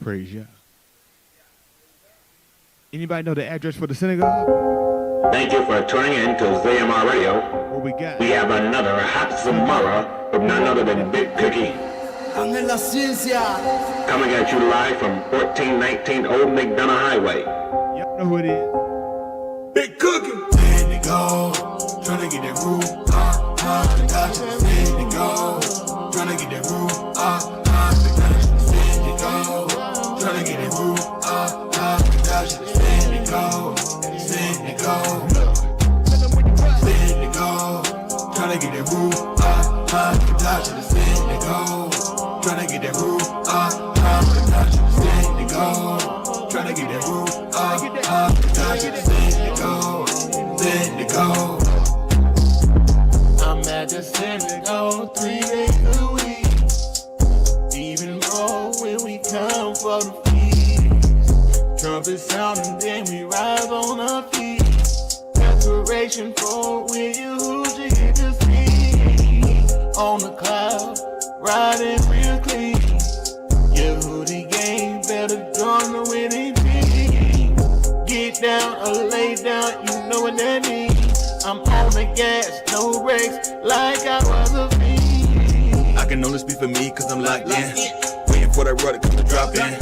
Praise Yah. Anybody know the address for the synagogue? Thank you for tuning in to ZMR Radio. What we got? We have another hot Samara from none other than Big Cookie. Coming at you live from 1419 Old McDonough Highway. Y'all know who it is. Big Cookie. Letting it go. Trying to get that roof. Gotcha. Letting it go. Trying to get that roof. Gotcha. Letting it go. Trying to get that roof. Gotcha. Letting it go. Letting it go. Letting it go. Trying to get that roof. Gotcha. Letting it go. Trying to get that roof. Gotcha. Letting it go. Trying to get that roof. Gotcha. Letting it go. Letting it go. I'm at the synagogue 3 days a week. Even more when we come for the feast. Trumpet sound and then we rise on our feet. Preparation for when you hit the speed. On the cloud, riding real clean. Yehudi gang better join the winning team. Get down or lay down, you know what that means. I'm on the gas, no brakes, like I was a fiend. I can only speak for me, cause I'm locked in. Waiting for that rudder come to drop in.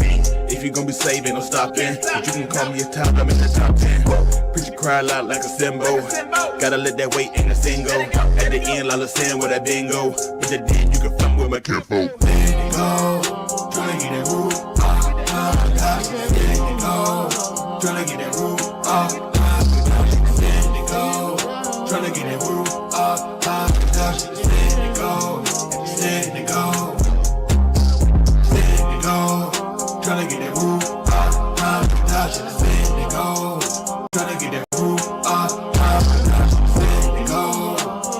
If you gon' be saving, no stopping. But you can call me a top, I'm in the top 10. Preacher cry loud like a cymbal. Gotta let that weight in the single. At the end, Lala saying where that bingo. But the then you can find with my tempo. Let it go, tryna get that roof. Let it go, tryna get that roof. Let it go, tryna get that roof. Let it go, let it go. Let it go, tryna get that roof. Let it go, tryna get that roof. Let it go,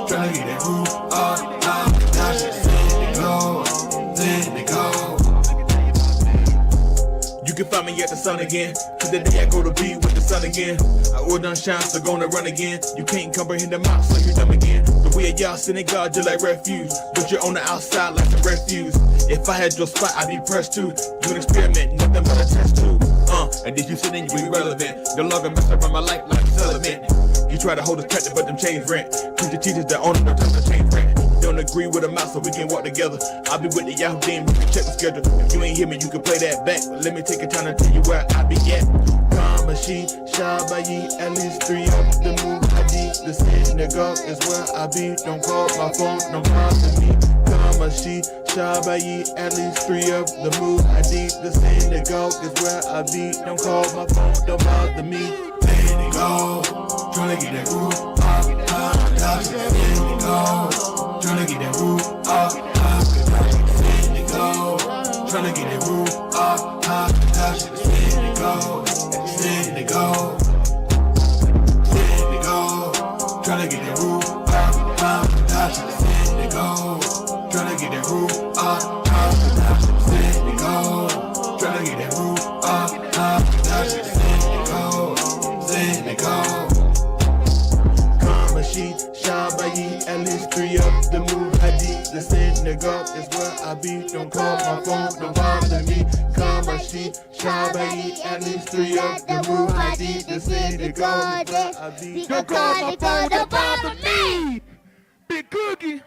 tryna get that roof. Let it go. You can find me at the sun again. To the day I go to be with the sun again. I order done shine, so gonna run again. You can't comprehend the mouth, so you're dumb again. The way of y'all synagogue, just like refuge. But you're on the outside like a refuse. If I had your spot, I'd be pressed too. You an experiment, nothing but a test tube. And if you sit in, you irrelevant. No longer mess around my life like it's element. You try to hold us captive, but them chains rent. Preacher teachers that own it, no time to change rent. Don't agree with a mouse, so we can walk together. I'll be with the Yahoo game, we can check the schedule. If you ain't hear me, you can play that back. But let me take a time to tell you where I be at. Kamashi, Shabayi, at least 3 of the move I did. The synagogue is where I be. Don't call my phone, don't bother me. Kamashi, Shabayi, at least 3 of the move I did. The synagogue is where I be. Don't call my phone, don't bother me. Let it go, tryna get that roof. Let it go, tryna get that roof. Let it go, tryna get that roof. Let it go, let it go. Let it go, tryna get that roof. Let it go, tryna get that roof. Let it go, tryna get that roof. Let it go. Kamashi, Shabayi, at least 3 of the move I did. The synagogue is where I be. Don't call my phone, don't bother me. Kamashi, Shabayi, at least 3 of the move I did. The synagogue is where I be. Don't call my phone, don't bother me. Big Cookie.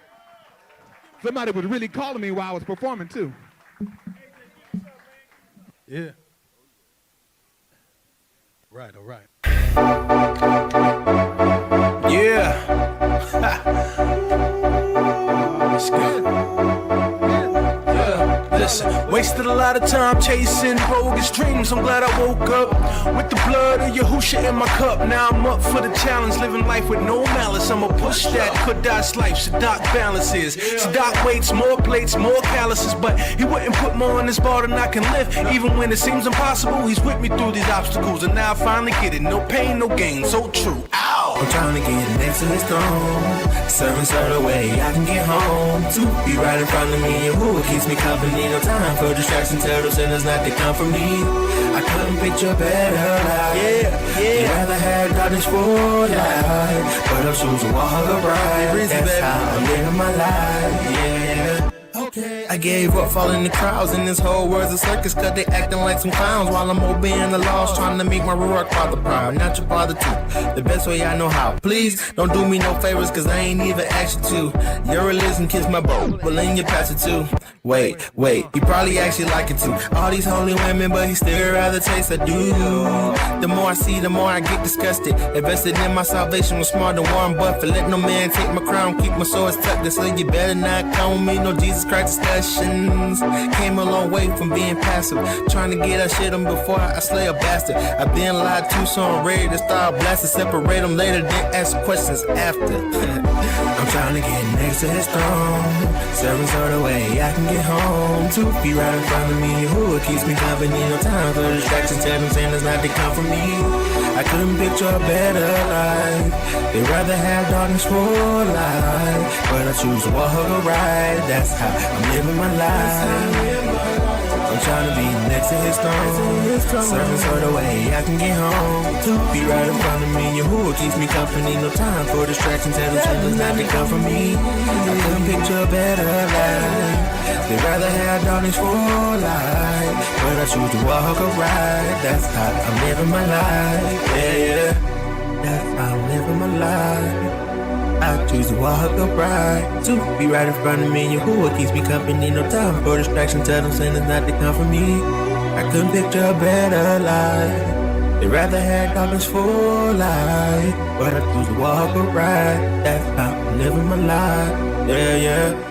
Somebody was really calling me while I was performing too. Yeah. Right, all right. Yeah. It's good. Listen, wasted a lot of time chasing bogus dreams. I'm glad I woke up with the blood of Yahusha in my cup. Now I'm up for the challenge, living life with no malice. I'ma push that Kodash life, Sadak balances. Sadak waits, more plates, more calluses. But he wouldn't put more on this bar than I can lift. Even when it seems impossible, he's with me through these obstacles. And now I finally get it, no pain, no gain, so true. Ow! I'm trying to get next to his throne. Serving the way I can get home. To be right in front of me, and who keeps me company. No time for distraction, tell those sinners not to come for me. I couldn't picture better life. I'd rather have darkness for life, but I'm choosing walk bright. That's how I'm living my life. Okay. I gave up following the crowds, and this whole world's a circus, cause they acting like some clowns while I'm obeying the laws, trying to make my Rourke father proud, not your father too, the best way I know how. Please don't do me no favors, cause I ain't even asked you to. Your religion kiss my boat, but in your pastor too. Wait, he probably actually like it too. All these holy women, but he still rather taste a dude. The more I see, the more I get disgusted. Invested in my salvation was smart than Warren Buffett. Let no man take my crown, keep my swords tucked. So you better not come with me, no Jesus Christ discussions. Came a long way from being passive, trying to get that shit on before I slay a bastard. I've been lied to, so I'm ready to start blasting. Separate them later, then ask questions after. I'm trying to get next to his throne, 7 sort of way I can get home. 2 feet right in front of me, who keeps me company? No time for distractions, tell them saying it's not to come from me. I couldn't picture a better life. They'd rather have darkness for life, but I choose to walk or ride. That's how I'm living my life. I'm trying to be next to his throne, 7 sort of way I can get home. 2 feet right in front of me, who keeps me company? No time for distractions, tell them saying not to come from me. I couldn't picture a better life. They'd rather have darkness for life, but I choose to walk or ride. That's how I'm living my life. Yeah, that's how I'm living my life. I choose to walk or ride. 2 feet right in front of me, who keeps me company? No time for distraction, tell them saying it's not to come from me. I couldn't picture a better life. They'd rather have darkness for life, but I choose to walk or ride. That's how I'm living my life. Yeah.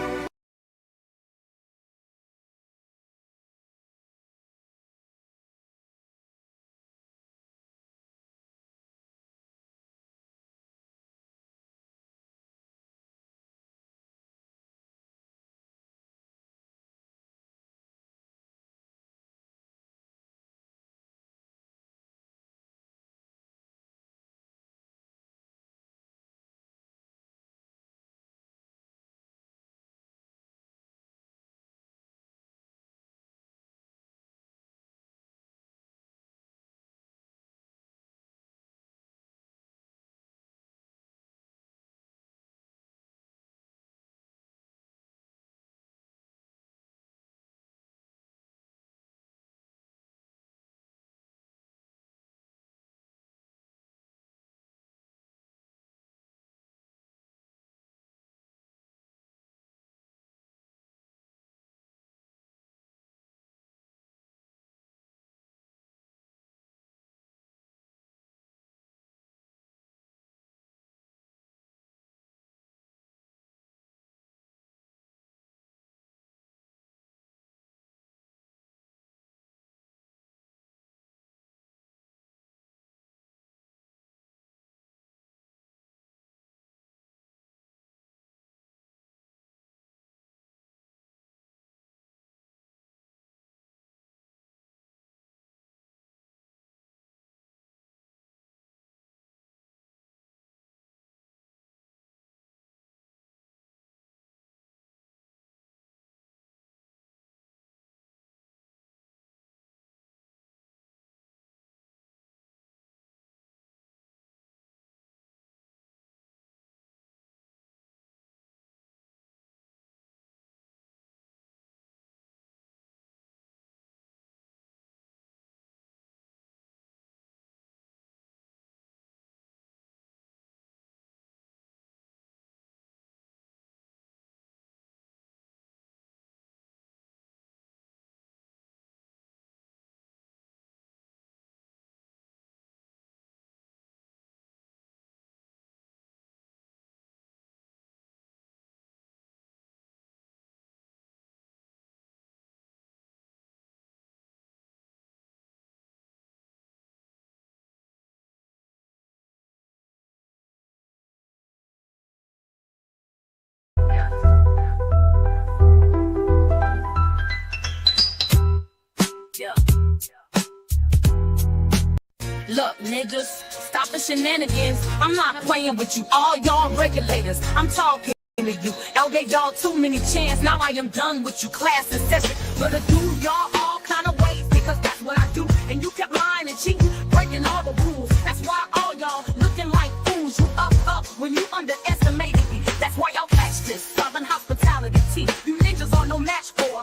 Look, niggas, stop the shenanigans. I'm not playing with you, all y'all regulators. I'm talking to you. Y'all gave y'all too many chances. Now I am done with you, class and session. Gonna do y'all all kind of ways because that's what I do. And you kept lying and cheating, breaking all the rules. That's why all y'all looking like fools. You up when you underestimated me. That's why y'all catch this Southern hospitality tea. You ninjas are no match for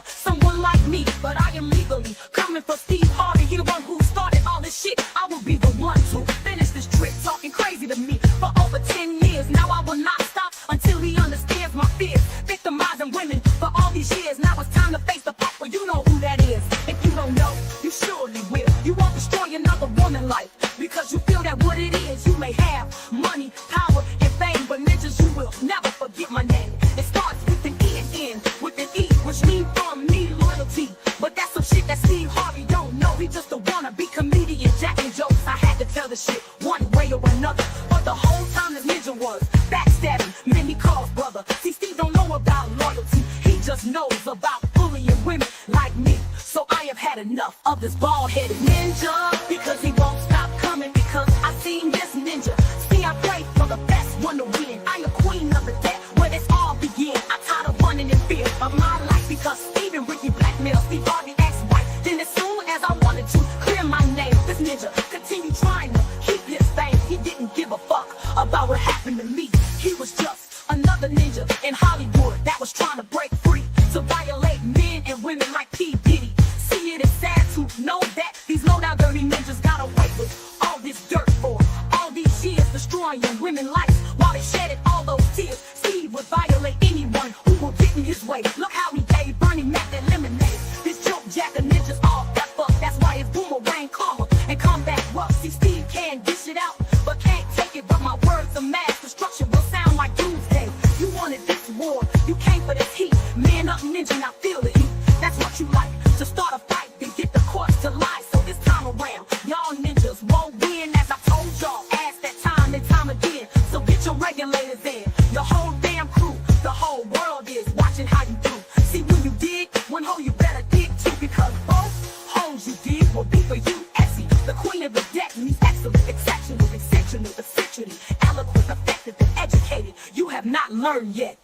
against me, but I am legally coming for Steve Harvey. He the one who started all this shit. I will be the one to finish this trick, talking crazy to me for over 10 years. Now I will not stop until he understands my fears. Victimizing women for all these years. Now it's time to face the papa. You know who that is. If you don't know, you surely will. You won't destroy another woman life because you feel that what it is. You may have money, power, and fame, but ninjas, you will never forget my name. It starts with an E and end with an E, which means from me loyalty. But that's some shit that Steve Harvey don't know. He just a wannabe comedian, jacking jokes. I had to tell the shit one way or another. But the whole time this ninja was backstabbing, many calls brother. See, Steve don't know about loyalty. He just knows about bullying women like me. So I have had enough of this bald-headed ninja, because he won't stop coming, because I seen this ninja. See, I pray for the best one to win. I'm the queen of the deck, where this all began. I'm tired of running in fear of my life, because Steve and Ricky blackmail Steve Harvey ex-wife. Then as soon as I wanted to clear my name, this ninja continued trying to keep his fame. He didn't give a fuck about what happened to me. He was just another ninja in Hollywood that was trying to break free, to violate men and women like P. Diddy. See, it is sad to know that these low-down dirty ninjas got away with all this dirt for all these years, destroying women's lives while they shedded all those tears. Steve would violate anyone who would get in his way. Look how he gave Bernie Mac that lemonade. This joke jack of ninjas all F up. That's why it's boomerang karma and combat rough. See, Steve can dish it out, but can't take it. But my words of mass destruction will sound like doomsday. You wanted this war, you came for this heat. Man up ninja, now feel the heat. That's what you like, to start a fight, then get the courts to lie. So this time around, y'all ninjas won't win, as I told y'all, ask that time and time again. So get your regulators in, your whole damn crew. The whole world is watching how you do. See, when you dig one hole, you better dig two, because both holes you dig will be for you. Essie, the queen of the deck, means excellent, exceptional, exceptional, essentially eloquent, effective, and educated. You have not learned yet.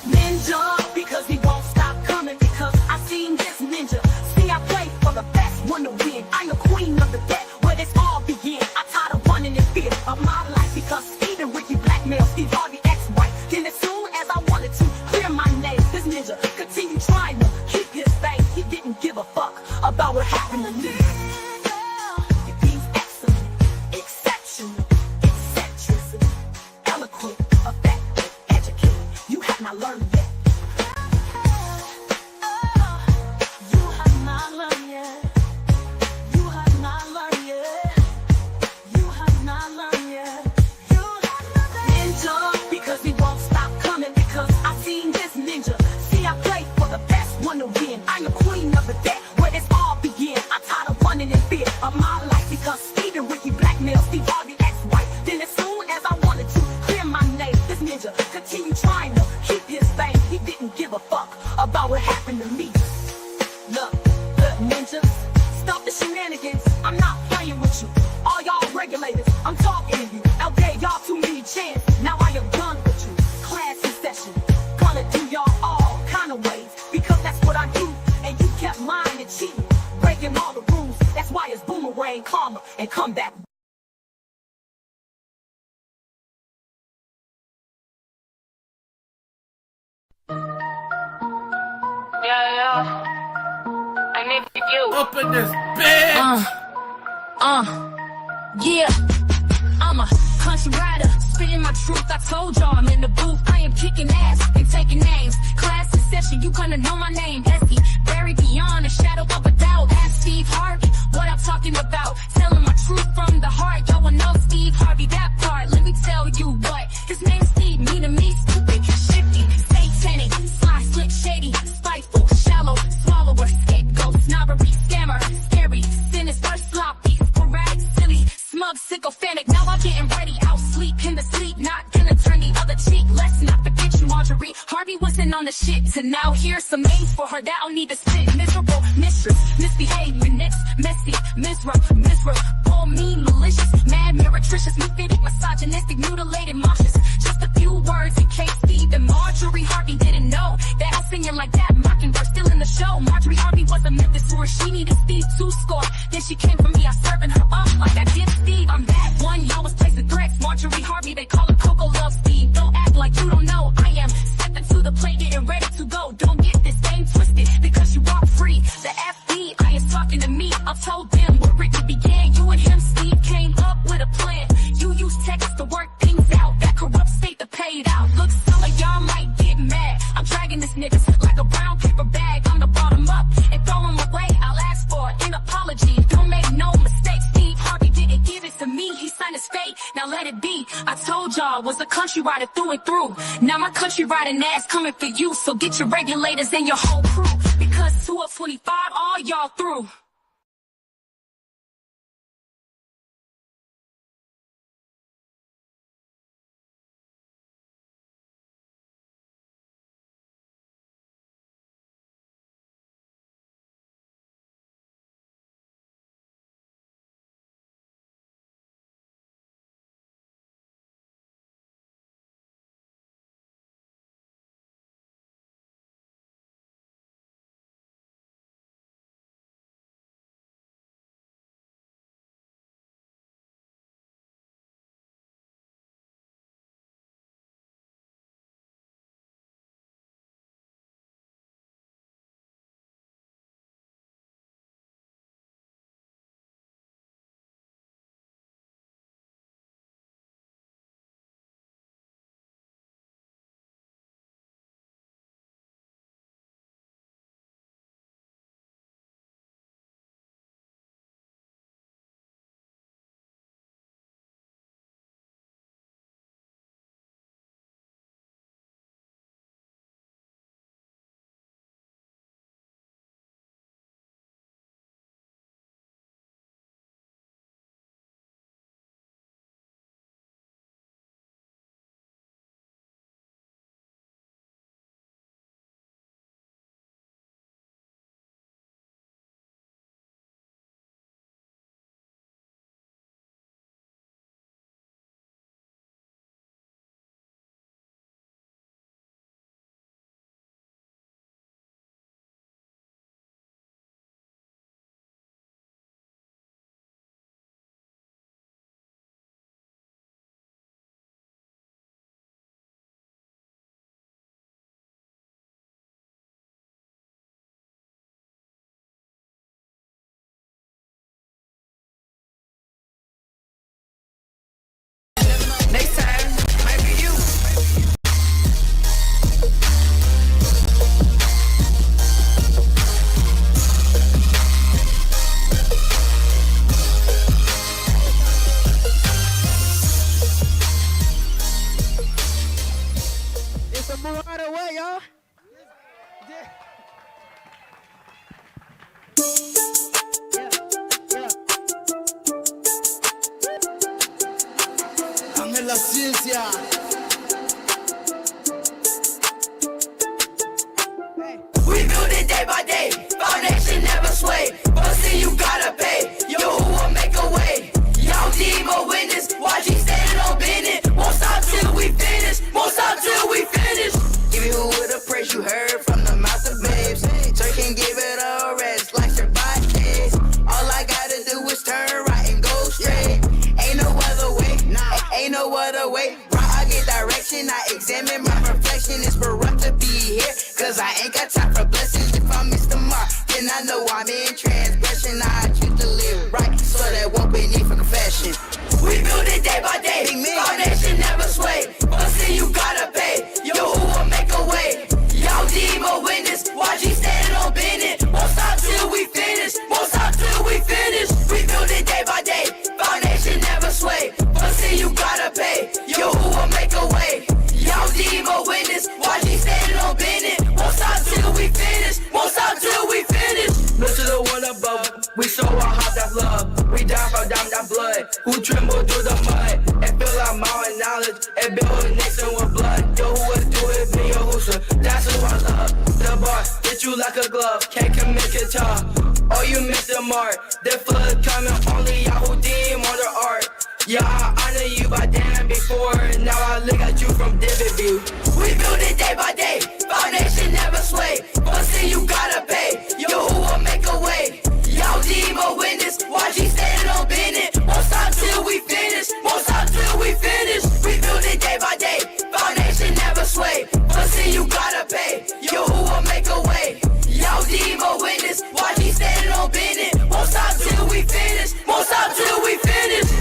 Ninja, because he won't stop coming, because I seen this ninja. See, I play for the best one to win. I'm the queen of the deck, where this all began. I'm tired of running in fear of my life, because Steve and Ricky blackmail Steve Harvey ex-wife. Then as soon as I wanted to clear my name, this ninja continued trying to keep his fame. He didn't give a fuck about what happened to me. He's excellent, exceptional, eccentricity, eloquent, effective, educated. You have not learned yet. You have not learned yet. You have not learned yet. You have not learned yet. You have not learned yet. Ninja, because he won't stop coming, because I seen this ninja. See, I play for the best one to win. I'm the queen of the deck, where this all began. I'm tired of running in fear of my life, because Steve and Ricky blackmail Steve Harvey ex-wife. Then as soon as I wanted to clear my name, this ninja continued trying to keep his fame. He didn't give a fuck about what happened to me. Look, ninjas, stop the shenanigans. I'm not playing with you. All y'all regulators, I'm talking to you. I gave y'all too many chances. Now I am done with you. Class in session. Gonna do y'all all kind of ways, because that's what I do. And you kept lying and cheating, breaking all the rules. That's why it's boomerang karma and comeback. Yeah. I need you. Up in this bed. Yeah. I'm a country rider, spitting my truth. I told y'all I'm in the booth. I am kicking ass and taking names. Class in session, you gonna know my name. Essie, buried beyond the shadow of a doubt. Ask Steve Harvey what I'm talking about. Telling my truth from the heart. Y'all will know Steve Harvey, that part. Let me tell you what his name's Steve, me to me, stupid, shifty, satanic, sly, slick, shady, spiteful, shallow, swallower, scapegoat, snobbery, scammer, scary, sinister, sloppy, sporadic, silly, smug, sycophantic. Now I'm getting ready, I'll sleep in the sleep, not gonna turn the other cheek. Let's not forget you, Marjorie. Harvey wasn't on the shit, so now here's some names for her that I'll need to spit. Miserable, mistress, misbehaving, next, messy, miserable, all mean, malicious, mad, meretricious, mephitic, misogynistic, mutilated, nauseous. Just a few words in case Steve and Marjorie Harvey didn't know that I'm singing like that. Mockingbird still in the show. Marjorie Harvey was a Memphis tour. She needed Steve to score. Then she came for me. I serving her up like I did Steve. I'm that one. Y'all was placing threats. Marjorie Harvey, they call her Coco Love Steve. Don't act like you don't know. I am stepping to the plate, getting ready to go. Don't get this game twisted, because you walk free. y'all was a country rider through and through. Now my country riding ass coming for you. So get your regulators and your whole crew, because 2 of 25, all y'all through. Next time, maybe you. It's a move right away, y'all. Ángel la ciencia. We build it day by day, foundation never sway. Bustin', you gotta pay. Yo, who will make a way? Y'all Demo witness, watch he standing on business. Won't stop till we finish, won't stop till we finish. Give you with a praise you heard from the mouth of babes. So you can give it a rest like your body. All I gotta do is turn right and go straight. Ain't no other way, ain't no other way. I get direction, I examine my reflection. It's for us to be here, cause I ain't got time for blessings. If I miss the mark, then I know I'm in transgression. I choose to live right, so there won't be need for confession. We build it day by day, foundation never sway. Bustin', you gotta pay. Yo, who will make a way? Y'all Demo witness, watch he standing on business. Won't stop till we finish, won't stop till we finish. We build it day by day, foundation never sway. Bustin', you gotta pay. Yo, who will make a way? Y'all Demo witness, watch he standing on business. Won't stop till we finish, won't stop till we finish. Look to the one above, we show our heart that love. We die for down that blood, who tremble through the mud and fill our mouth and knowledge and build a nation with blood. Yo, who would do it, be a hooser, that's who I love. The bar, hit you like a glove, can't commit guitar. Oh, you missed the mark, the flood coming, only Yahoo Deem on the art. Yeah, I honor you by damn before, now I look at you from divot view. We build it day by day, foundation never sway. Bustin', you gotta pay. Yo, who will make a way? Y'all Demo witness, watch he standing on business. Won't stop till we finish, won't stop till we finish. We build it day by day, foundation never sway. Bustin', you gotta pay. Yo, who will make a way? Y'all Demo witness, watch he standing on business. Won't stop till we finish, won't stop till we finish.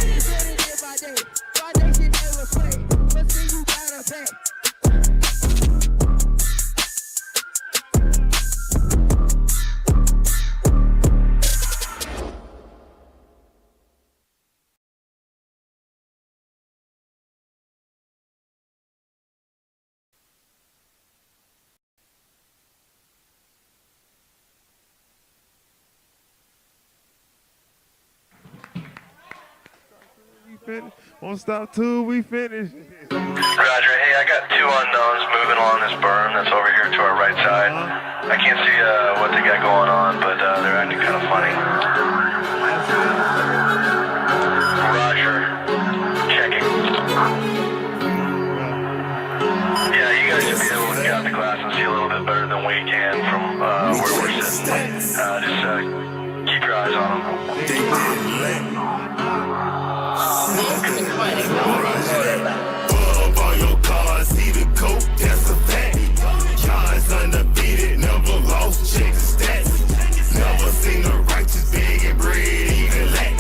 finish. Won't stop till we finish. Roger. Hey, I got 2 unknowns moving along this berm that's over here to our right side. I can't see what they got going on, but they're acting kind of funny. Roger. Checking. Yeah, you guys should be able to get out the glass and see a little bit better than we can from where we're sitting. Just keep your eyes on them. Bub on your car, see the coat, that's a fact. Yards undefeated, never lost, check the stats. Never seen a righteous big and bread even lack.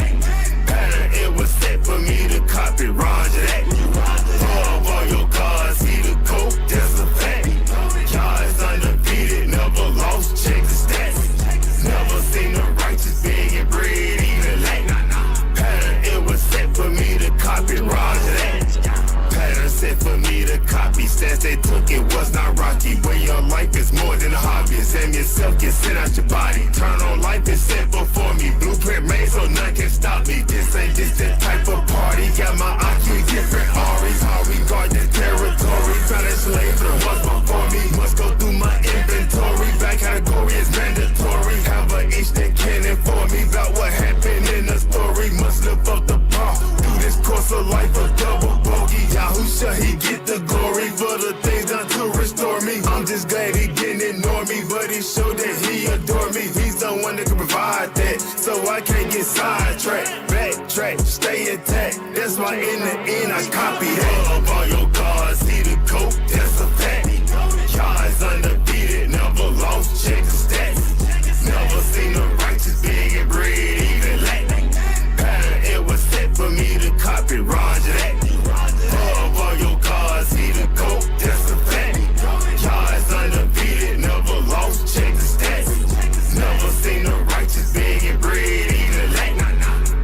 Pattern, it was set for me to copy Roger that. Bub on your car, see the coat, that's a fact. Yards undefeated, never lost, check the stats. Never seen a righteous big and bread even lack. Pattern, it was set for me to copy Roger that. Pattern set for me to copy stats they took, it was not rocky. When your life is more than a hobby, Sam yourself get sent out your body. Turn on life is set before me. Blueprint made so none can stop me. This ain't just that type of party. Got my IQ different Aries. How we guard this territory. Found a slave for the ones before me. Must go through my inventory. Back category is mandatory. Have a itch that can inform me about what happened in the story. Must live up the bar. Through this course of life a double bogey. Yahusha, he get the glory for the things done to restore me. I'm just glad he didn't ignore me, but he showed that he adore me. He's the one that can provide that, so I can't get sidetracked. Backtrack, stay intact. That's why in the end I copy that. Up on your car, see the coat, that's a fact. Yards undefeated, never lost, check the stats. Never seen a righteous big and bread even lack. Pattern, it was set for me to copy Roger that. Up on your car, see the coat, that's a fact. Yards undefeated, never lost, check the stats. Never seen a righteous big and bread even lack.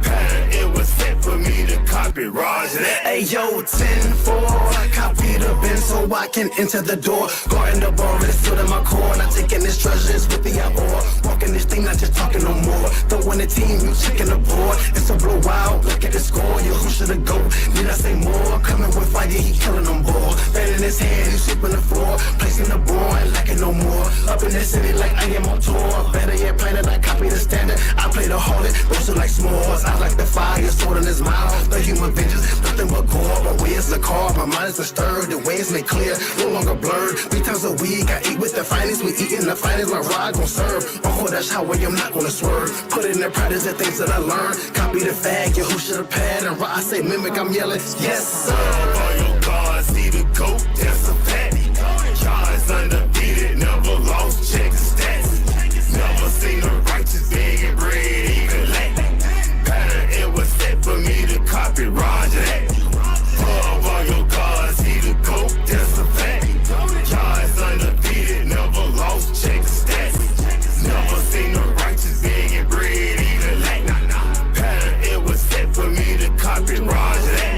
Pattern, it was set for me to copy Roger that. Hey yo, 10-4, copy the bin so I can enter the door. Guarding the bar, it's still in my core. Not taking this treasure, it's with the ore. Walking this thing, not just talking no more. Throwing the team, you checking the board. It's a blowout, look at the score. You who should have go? Need I say more? Coming with fire, he killing them boy. Fan in his hand, he sweeping the floor. Placing the ball, and lacking no more. Up in the city like I am on tour. Better yet, planet, I copy the standard. I play the harlot, roasted like s'mores. I like the fire, sword in his mouth. The human vengeance, nothing but gore. But where's the car? My mind is disturbed, the ways made clear, no longer blurred. 3 times a week, I eat with the finest. We eatin' the finest, my ride gon' serve. Oh, that's how I'm not gonna swerve. Put in the practice the things that I learned. Copy the fag, you who should've pad. And I say mimic, I'm yelling, yes sir. On your car, see the coat, that's a fact. Yards undefeated, never lost, check the stats. Never seen a righteous big and bread even lack. Pattern, it was set for me to copy Roger that. Pub on your car, see the coat, that's a fact. Yards undefeated, never lost, check the stats. Never seen a righteous big and bread even lack. Pattern, it was set for me to copy Roger that.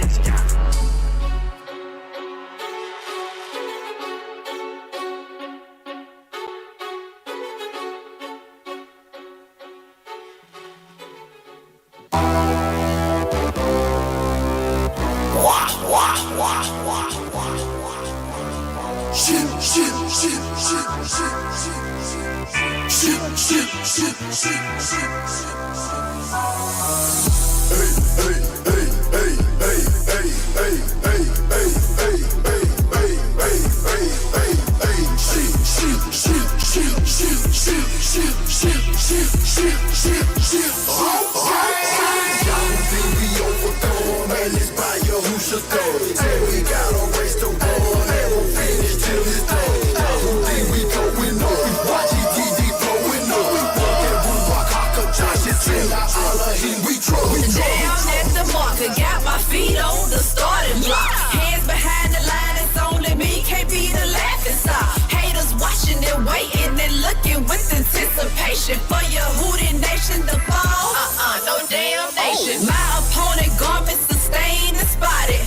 Got my feet on the starting block. Hands behind the line, it's only me, can't be the laughing stock. Haters watching and waiting and looking with anticipation for your Hootie Nation to fall. No damn nation. My opponent garments are stained and spotted.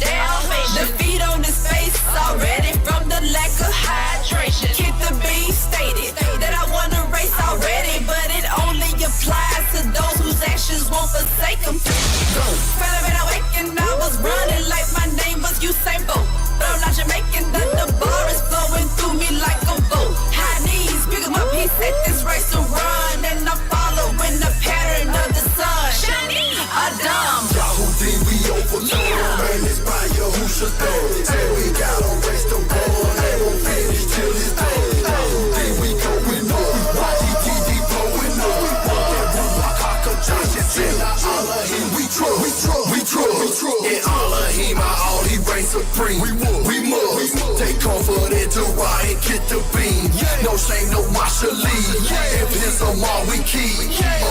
The feet on his face already from the lack of hydration. Kid the B stated that I won a race already, but it only applies to those whose actions won't forsake them. Felt I waking, I was In Allah, he my all, he reigns supreme. We must take confidence to ride and get the beam. No shame, no Marshallese. If it's a mall, we keep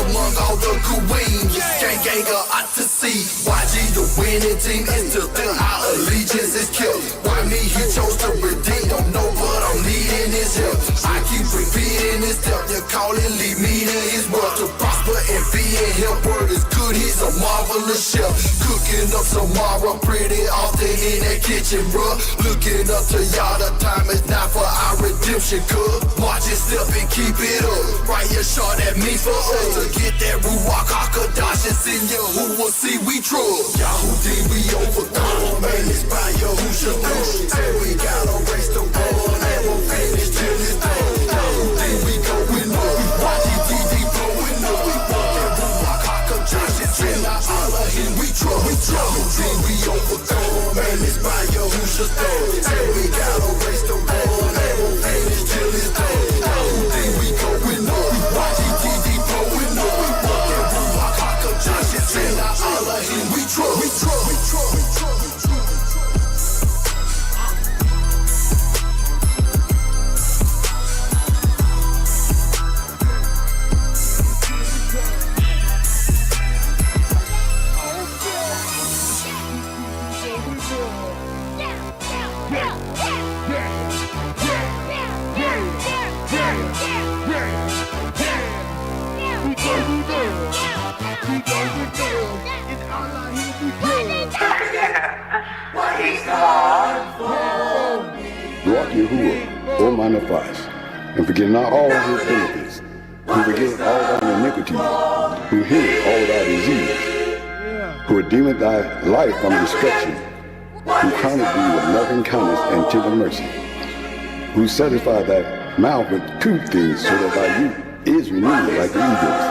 among all the queens. Gang out to see. YG the winning team is to think our allegiance is killed. Why me? He chose to redeem. Don't know, but I'm needing his help. I keep repeating his step. You call it, lead me to his world. To prosper and be in him. Word is good, he's a marvelous chef. Cooking up tomorrow pretty often in that kitchen, bruh. Looking up to y'all, the time is now for our redemption, cuz. Watch it step and keep it up. Right here, shot at me for us. To get that Ruach HaKodesh in you, who will see we trust. Yahudi, we overcome. Man, it's by Yahushua. Say we gotta race the world and we'll finish till it's done. Yahudi, we going up. YGTD blowing up. We want that Ruach HaKodesh in Allah, him we trust. Yahudi, we overcome. Man, it's by Yahushua. Say we gotta race the world and we'll finish till it's done. Yahudi, we going up. YGTD blowing up. We want that Ruach HaKodesh in Allah, him we trust. Rock Yahuwah, O my nefesh, and forget not all his benefits, who forgiveth all thine iniquities, who healeth all thy diseases, who redeemeth thy life from destruction, who crowneth thee with loving kindness and tender mercy, who satisfied thy mouth with good things, so that thy youth is renewed like the eagles.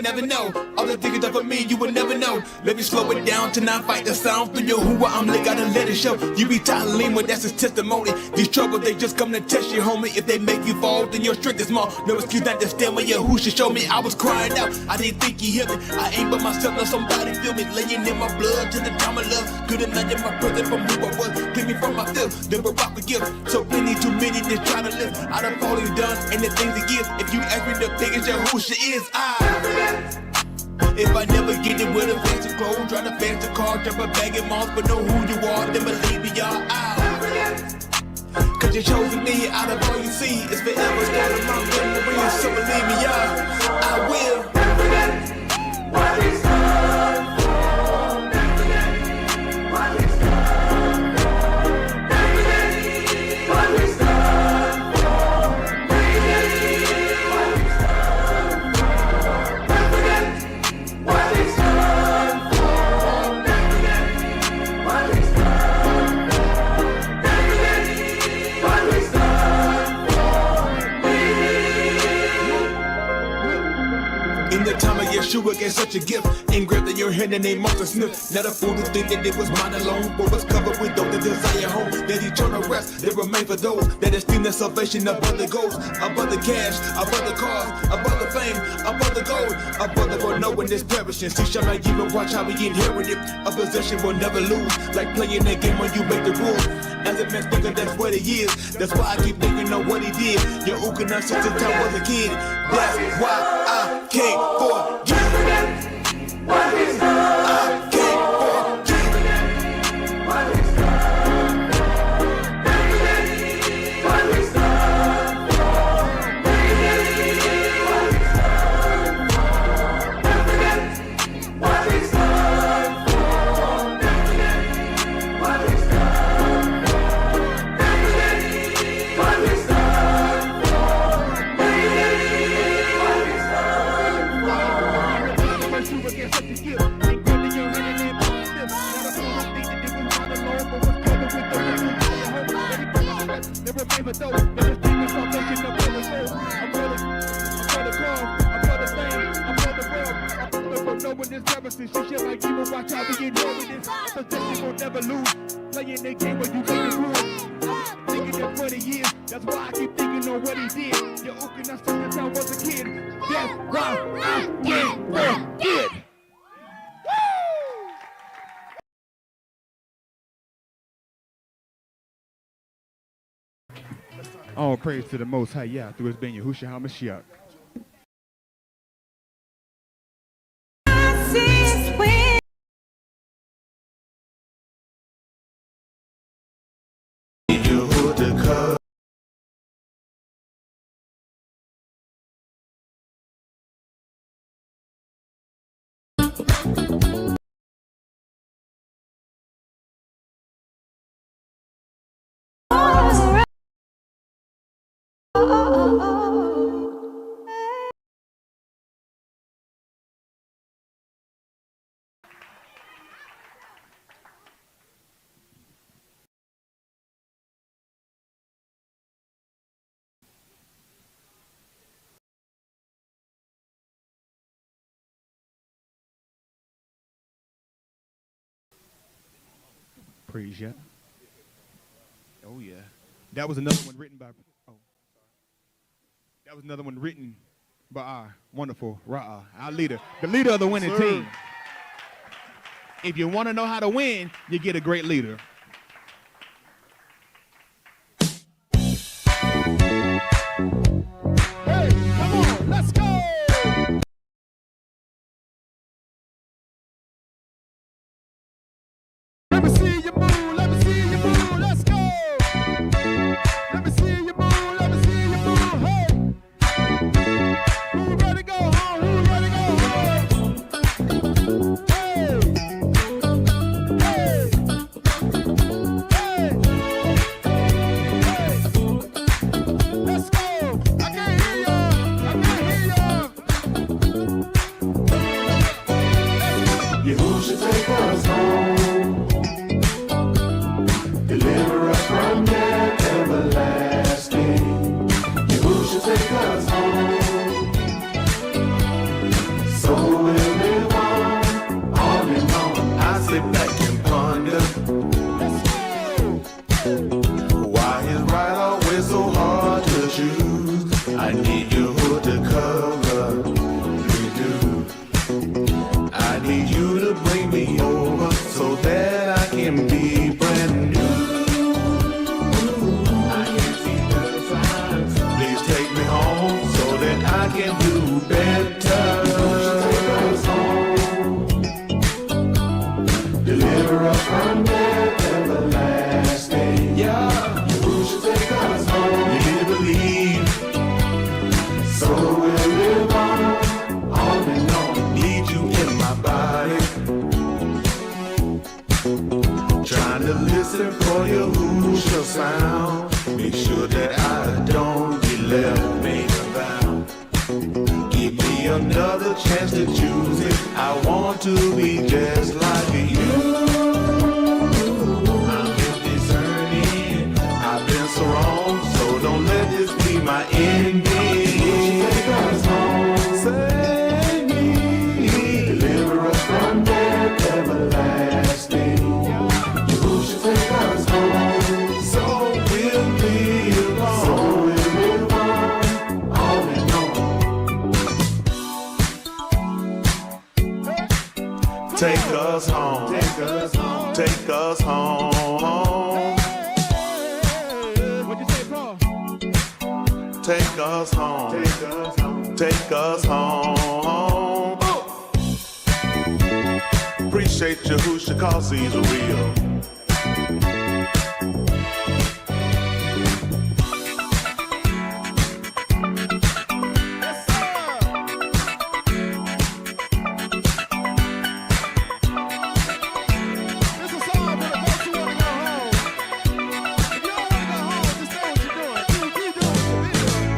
Never know. All the things that for me, you will never know. Let me slow it down to not fight the sound through your who I'm lit, gotta let it show. You be tired lean, that's his testimony. These troubles, they just come to test you, homie. If they make you fall, then your strength is small. No excuse not to stand where your who should show me. I was crying out, I didn't think he hear me. I ain't but myself, no somebody feel me. Laying in my blood to the time of love. Couldn't imagine my present from who I was. Clean me from my filth, then rock with gift. So plenty too many to try to live. Out of all he's done and the things he gives. If you ask me the biggest your who she is, if I never get it with a fancy clothes, try to fancy car, jump a bag of moms, but know who you are, then believe me, y'all out. Cause you chosen me out of all you see. It's forever starting my memory, so believe me, y'all, I will. What is done for me? What is done for me? What is done for me? What is done for me? What is done for me? What is done for me? In the time of Yeshua gave such a gift, engraved in your hand and they must have sniffed. Not a fool to think that it was mine alone, but was covered with those that desire home. That eternal rest that remain for those that esteem their salvation above the goals, above the cash, above the cars, above the fame, above the gold, above the world knowing this perishing. See, shall I even watch how we inherit it? A possession will never lose, like playing that game when you make the rules. As a man thinking that's what it is. That's why I keep thinking on what he did. Your Ukana since the time I was a kid. That's why I can't forget. What is done? I can't forget. What is done? What is done? What is done? What is done? What is done? Then this thing is salvation of all the souls. I'm for the cause, I'm for the fame, I'm for the world. I'm for knowing this services. She shit like evil, watch out, be ignoring this. I suggest you will never lose. Playing the game where you make it rules. Thinking it for the years, that's why I keep thinking on what he did. You're ooking us since I was a kid. That's why I can't forget. All praise to the Most High, yeah, through his being Yahushua HaMashiach. Praise ya. Oh yeah. That was another one written by That was another one written by our wonderful Ra'a, our leader, the leader of the winning team. If you want to know how to win, you get a great leader. Hey, come on, let's go! Let me see you move, let me see you move, let's go! Let me see you move, let me see you move, hey! Who ready to go home, who ready to go home? Hey! Hey! Hey! Hey! Let's go! I can't hear y'all, I can't hear y'all! Yahushua, take us home. Deliver us from death everlasting. Yahushua, take us home. So we'll live on and on. I sit back and ponder why is right always so hard to choose. I need your hood to cover me too. I need you to bring me over so that I can be brand new. I can see the signs. Please take me home so that I can do better. Take us home. Deliver us from death everlasting. Yeah, you should take us home. You need to believe, so we'll live on and on. Need you in my body. Trying to listen for your Yahushua sound. Make sure that I don't be left hanging around. Give me another chance to choose it. I want to be just like you. I've been discerning, I've been so wrong, so don't let this be my ending. Take us home, save me, deliver us from death everlasting. You should take us home, so we'll live on. So we'll live on and on. Take us home, take us home, take us home. What'd you say, Paul? Take us home, take us home, take us home. Appreciate Yahushua 'cause he's real.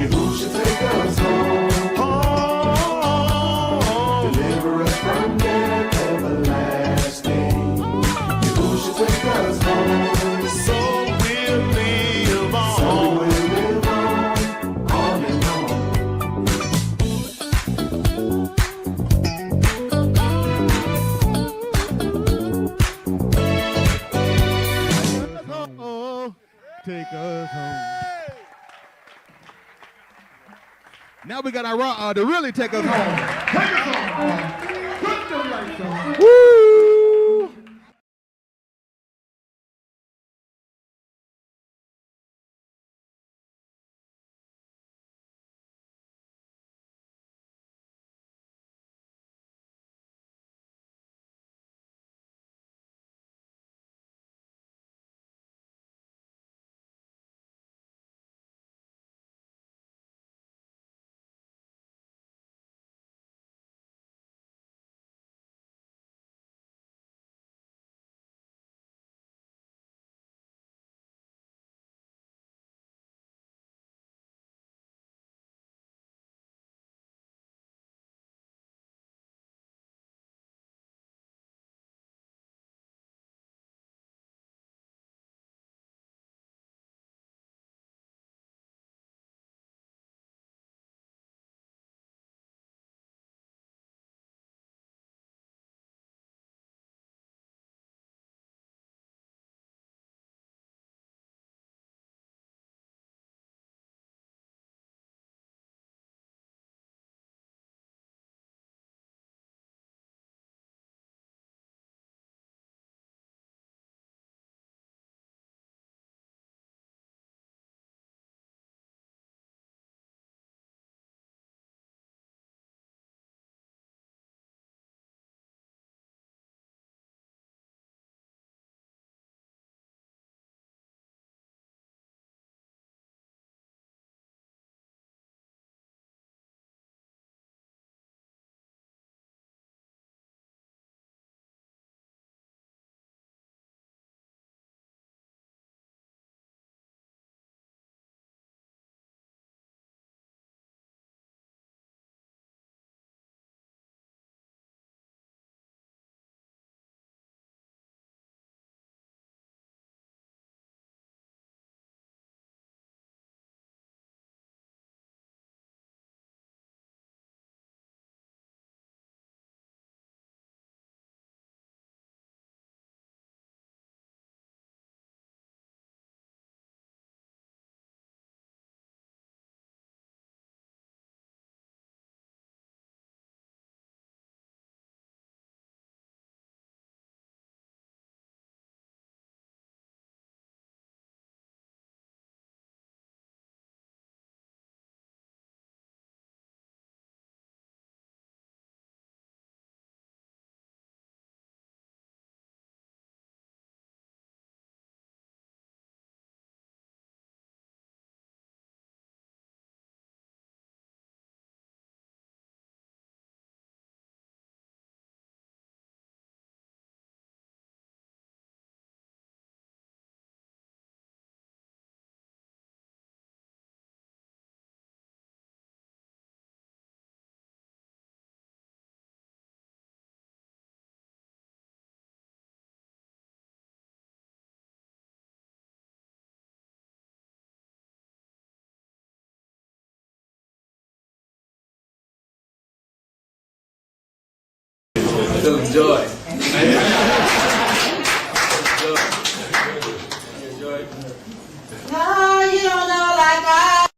Yahushua, take us home. Deliver us from death everlasting. Yahushua, take Now we got our to really take us home. Take us home. Put the lights on. Woo! Still enjoy. No, you don't know like I.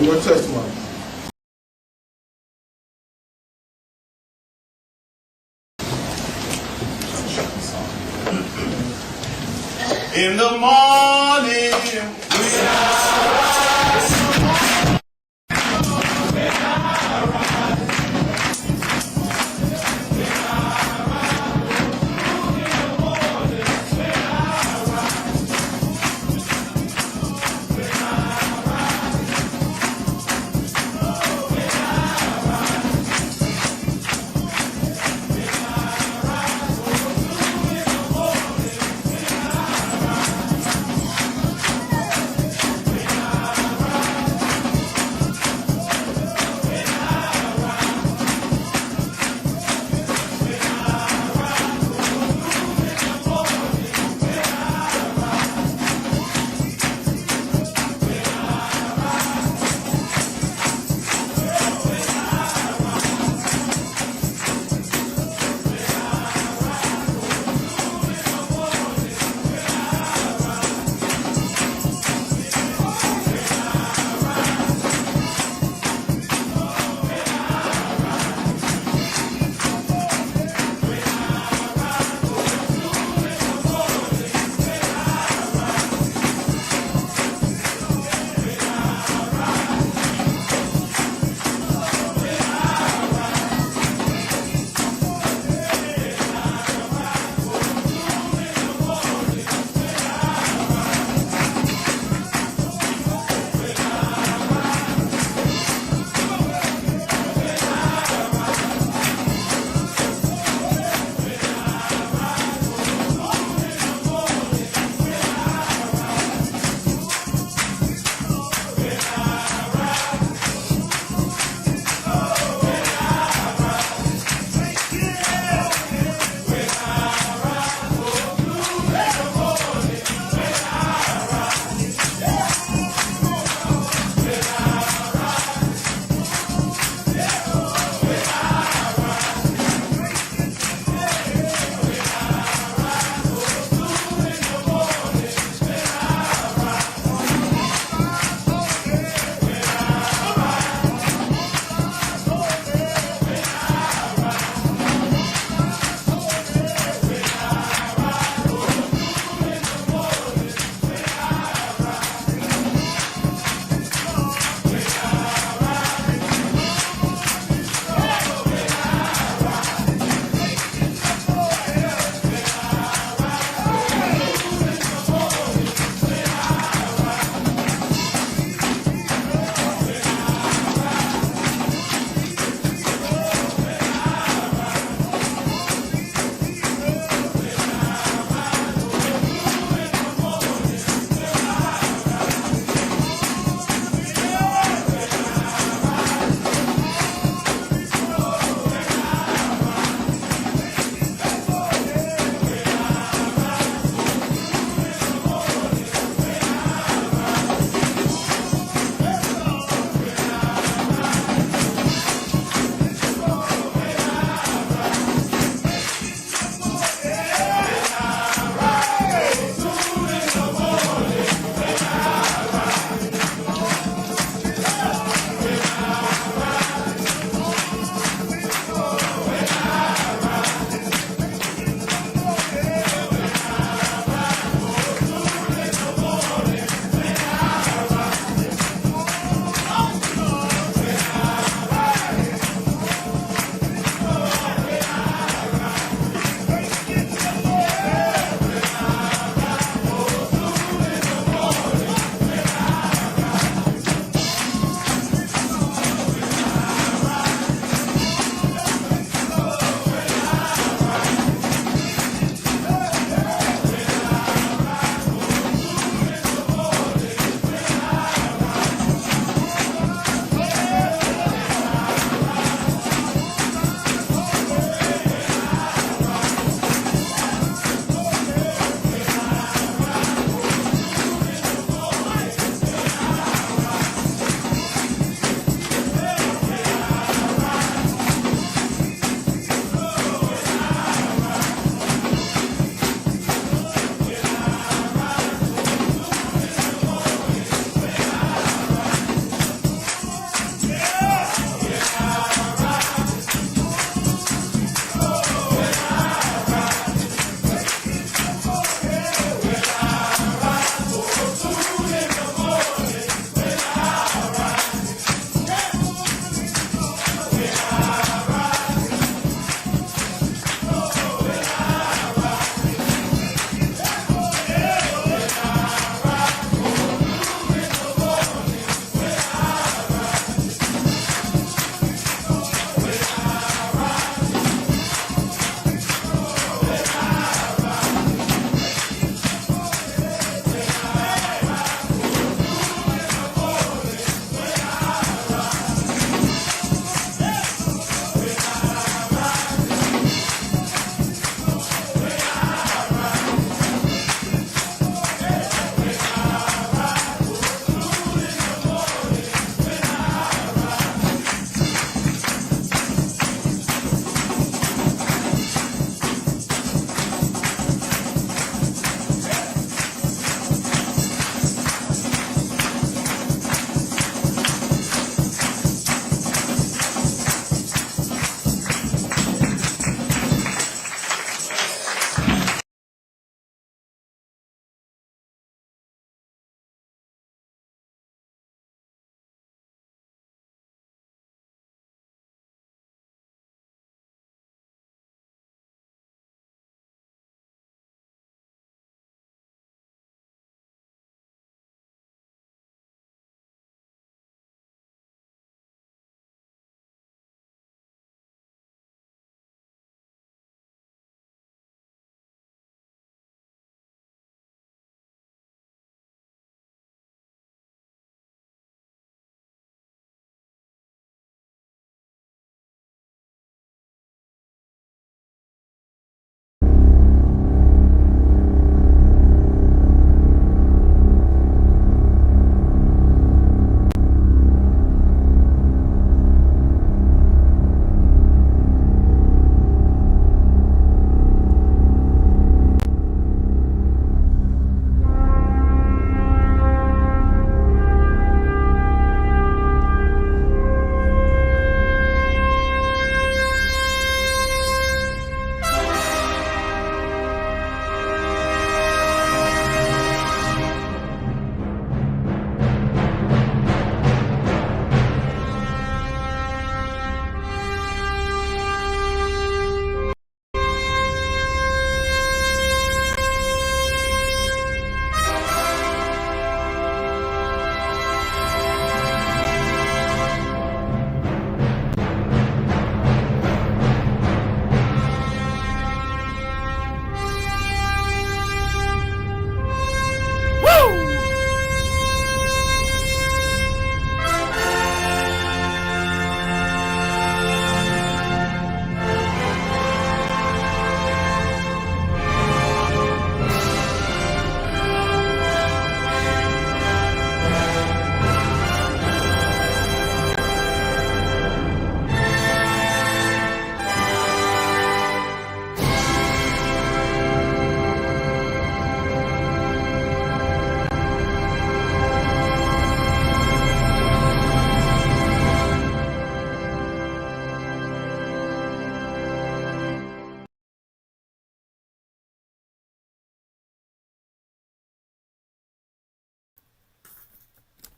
Your testimony. In the morning,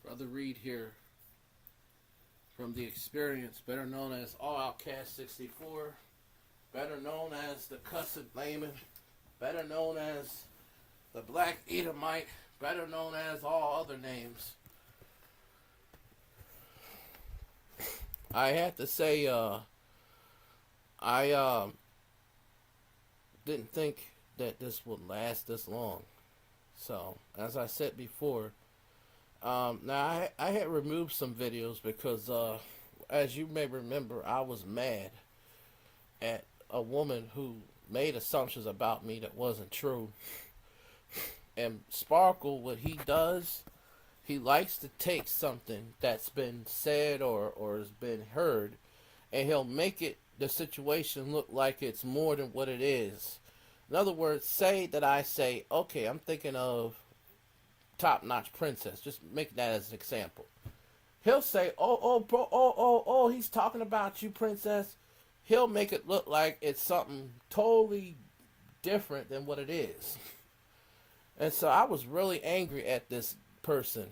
Brother Reed here from The Experience, better known as All Outcast 64, better known as the Cussed Layman, better known as the Black Edomite, better known as all other names. I had to say, I didn't think that this would last this long. So, as I said before, now I had removed some videos because, as you may remember, I was mad at a woman who made assumptions about me that wasn't true. And Sparkle, what he does, he likes to take something that's been said or has been heard, and he'll make it the situation look like it's more than what it is. In other words, say that I say, okay, I'm thinking of Top Notch Princess. Just make that as an example. He'll say, oh, he's talking about you, Princess. He'll make it look like it's something totally different than what it is. And so I was really angry at this person.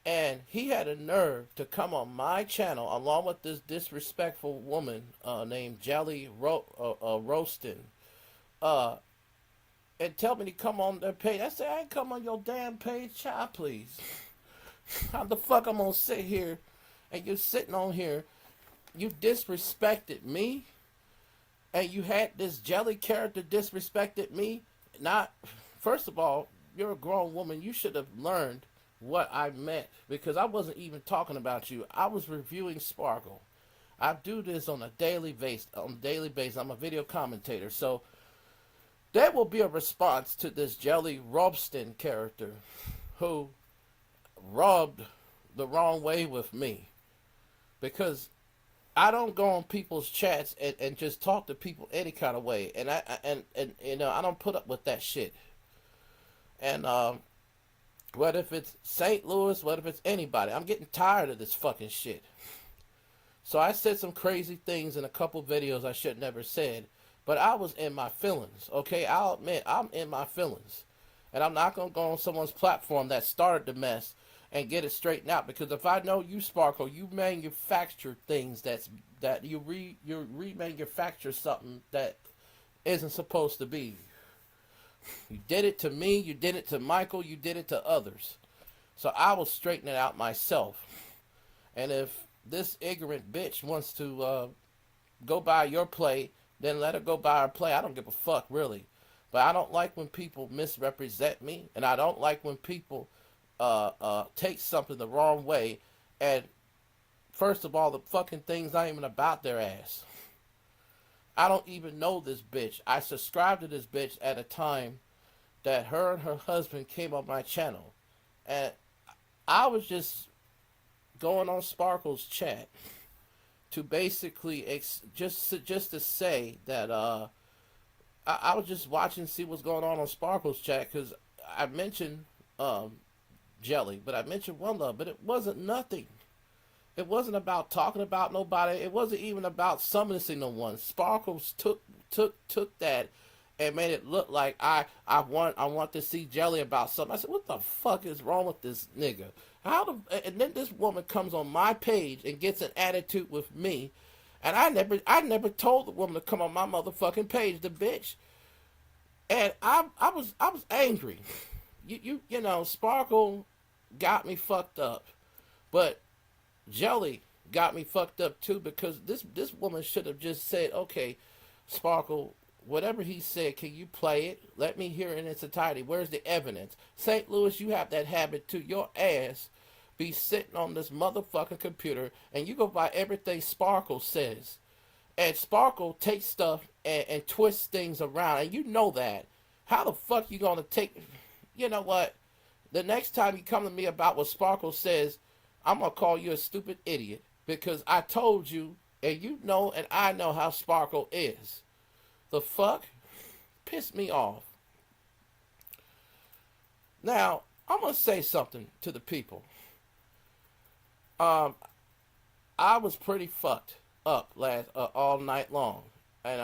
And he had a nerve to come on my channel along with this disrespectful woman named Jelly Roasting. And tell me to come on their page. I said, I ain't come on your damn page, child, please. How the fuck I'm gonna sit here and you're sitting on here, you disrespected me, and you had this jelly character disrespected me. Not, first of all, you're a grown woman. You should have learned what I meant, because I wasn't even talking about you. I was reviewing Sparkle. I do this on a daily basis. I'm a video commentator, so there will be a response to this Jelly Robston character who rubbed the wrong way with me, because I don't go on people's chats and just talk to people any kind of way, and I you know, I don't put up with that shit. And what if it's St. Louis, what if it's anybody, I'm getting tired of this fucking shit. So I said some crazy things in a couple videos I should never said, but I was in my feelings, okay? I'll admit, I'm in my feelings. And I'm not going to go on someone's platform that started the mess and get it straightened out, because if I know you, Sparkle, you manufacture things that you remanufacture something that isn't supposed to be. You did it to me, you did it to Michael, you did it to others. So I will straighten it out myself. And if this ignorant bitch wants to go by your play, then let her go by her play. I don't give a fuck, really. But I don't like when people misrepresent me, and I don't like when people take something the wrong way. And first of all, the fucking thing's not even about their ass. I don't even know this bitch. I subscribed to this bitch at a time that her and her husband came on my channel. And I was just going on Sparkle's chat to basically just to say that I was just watching to see what's going on Sparkle's chat, because I mentioned Jelly, but I mentioned One Love, but it wasn't nothing. It wasn't about talking about nobody. It wasn't even about summoning no one. Sparkles took that and made it look like I want to see Jelly about something. I said, what the fuck is wrong with this nigga? And then this woman comes on my page and gets an attitude with me, and I never told the woman to come on my motherfucking page, the bitch. And I was angry. You know, Sparkle got me fucked up, but Jelly got me fucked up too, because this woman should have just said, okay, Sparkle, whatever he said, can you play it? Let me hear it in its entirety. Where's the evidence? St. Louis, you have that habit too. Your ass be sitting on this motherfucking computer and you go by everything Sparkle says. And Sparkle takes stuff and twists things around, and you know that. How the fuck you gonna take... You know what? The next time you come to me about what Sparkle says, I'm going to call you a stupid idiot, because I told you, and you know, and I know how Sparkle is. The fuck? Pissed me off. Now, I'm going to say something to the people. I was pretty fucked up all night long. And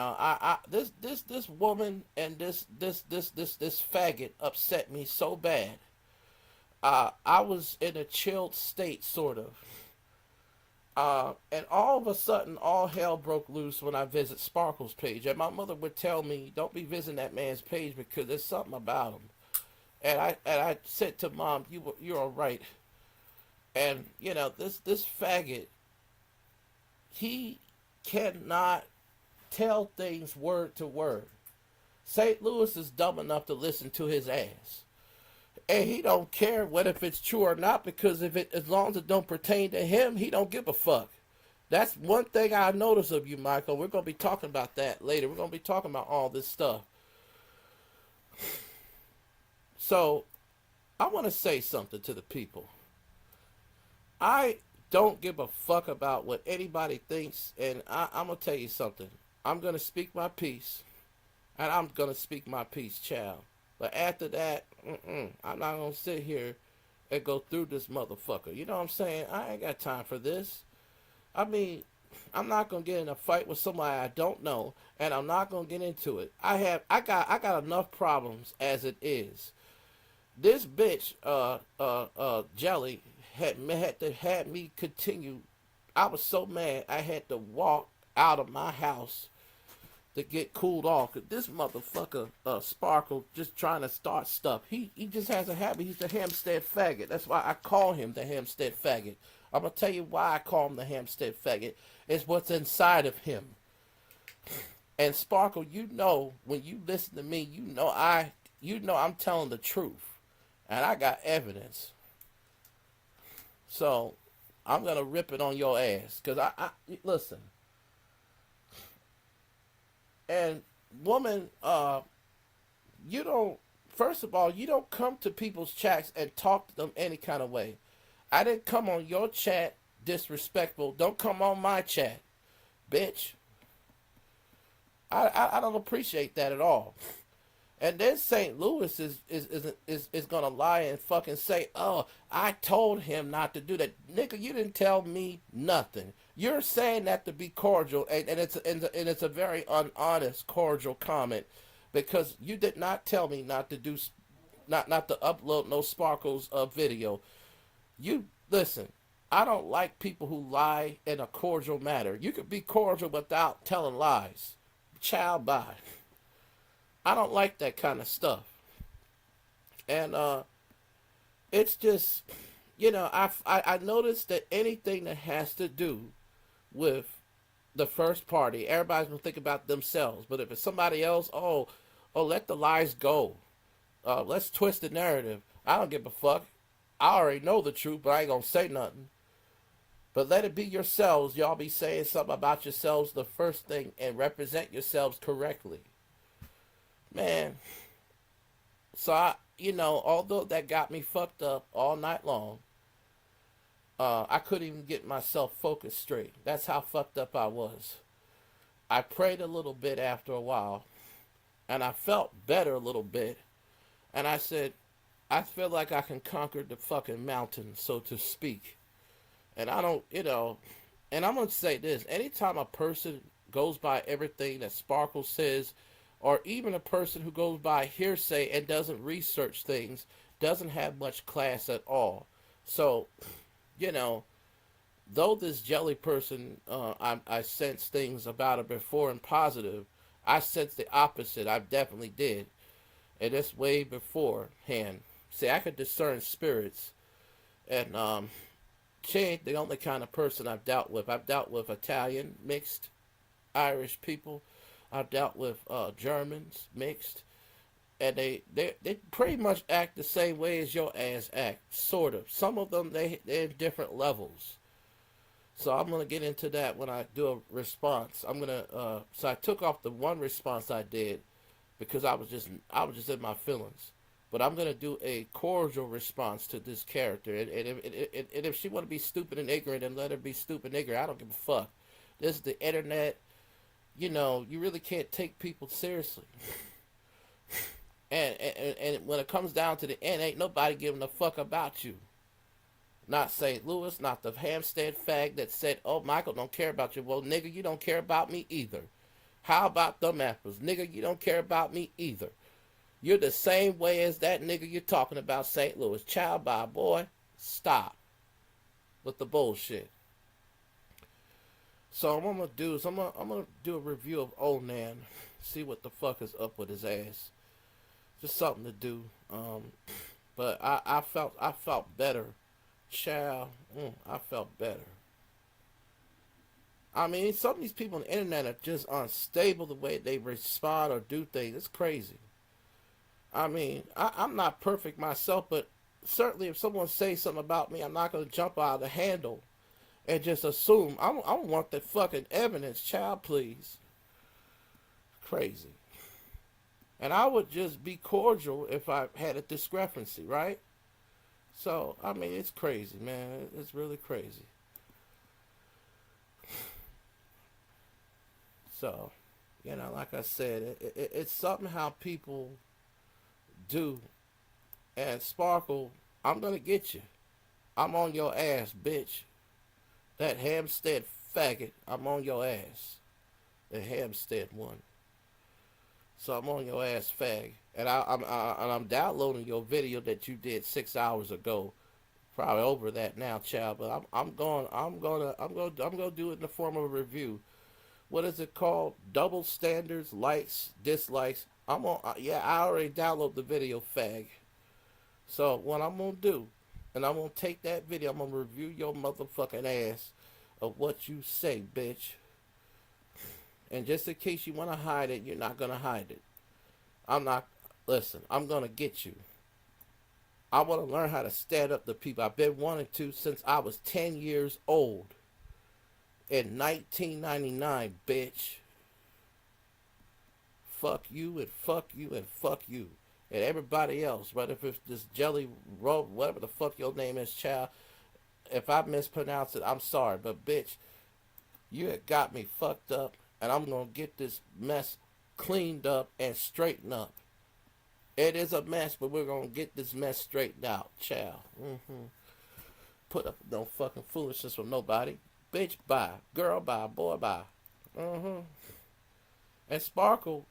this woman and this faggot upset me so bad. I was in a chilled state, sort of. And all of a sudden, all hell broke loose when I visit Sparkle's page. And my mother would tell me, don't be visiting that man's page because there's something about him. And I said to Mom, you're all right. And, you know, this faggot, he cannot tell things word to word. St. Louis is dumb enough to listen to his ass. And he don't care whether if it's true or not, because as long as it don't pertain to him, he don't give a fuck. That's one thing I notice of you, Michael. We're going to be talking about that later. We're going to be talking about all this stuff. So, I want to say something to the people. I don't give a fuck about what anybody thinks, and I'm going to tell you something. I'm going to speak my piece, and I'm going to speak my piece, child. But after that, I'm not going to sit here and go through this motherfucker. You know what I'm saying? I ain't got time for this. I mean, I'm not going to get in a fight with somebody I don't know, and I'm not going to get into it. I got enough problems as it is. This bitch, Jelly, had me continue. I was so mad I had to walk out of my house to get cooled off. Cause this motherfucker, Sparkle, just trying to start stuff. He just has a habit. He's the Hampstead faggot. That's why I call him the Hampstead faggot. I'm going to tell you why I call him the Hampstead faggot. It's what's inside of him. And Sparkle, you know, when you listen to me, you know I'm telling the truth. And I got evidence. So, I'm going to rip it on your ass. Because I listen. And woman, you don't, first of all, you don't come to people's chats and talk to them any kind of way. I didn't come on your chat disrespectful. Don't come on my chat, bitch. I don't appreciate that at all. And then St. Louis is gonna lie and fucking say, oh, I told him not to do that. Nigga, you didn't tell me nothing. You're saying that to be cordial, and it's a very unhonest cordial comment, because you did not tell me not to do, not to upload no Sparkles video. You listen. I don't like people who lie in a cordial manner. You could be cordial without telling lies. Child, bye. I don't like that kind of stuff. And it's just, you know, I noticed that anything that has to do with the first party, everybody's gonna think about themselves. But if it's somebody else, oh, let the lies go. Let's twist the narrative. I don't give a fuck. I already know the truth, but I ain't gonna say nothing. But let it be yourselves. Y'all be saying something about yourselves the first thing and represent yourselves correctly. Man. So, you know, although that got me fucked up all night long, I couldn't even get myself focused straight. That's how fucked up I was. I prayed a little bit after a while, and I felt better a little bit. And I said, I feel like I can conquer the fucking mountain, so to speak. And I don't, you know, and I'm going to say this. Anytime a person goes by everything that Sparkle says, or even a person who goes by hearsay and doesn't research things, doesn't have much class at all. So, you know, though this jelly person, I sense things about her before and positive, I sense the opposite. I definitely did. And that's way beforehand. See, I could discern spirits. And, she ain't the only kind of person I've dealt with. I've dealt with Italian, mixed, Irish people. I've dealt with Germans, mixed. And they pretty much act the same way as your ass act, sort of. Some of them, they're in different levels. So I'm going to get into that when I do a response. I'm going to, so I took off the one response I did because I was just in my feelings. But I'm going to do a cordial response to this character. And if she want to be stupid and ignorant, then let her be stupid and ignorant. I don't give a fuck. This is the internet. You know, you really can't take people seriously. And when it comes down to the end, ain't nobody giving a fuck about you. Not St. Louis, not the Hampstead fag that said, oh, Michael don't care about you. Well, nigga, you don't care about me either. How about them apples? Nigga, you don't care about me either. You're the same way as that nigga you're talking about, St. Louis. Child, bye, boy. Stop with the bullshit. So what I'm gonna do is I'm gonna do a review of Old Man, see what the fuck is up with his ass. Just something to do. But I felt better. Child, I felt better. I mean, some of these people on the internet are just unstable the way they respond or do things. It's crazy. I mean, I'm not perfect myself, but certainly if someone says something about me, I'm not going to jump out of the handle and just assume. I don't want the fucking evidence, child, please. Crazy. And I would just be cordial if I had a discrepancy, right? So, I mean, it's crazy, man. It's really crazy. So, you know, like I said, it's something how people do. And Sparkle, I'm going to get you. I'm on your ass, bitch. That Hampstead faggot, I'm on your ass. The Hampstead one. So I'm on your ass, fag. And I'm downloading your video that you did 6 hours ago. Probably over that now, child. But I'm gonna do it in the form of a review. What is it called? Double standards, likes, dislikes. I already downloaded the video, fag. So what I'm gonna do, and I'm gonna take that video, I'm gonna review your motherfucking ass of what you say, bitch. And just in case you wanna hide it, you're not gonna hide it. Listen, I'm gonna get you. I wanna learn how to stand up to people. I've been wanting to since I was 10 years old. In 1999, bitch. Fuck you and fuck you and fuck you. And everybody else, whether if it's this Jelly Roll, whatever the fuck your name is, child. If I mispronounce it, I'm sorry. But bitch, you had got me fucked up. And I'm going to get this mess cleaned up and straightened up. It is a mess, but we're going to get this mess straightened out, child. Put up no fucking foolishness from nobody. Bitch, bye. Girl, bye. Boy, bye. And Sparkle,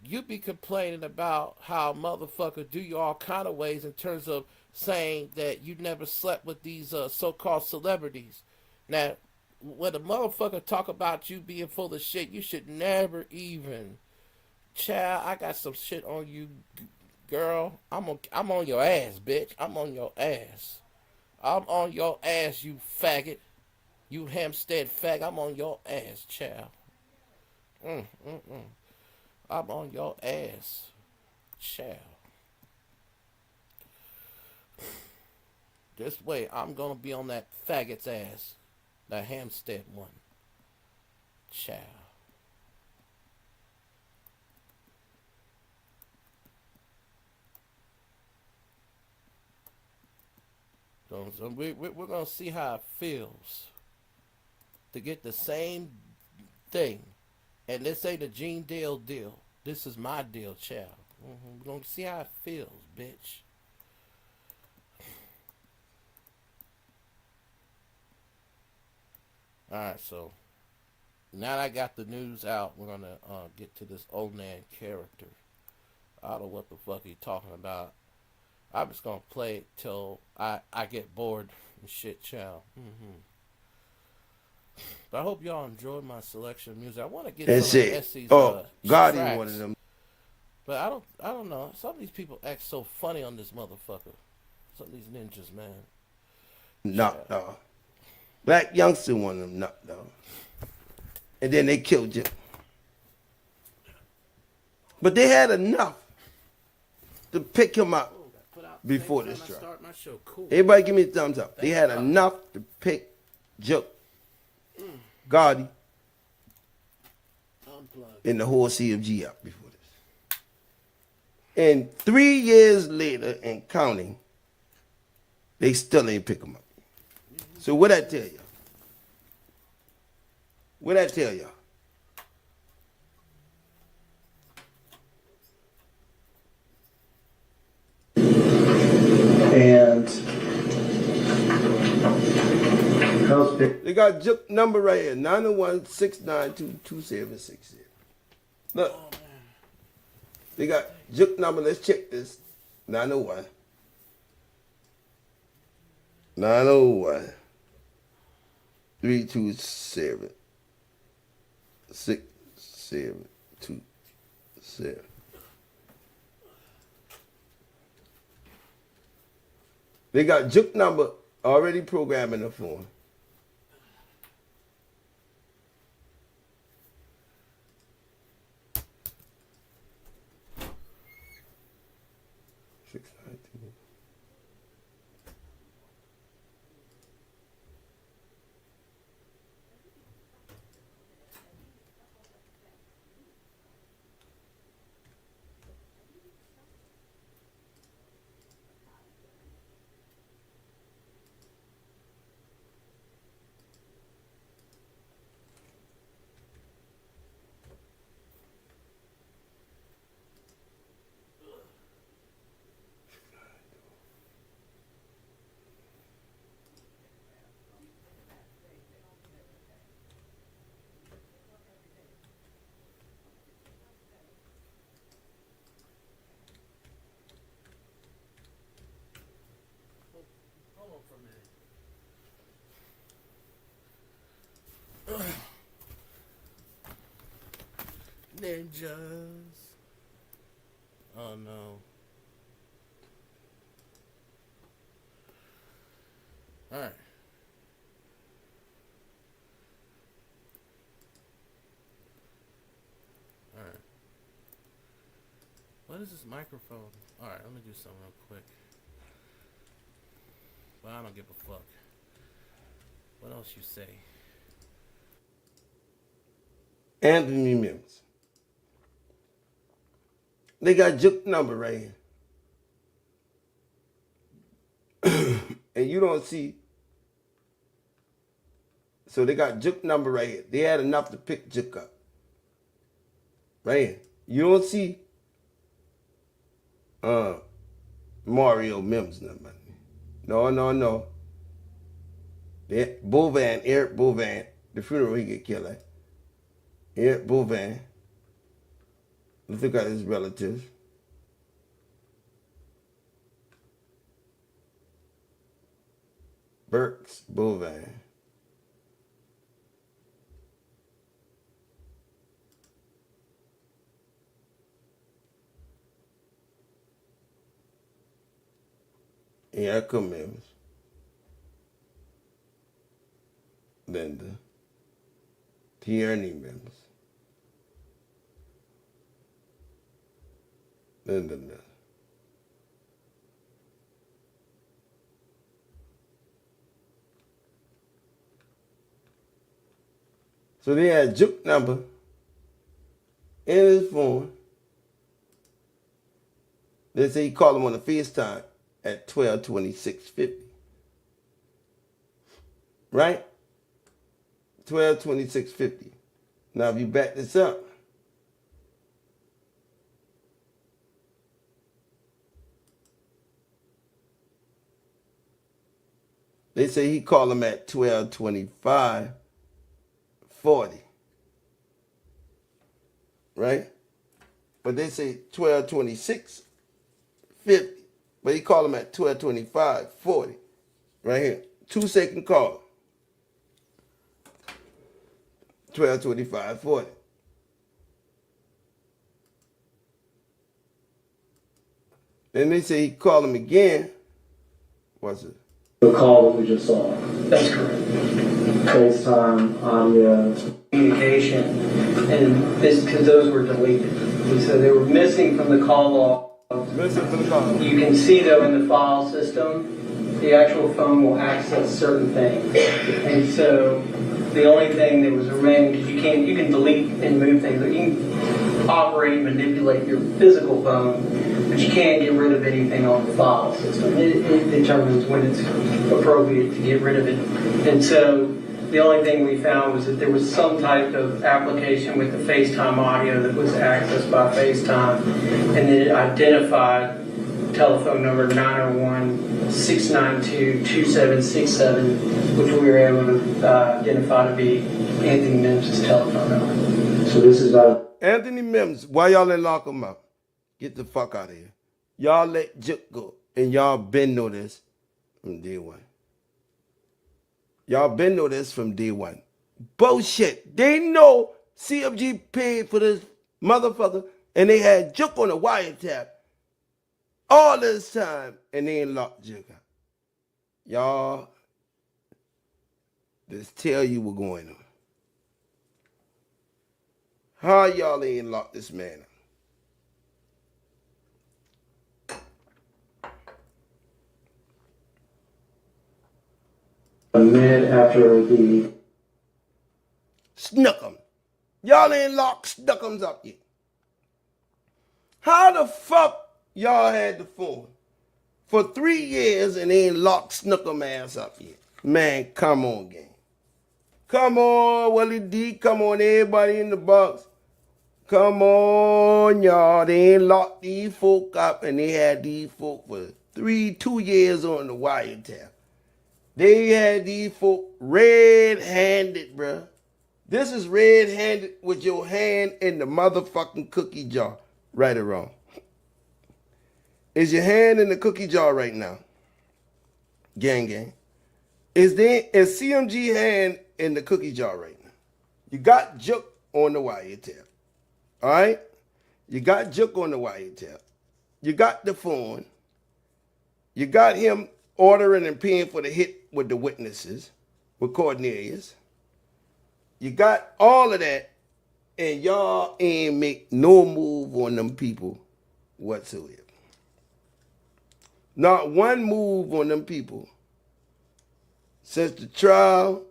you be complaining about how motherfucker do you all kind of ways in terms of saying that you never slept with these so-called celebrities. Now, when a motherfucker talk about you being full of shit, you should never even. Child, I got some shit on you, girl. I'm on your ass, bitch. I'm on your ass. I'm on your ass, you faggot. You Hampstead fag. I'm on your ass, child. I'm on your ass, child. This way, I'm gonna be on that faggot's ass. The Hampstead one. Child. So we're going to see how it feels to get the same thing. And this ain't a Gene Dale deal. This is my deal, child. We're going to see how it feels, bitch. Alright, so now that I got the news out, we're going to get to this old man character. I don't know what the fuck he's talking about. I'm just going to play it till I get bored and shit, child. But I hope y'all enjoyed my selection of music. I want to get some of Essie's Gotti tracks. one of them. But I don't know. Some of these people act so funny on this motherfucker. Some of these ninjas, man. Knocked off. Black youngster one of them knocked off. And then they killed you. But they had enough to pick him up before this drop. Everybody give me a thumbs up. They had enough to pick Joke, Gotti, and the whole CFG up before this. And 3 years later and counting, they still ain't pick him up. So what I tell you? What I tell y'all? And they got Joke number right here, 901-692-2760. Look. They got juke number. Let's check this. 901. 901. 327. 6727. They got juke number already programmed in the phone. Ninjas. Oh no. Alright. Alright. What is this microphone? Alright, let me do something real quick. Well, I don't give a fuck. What else you say? Anthony Mims. They got juke number right here. And you don't see. So they got juke number right here. They had enough to pick juke up. Right here. You don't see Mario Mims number. No. Bovan, Eric Bovan. The funeral he get killed at. Eric Bovan. Let's look at his relatives. Burks Bovan. Erica Mims. Linda. Tierney Mims. Linda Mims. So they had juke number in his phone. They say he called him on the FaceTime at 12:26:50. Right? 12:26:50. Now if you back this up, they say he called him at 12:25:40. Right? But they say 12:26:50. But he called him at 12:25:40. Right here. 2-second call. 12:25:40. Then they say he called him again. What's it? The call that we just saw. That's correct. FaceTime, audio. Communication. And this, because those were deleted. And so they were missing from the call log. Missing from the call log. You can see though in the file system, the actual phone will access certain things. And so the only thing that was remaining, because you can delete and move things. You can operate and manipulate your physical phone, but you can't get rid of anything on the file system. It determines when it's appropriate to get rid of it. And so the only thing we found was that there was some type of application with the FaceTime audio that was accessed by FaceTime, and then it identified telephone number 901-692-2767, which we were able to identify to be Anthony Mims' telephone number. So this is Anthony Mims, why y'all didn't lock him up? Get the fuck out of here. Y'all let Juk go. And y'all been know this from day one. Y'all been know this from day one. Bullshit. They know CFG paid for this motherfucker and they had Juk on the wiretap all this time and they ain't locked Juk out. Y'all, just tell you what's going on. How y'all ain't locked this man A minute after the Snuck 'em. Y'all ain't locked Snuck'ems up yet. How the fuck y'all had the phone for 3 years and ain't locked Snuck'em ass up yet? Man, come on, gang. Come on, Willie D. Come on, everybody in the box. Come on, y'all. They ain't locked these folk up and they had these folk for 2 years on the wiretap. They had these folk red-handed, bruh. This is red-handed with your hand in the motherfucking cookie jar. Right or wrong? Is your hand in the cookie jar right now? Gang, gang. Is CMG hand in the cookie jar right now? You got Juk on the wiretap. All right? You got Juk on the wiretap. You got the phone. You got him ordering and paying for the hit with the witnesses, with Cornelius. You got all of that, and y'all ain't make no move on them people whatsoever. Not one move on them people. Since the trial,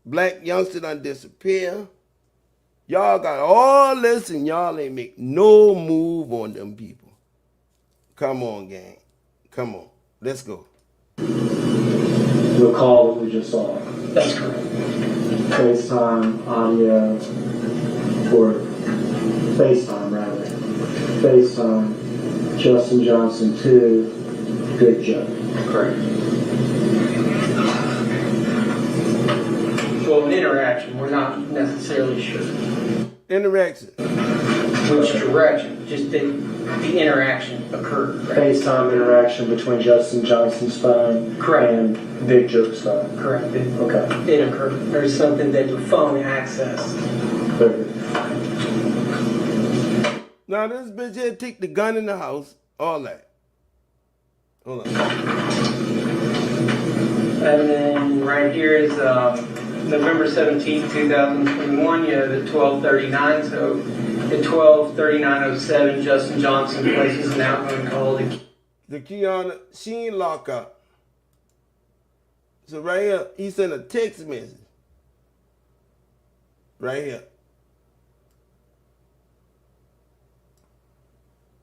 black youngster done disappear. Y'all got all this and y'all ain't make no move on them people. Come on, gang. Come on. Let's go. the call that we just saw. That's correct. FaceTime audio, or FaceTime rather. FaceTime Justin Johnson to Big Joe. Correct. Well, an interaction, we're not necessarily sure. Interaction. Which direction? Just the interaction occurred. Right? FaceTime interaction between Justin Johnson's phone Correct. and Big Joe's phone. Correct. Okay. It occurred. There's something that the phone accessed. Now this bitch here take the gun in the house, all that. Hold on. And then right here is November 17th, 2021. You have at 12:39. So at 12:39:07, Justin Johnson places an outgoing call to The Kiana, she ain't lock up. So right here, he sent a text message. Right here.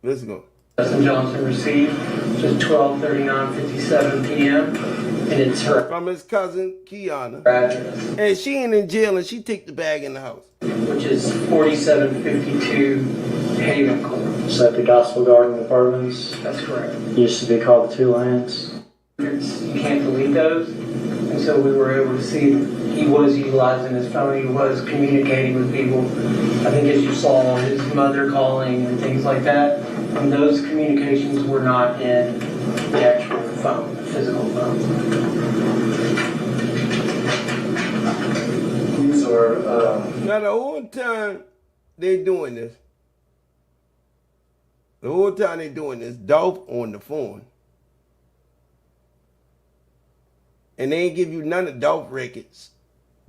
Let's go. Justin Johnson received just 12:39:57 p.m. and it's her from his cousin Kiana. address, and she ain't in jail and she take the bag in the house, which is 4752 Haven Court. So at the Gospel Garden Apartments. That's correct. Used to be called the Two Lands. You can't delete those, and so we were able to see he was utilizing his phone. He was communicating with people. I think as you saw his mother calling and things like that. And those communications were not in the actual phone, physical phone. These are now the whole time they doing this, Dolph on the phone. And they ain't give you none of Dolph records.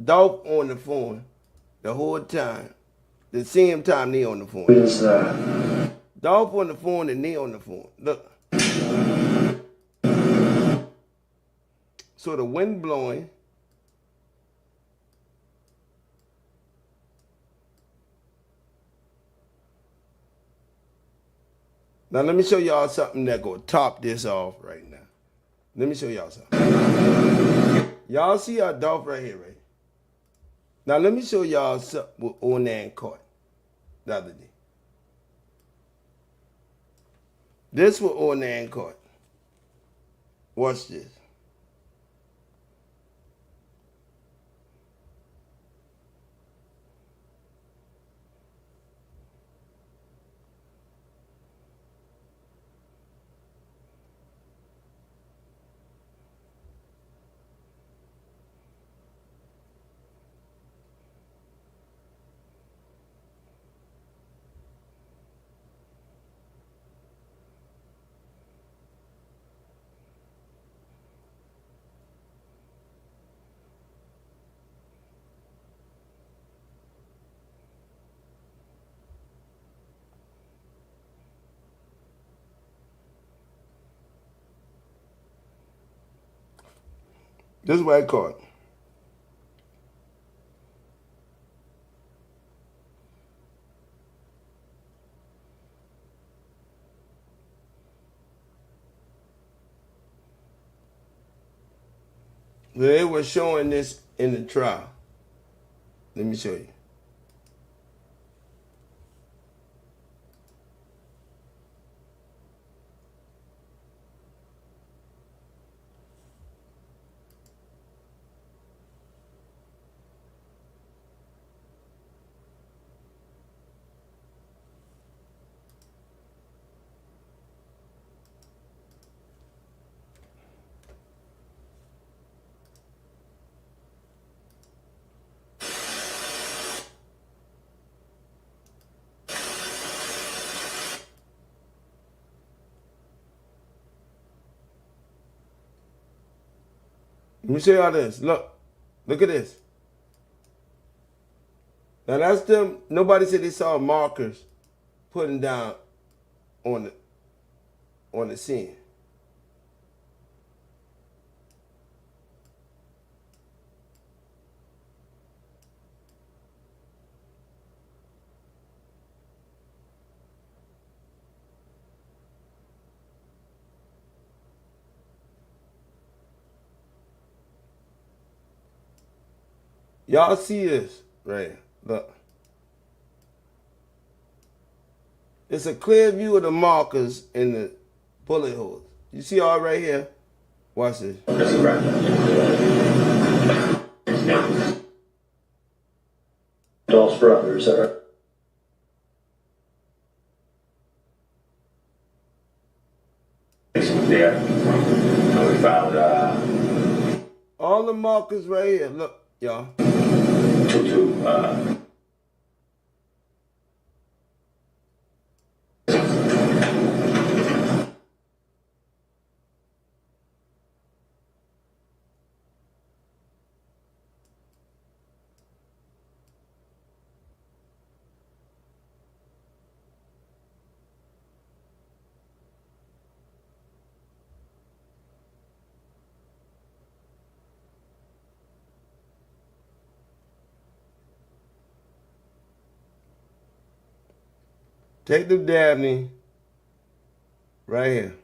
Dolph on the phone the whole time. The same time they on the phone. What is that? Dolph on the phone and they on the phone. Look. So the wind blowing. Now let me show y'all something that gonna top this off right now. Let me show y'all something. Y'all see our Dolph right here, right? Now let me show y'all something what Onan caught the other day. This what Onan caught. Watch this. This is what I call it. They were showing this in the trial. Let me show you. Let me show y'all this. Look at this. Now that's them. Nobody said they saw markers putting down on the scene. Y'all see this right here. Look. It's a clear view of the markers in the bullet holes. You see all right here? Watch this. Adult's brother, is that right? Yeah. So we found all the markers right here. Look, y'all. Take the Dabney right here.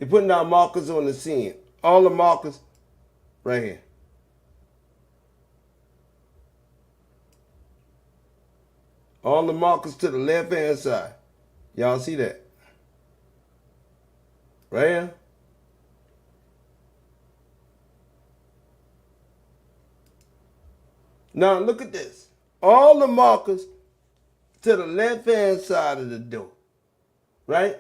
You're putting down markers on the scene. All the markers right here. All the markers to the left-hand side. Y'all see that? Right here. Now look at this. All the markers to the left-hand side of the door. Right?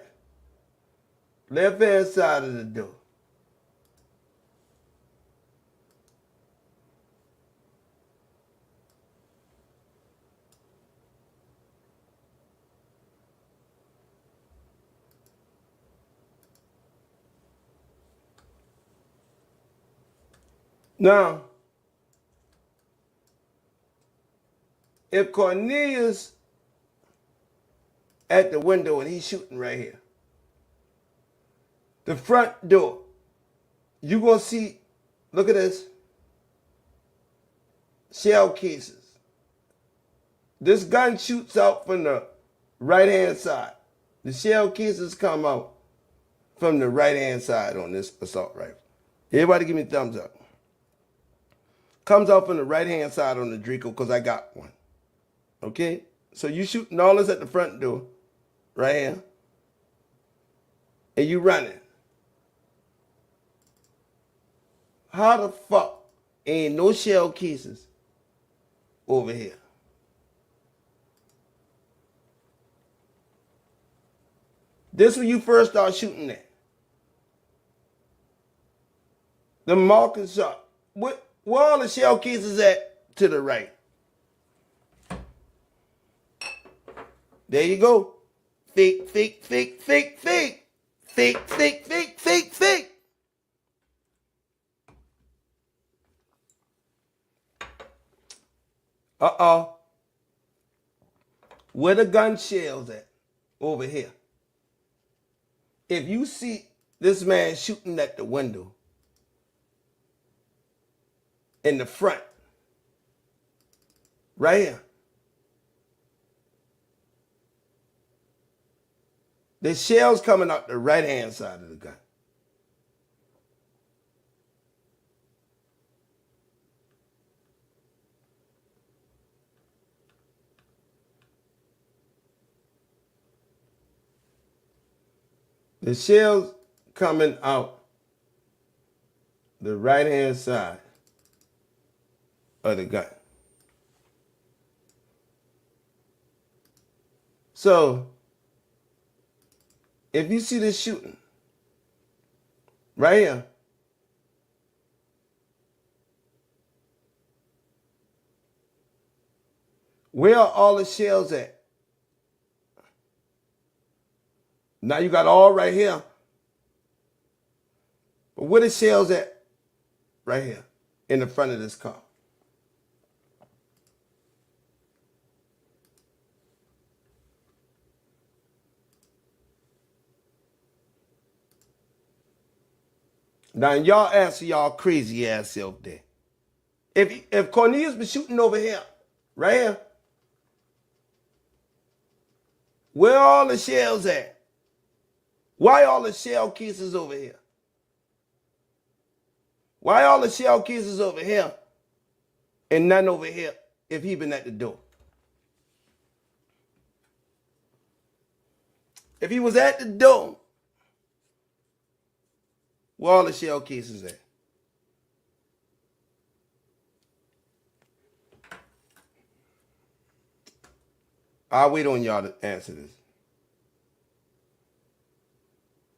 Left-hand side of the door. Now, if Cornelius at the window and he's shooting right here, the front door, you're going to see, look at this, shell cases. This gun shoots out from the right-hand side. The shell cases come out from the right-hand side on this assault rifle. Everybody give me a thumbs up. Comes out from the right-hand side on the Draco because I got one. Okay? So you shooting all this at the front door, right here, and you running. How the fuck ain't no shell cases over here? This when you first start shooting at. The markers shot. Where all the shell cases at to the right? There you go. Fake, fake, fake, fake, fake. Fake, fake, fake, fake, fake. Uh-oh. Where the gun shells at? Over here. if you see this man shooting at the window in the front, right here, the shell's coming out the right-hand side of the gun. The shell's coming out the right-hand side of the gun. So, if you see this shooting, right here, where are all the shells at? Now you got all right here. But where the shells at? Right here, in the front of this car. Now y'all answer y'all crazy ass self there. If Cornelius been shooting over here, right here, where all the shells at? Why all the shell cases over here? Why all the shell cases over here and none over here if he been at the door? If he was at the door, where all the shell cases at? I'll wait on y'all to answer this.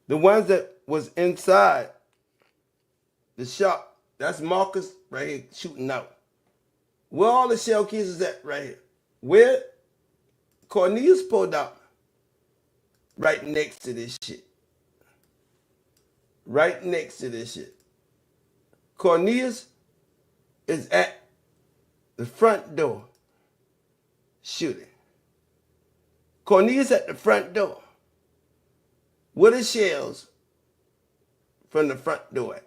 The ones that was inside the shop, that's Marcus right here shooting out. Where all the shell cases at right here? Where Cornelius pulled out? Right next to this shit. Right next to this shit. Cornelius is at the front door shooting. Cornelius at the front door. Where the shells from the front door at?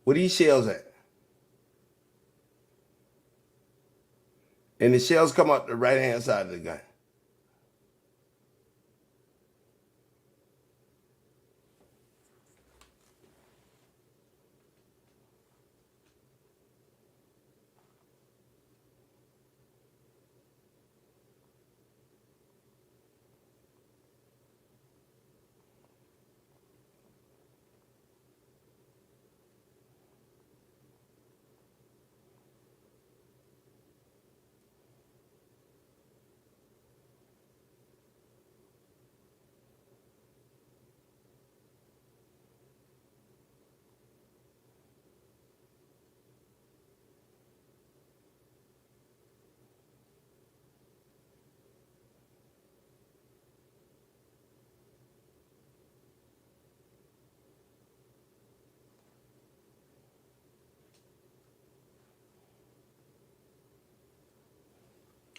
Where these shells at? And the shells come out the right-hand side of the gun.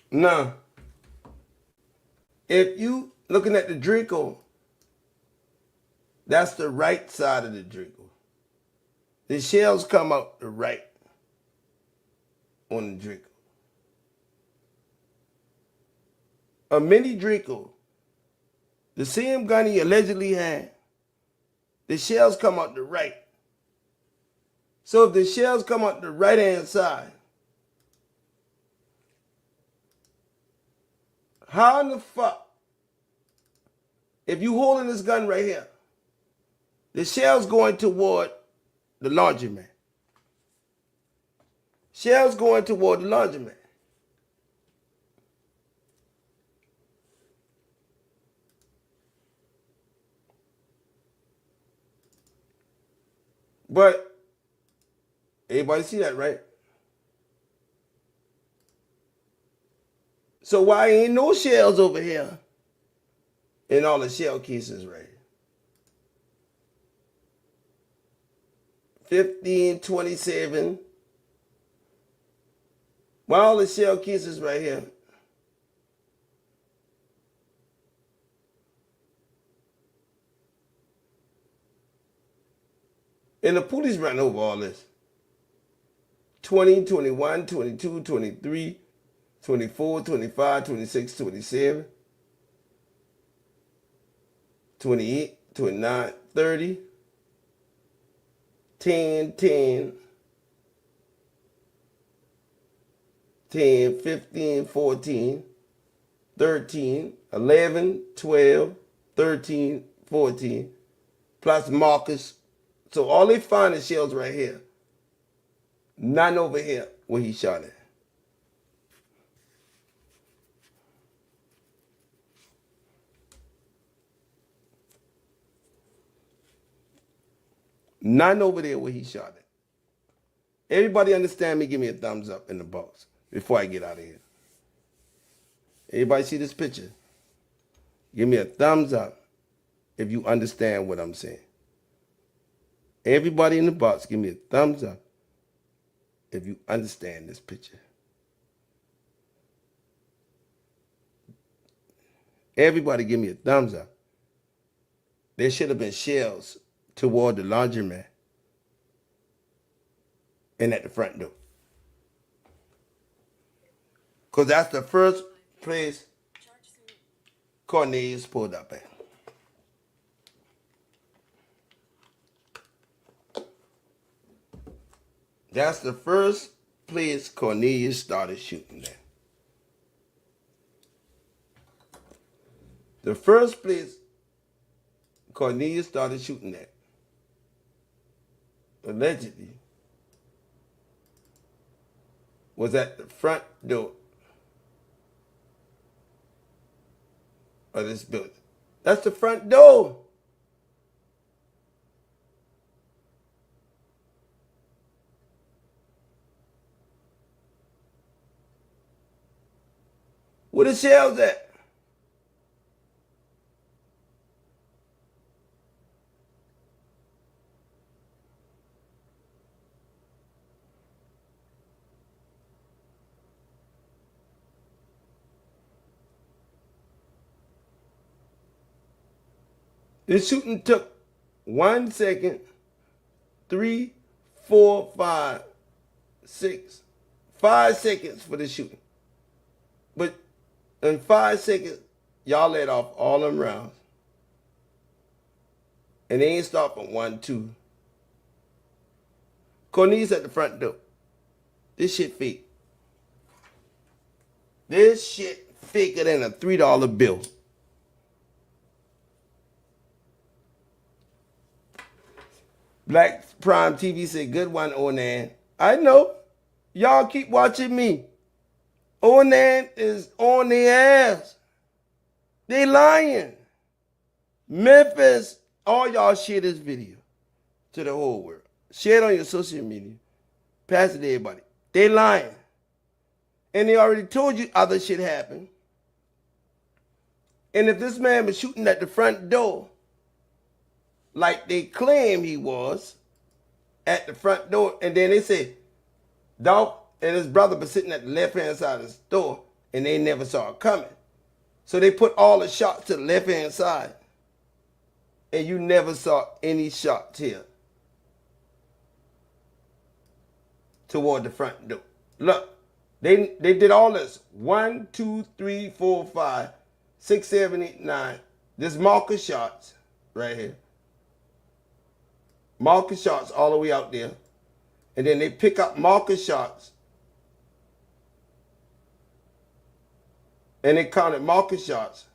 Now, if you looking at the Draco, that's the right side of the Draco. The shells come out the right on the Draco. A mini Draco, the same gun he allegedly had, the shells come out the right. So if the shells come out the right-hand side, how in the fuck, if you holding this gun right here, the shell's going toward the laundromat. Shell's going toward the laundromat. But everybody see that, right? So why ain't no shells over here in all the shell cases right here? 1527. Why all the shell cases right here? And the police ran over all this. 20, 21, 22, 23, 24, 25, 26, 27, 28, 29, 30, 10, 10, 10, 15, 14, 13, 11, 12, 13, 14, plus Marcus. So all they find is shells right here. None over here where he shot at. None over there where he shot at. Everybody understand me? Give me a thumbs up in the box before I get out of here. Everybody see this picture? Give me a thumbs up if you understand what I'm saying. Everybody in the box, give me a thumbs up if you understand this picture. Everybody give me a thumbs up. There should have been shells toward the laundromat and at the front door. Because that's the first place Cornelius pulled up at. That's the first place Cornelius started shooting at. The first place Cornelius started shooting at, allegedly, was at the front door of this building. That's the front door. Where the shells at? The shooting took 1 second, 3, 4, 5, 6, 5 seconds for the shooting. But in 5 seconds, y'all let off all them rounds. And they ain't start from 1, 2. Cornelius at the front door. This shit fake. This shit faker than a $3 bill. Black Prime TV said, good one, Onan. I know. Y'all keep watching me. Onan is on their ass. They lying. Memphis, all y'all share this video to the whole world. Share it on your social media. Pass it to everybody. They lying. And they already told you other shit happened. And if this man was shooting at the front door, like they claim he was, at the front door, and then they say, Dolph and his brother was sitting at the left-hand side of the store, and they never saw it coming. So they put all the shots to the left-hand side, and you never saw any shots here toward the front door. Look, they did all this. 1, 2, 3, 4, 5, 6, 7, 8, 9. This marker shots right here. Marker shots all the way out there. And then they pick up marker shots. And they counted marker shots.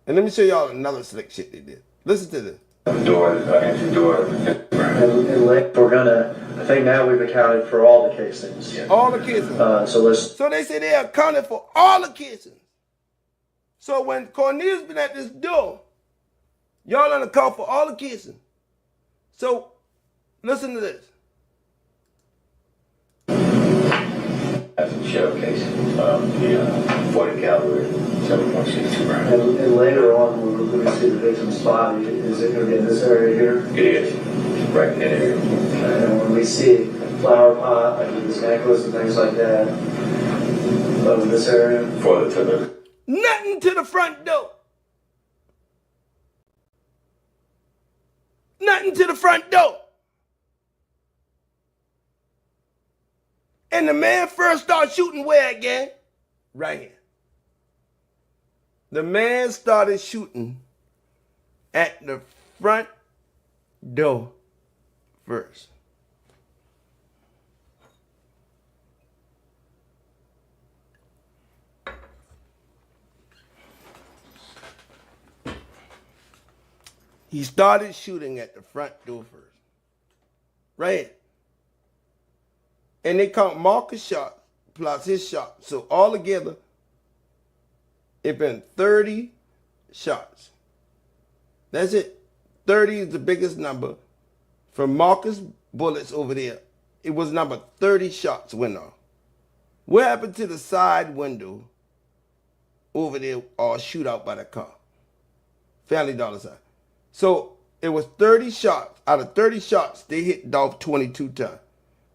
And let me show y'all another slick shit they did. Listen to this. Door, entry door. And we're gonna, I think now we've accounted for all the casings. All the casings. So they say they accounted for all the casings. So when Cornelius been at this door, y'all done account for all the casings. So listen to this. shell case, the 40 caliber, 7.62 round. And later on, when we're going to see the victim's body, is it going to be in this area here? It is, right in that area. And when we see flower pot, like with this necklace and things like that, over this area? Further to the... Nothing to the front door. Nothing to the front door. And the man first started shooting where again? Right here. The man started shooting at the front door first. He started shooting at the front door first. Right here. And they count Marcus' shot plus his shot. So altogether, it been 30 shots. That's it. 30 is the biggest number. From Marcus' bullets over there, it was number 30 shots went off. What happened to the side window over there or shootout by the car? Family Dollar side. So it was 30 shots. Out of 30 shots, they hit Dolph 22 times.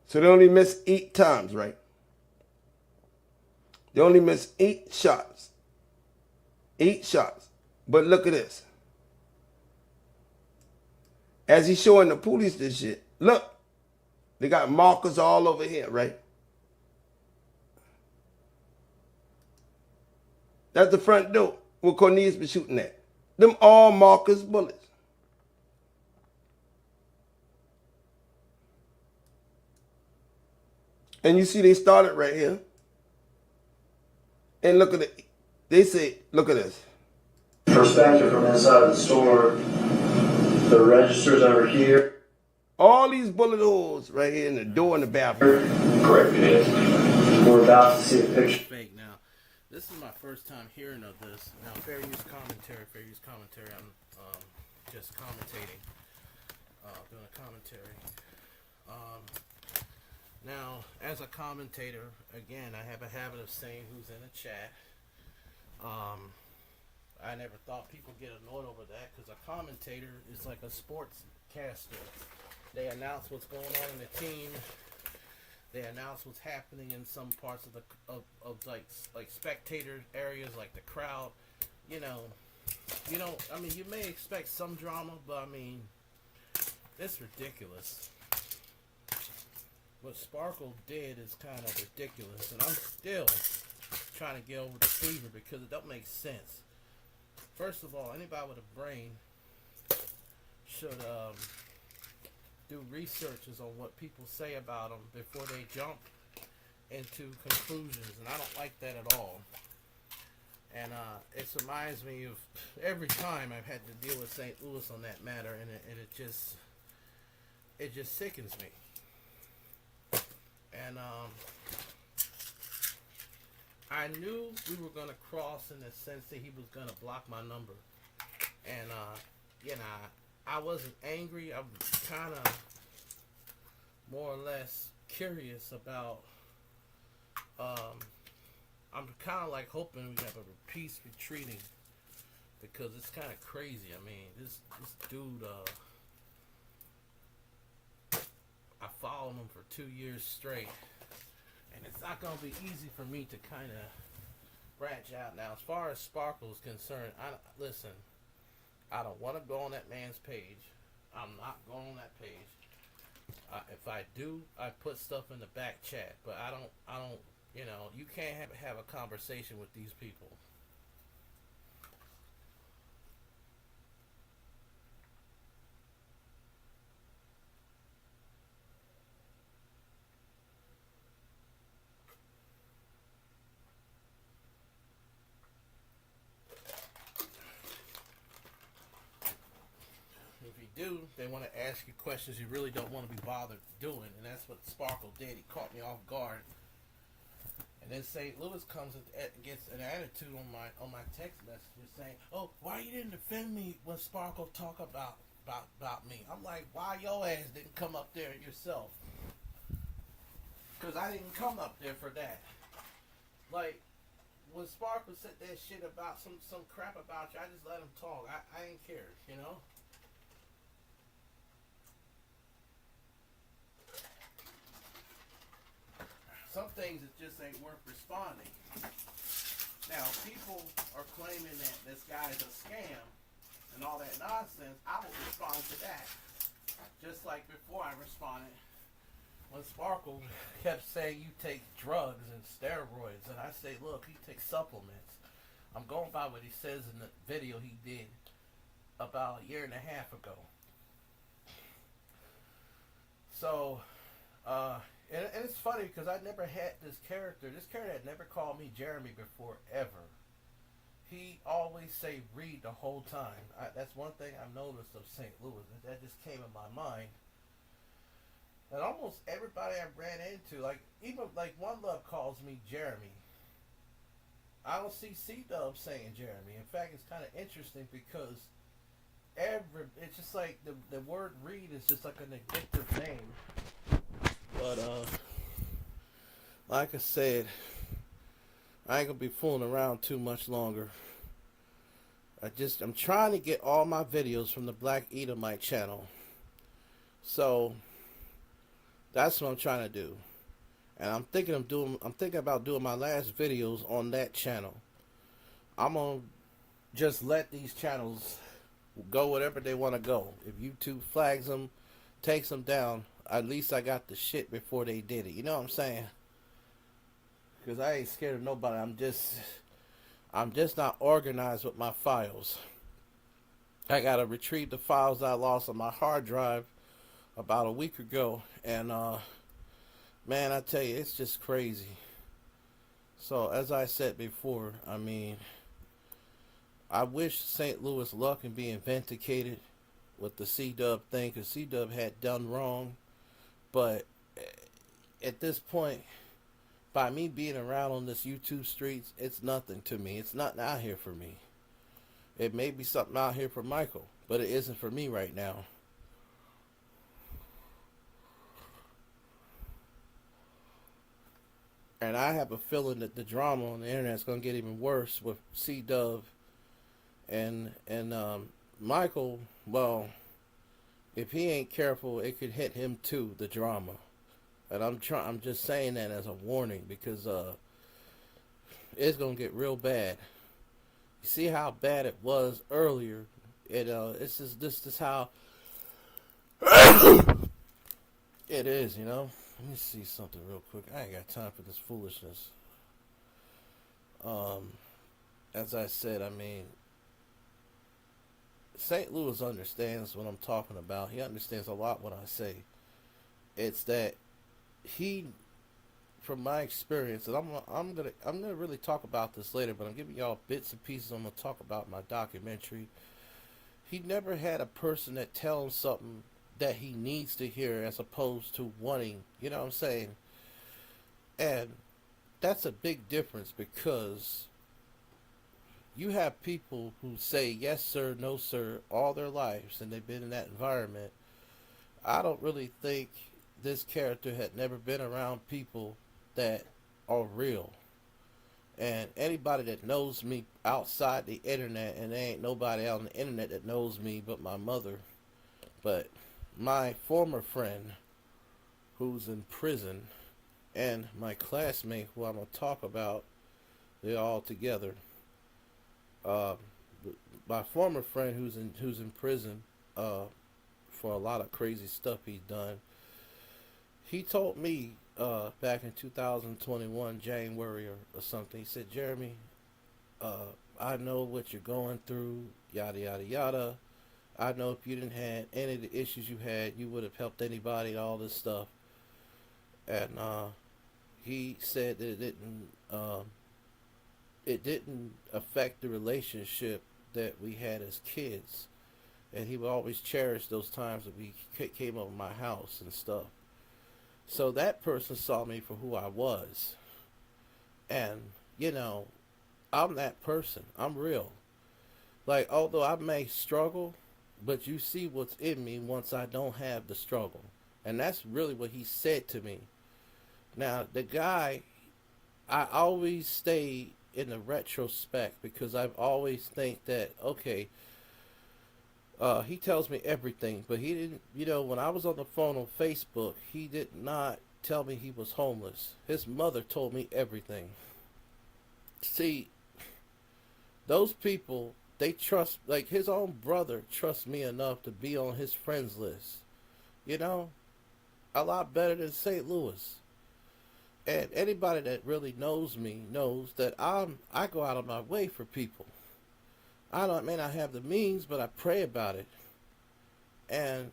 So they only missed 8 times, right? They only missed 8 shots. 8 shots. But look at this. As he's showing the police this shit, look. They got markers all over here, right? That's the front door where Cornelius been shooting at. Them all Marcus bullets. And you see they started right here. And look at it. They say, look at this. Perspective from inside the store. The registers over here. All these bullet holes right here in the door in the bathroom. Correct, it is. We're about to see a picture. Fake now. This is my first time hearing of this. Now, fair use commentary. I'm just commentating. Doing a commentary. Now, as a commentator, again, I have a habit of saying who's in the chat. I never thought people get annoyed over that because a commentator is like a sportscaster. They announce what's going on in the team. They announce what's happening in some parts of the like spectator areas, like the crowd. You know, I mean, you may expect some drama, but I mean, it's ridiculous. What Sparkle did is kind of ridiculous, and I'm still trying to get over the fever because it don't make sense. First of all, anybody with a brain should do researches on what people say about them before they jump into conclusions, and I don't like that at all. And it reminds me of every time I've had to deal with St. Louis on that matter, and it just sickens me. And I knew we were going to cross in the sense that he was going to block my number. And, I wasn't angry. I was kind of more or less curious about, I'm kind of like hoping we have a peace retreating because it's kind of crazy. I mean, this dude, I followed him for 2 years straight, and it's not going to be easy for me to kind of branch out. Now, as far as Sparkle is concerned, listen, I don't want to go on that man's page. I'm not going on that page. If I do, I put stuff in the back chat, but I don't, you can't have a conversation with these people. Do they want to ask you questions you really don't want to be bothered doing, and that's what Sparkle did. He caught me off guard, and then St. Louis comes and gets an attitude on my text messages saying, "Oh, why you didn't defend me when Sparkle talk about me?" I'm like, "Why your ass didn't come up there yourself?" Because I didn't come up there for that. Like, when Sparkle said that shit about some crap about you, I just let him talk. I ain't care, you know? Some things it just ain't worth responding. Now, people are claiming that this guy's a scam and all that nonsense. I will respond to that. Just like before I responded when Sparkle kept saying you take drugs and steroids, and I say, look, he takes supplements. I'm going by what he says in the video he did about a year and a half ago. So, and it's funny because I never had this character. This character had never called me Jeremy before, ever. He always say Reed the whole time. That's one thing I've noticed of St. Louis. That just came in my mind. And almost everybody I ran into, like even like One Love calls me Jeremy. I don't see C-Dub saying Jeremy. In fact, it's kind of interesting because it's just like the word Reed is just like an addictive name. But like I said, I ain't gonna be fooling around too much longer. I'm trying to get all my videos from the Black Edomite channel. So that's what I'm trying to do. And I'm thinking about doing my last videos on that channel. I'm gonna just let these channels go whatever they want to go. If YouTube flags them, takes them down, at least I got the shit before they did it. You know what I'm saying? Because I ain't scared of nobody. I'm just not organized with my files. I gotta retrieve the files I lost on my hard drive about a week ago, and man, I tell you, it's just crazy. So as I said before, I mean, I wish St. Louis luck and being vindicated with the C-Dub thing, because C-Dub had done wrong. But at this point, by me being around on this YouTube streets, it's nothing to me. It's nothing out here for me. It may be something out here for Michael, but it isn't for me right now. And I have a feeling that the drama on the internet is going to get even worse with C-Dub and Michael. Well, if he ain't careful, it could hit him too, the drama. And I'm just saying that as a warning, because it's going to get real bad. You see how bad it was earlier. This is how it is, you know. Let me see something real quick. I ain't got time for this foolishness. As I said, I mean, St. Louis understands what I'm talking about. He understands a lot what I say. It's that he, from my experience, and I'm gonna really talk about this later, but I'm giving y'all bits and pieces. I'm gonna talk about my documentary. He never had a person that tells him something that he needs to hear as opposed to wanting, you know what I'm saying? And that's a big difference, because you have people who say yes sir, no sir all their lives, and they've been in that environment. I don't really think this character had never been around people that are real. And anybody that knows me outside the internet, and there ain't nobody out on the internet that knows me but my mother, but my former friend who's in prison, and my classmate who I'm going to talk about, they're all together. My former friend who's in prison for a lot of crazy stuff he's done, he told me back in 2021 January or something, he said, Jeremy, I know what you're going through, yada yada yada. I know if you didn't have any of the issues you had, you would have helped anybody, all this stuff. And he said that it didn't affect the relationship that we had as kids. And he would always cherish those times that we came over my house and stuff. So that person saw me for who I was. And, you know, I'm that person. I'm real. Like, although I may struggle, but you see what's in me once I don't have the struggle. And that's really what he said to me. Now, the guy, I always stay in the retrospect because I've always think that okay, he tells me everything, but he didn't. You know, when I was on the phone on Facebook, he did not tell me he was homeless. His mother told me everything. See, those people, they trust, like his own brother trusts me enough to be on his friends list. You know, a lot better than St. Louis. And anybody that really knows me knows that I go out of my way for people. I may not have the means, but I pray about it. And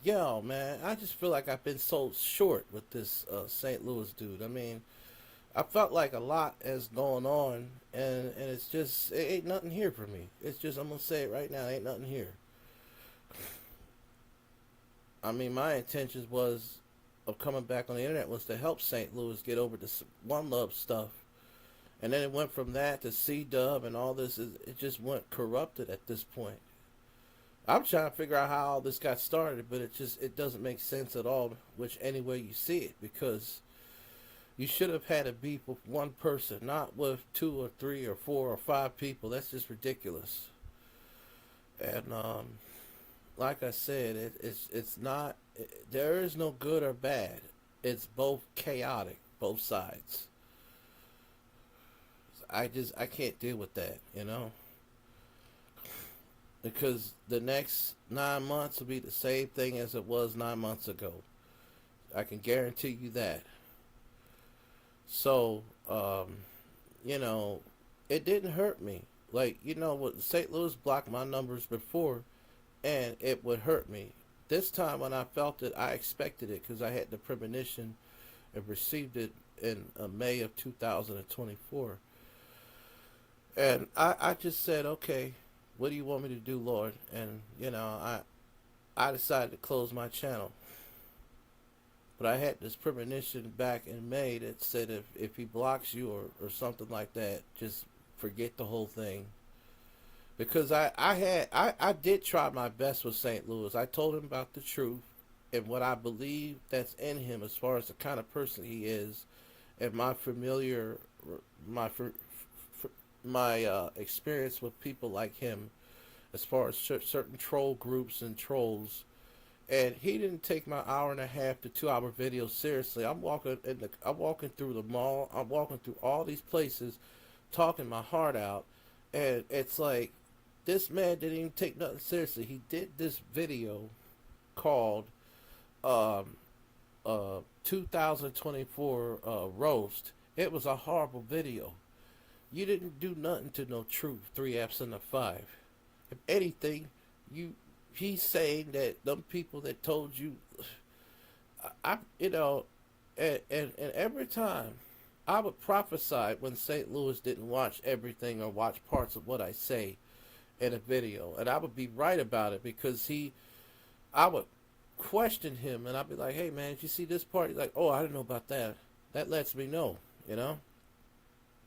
yo, man, I just feel like I've been so short with this St. Louis dude. I mean, I felt like a lot has gone on, and it's just, it ain't nothing here for me. It's just, I'm gonna say it right now, ain't nothing here. I mean, my intentions was of coming back on the internet was to help St. Louis get over this One Love stuff. And then it went from that to C-Dub and all this. It just went corrupted at this point. I'm trying to figure out how all this got started, but it doesn't make sense at all, which any way you see it, because you should have had a beef with one person, not with 2 or 3 or 4 or 5 people. That's just ridiculous. And like I said, it's not. There is no good or bad. It's both chaotic, both sides. I can't deal with that, you know. Because the next 9 months will be the same thing as it was 9 months ago. I can guarantee you that. So, you know, it didn't hurt me. Like, you know, what St. Louis blocked my numbers before, and it would hurt me. This time when I felt it, I expected it because I had the premonition and received it in May of 2024. And I just said, okay, what do you want me to do, Lord? And, you know, I decided to close my channel. But I had this premonition back in May that said if he blocks you or something like that, just forget the whole thing. Because I did try my best with St. Louis. I told him about the truth and what I believe that's in him as far as the kind of person he is, and my experience with people like him, as far as certain troll groups and trolls. And he didn't take my 1.5 to 2 hour video seriously. I'm walking through the mall. I'm walking through all these places, talking my heart out, and it's like this man didn't even take nothing seriously. He did this video called 2024 roast. It was a horrible video. You didn't do nothing to no truth. 3 F's and a 5. If anything, he's saying that them people that told you, you know, and every time I would prophesy when St. Louis didn't watch everything or watch parts of what I say in a video, and I would be right about it because I would question him, and I'd be like, hey man, did you see this part? He's like, oh, I didn't know about that. That lets me know, you know.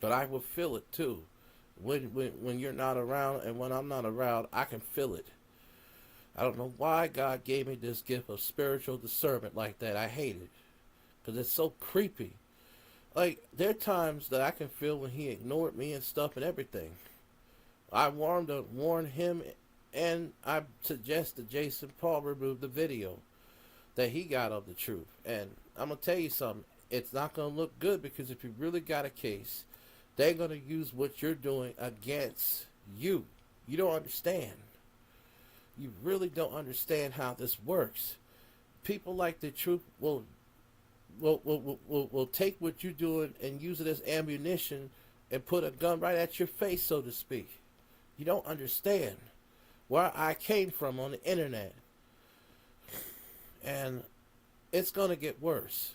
But I will feel it too. When you're not around and when I'm not around, I can feel it. I don't know why God gave me this gift of spiritual discernment like that. I hate it because it's so creepy. Like, there are times that I can feel when he ignored me and stuff and everything. I warned him, and I suggested Jason Paul remove the video that he got of the truth. And I'm going to tell you something. It's not going to look good because if you really got a case, they're going to use what you're doing against you. You don't understand. You really don't understand how this works. People like the truth will take what you're doing and use it as ammunition and put a gun right at your face, so to speak. You don't understand where I came from on the internet. And it's going to get worse.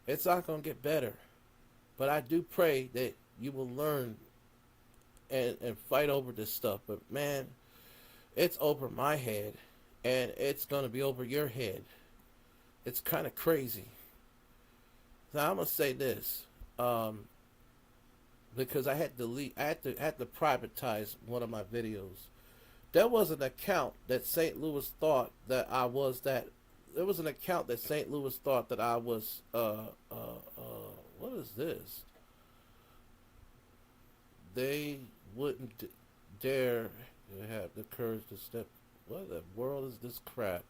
It's not going to get better. But I do pray that you will learn and fight over this stuff. But man, it's over my head, and it's going to be over your head. It's kind of crazy. Now I'm going to say this, because I had to privatize one of my videos. There was an account that St. Louis thought that I was that. There was an account that St. Louis thought that I was, what is this? They wouldn't dare have the courage to step. What the world is this crap?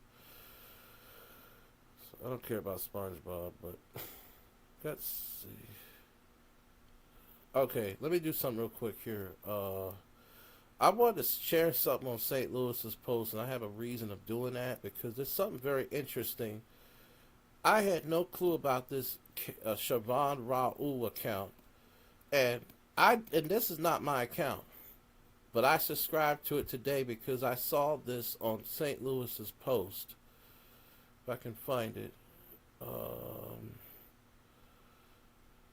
So I don't care about SpongeBob, but let's see. Okay, let me do something real quick here. I wanted to share something on St. Louis's post, and I have a reason of doing that because there's something very interesting. I had no clue about this Siobhan Raul account, and this is not my account, but I subscribed to it today because I saw this on St. Louis's post. If I can find it,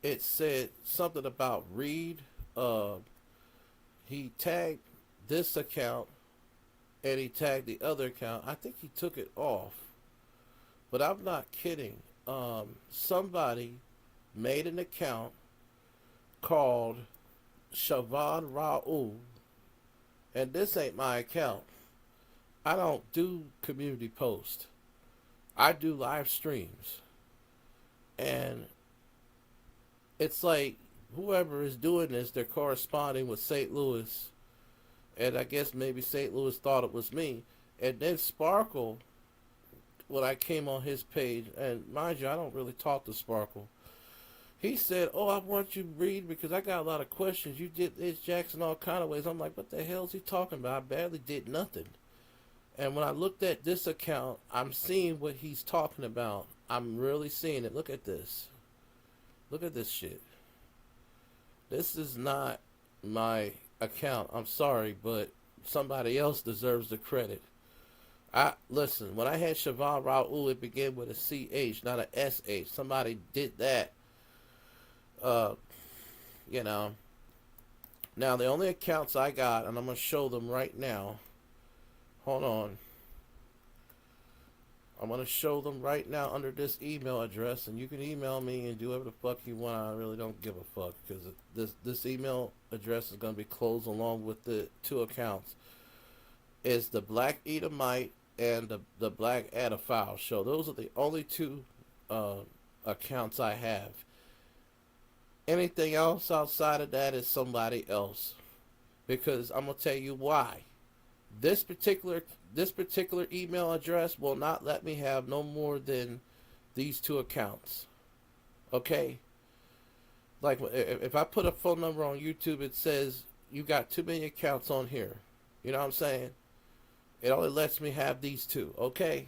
it said something about Reed. He tagged this account and he tagged the other account. I think he took it off, but I'm not kidding. Somebody made an account called Siobhan Raul, and this ain't my account. I don't do community posts. I do live streams. And it's like whoever is doing this, they're corresponding with St. Louis. And I guess maybe St. Louis thought it was me. And then Sparkle, when I came on his page, and mind you, I don't really talk to Sparkle. He said, oh, I want you to read because I got a lot of questions. You did this, Jackson, all kind of ways. I'm like, what the hell is he talking about? I barely did nothing. And when I looked at this account, I'm seeing what he's talking about. I'm really seeing it. Look at this. Look at this shit. This is not my account. I'm sorry, but somebody else deserves the credit. Listen, when I had Siobhan Raul, it began with a CH, not a SH. Somebody did that. You know. Now, the only accounts I got, and I'm going to show them right now. Hold on. I'm going to show them right now under this email address, and you can email me and do whatever the fuck you want. I really don't give a fuck because this email address is going to be closed along with the two accounts. It's the Black Edomite and the Black Adophile Show. Those are the only two accounts I have. Anything else outside of that is somebody else, because I'm going to tell you why. This particular email address will not let me have no more than these two accounts. Okay? Like, if I put a phone number on YouTube, it says you got too many accounts on here. You know what I'm saying? It only lets me have these two. Okay?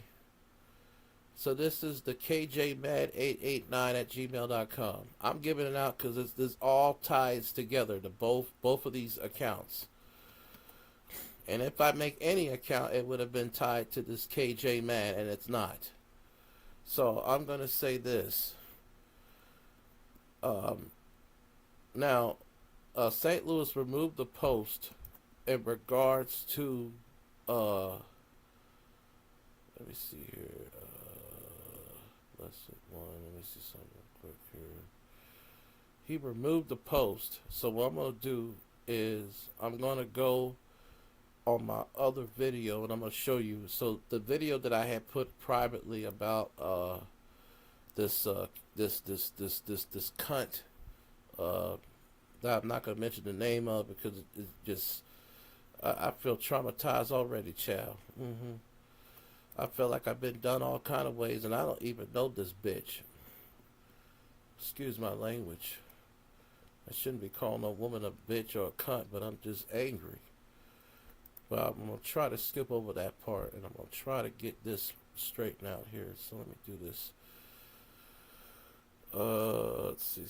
So this is the kjmad889@gmail.com. I'm giving it out because this all ties together to both of these accounts. And if I make any account, it would have been tied to this KJ Man, and it's not. So I'm going to say this. Now, St. Louis removed the post in regards to, let me see here. Lesson 1, let me see something real quick here. He removed the post. So what I'm going to do is I'm going to go on my other video and I'm going to show you. So the video that I had put privately about this cunt that I'm not going to mention the name of because it's just I feel traumatized already, child. I feel like I've been done all kind of ways and I don't even know this bitch. Excuse my language. I shouldn't be calling a woman a bitch or a cunt, but I'm just angry. But I'm going to try to skip over that part, and I'm going to try to get this straightened out here. So let me do this. Let's see.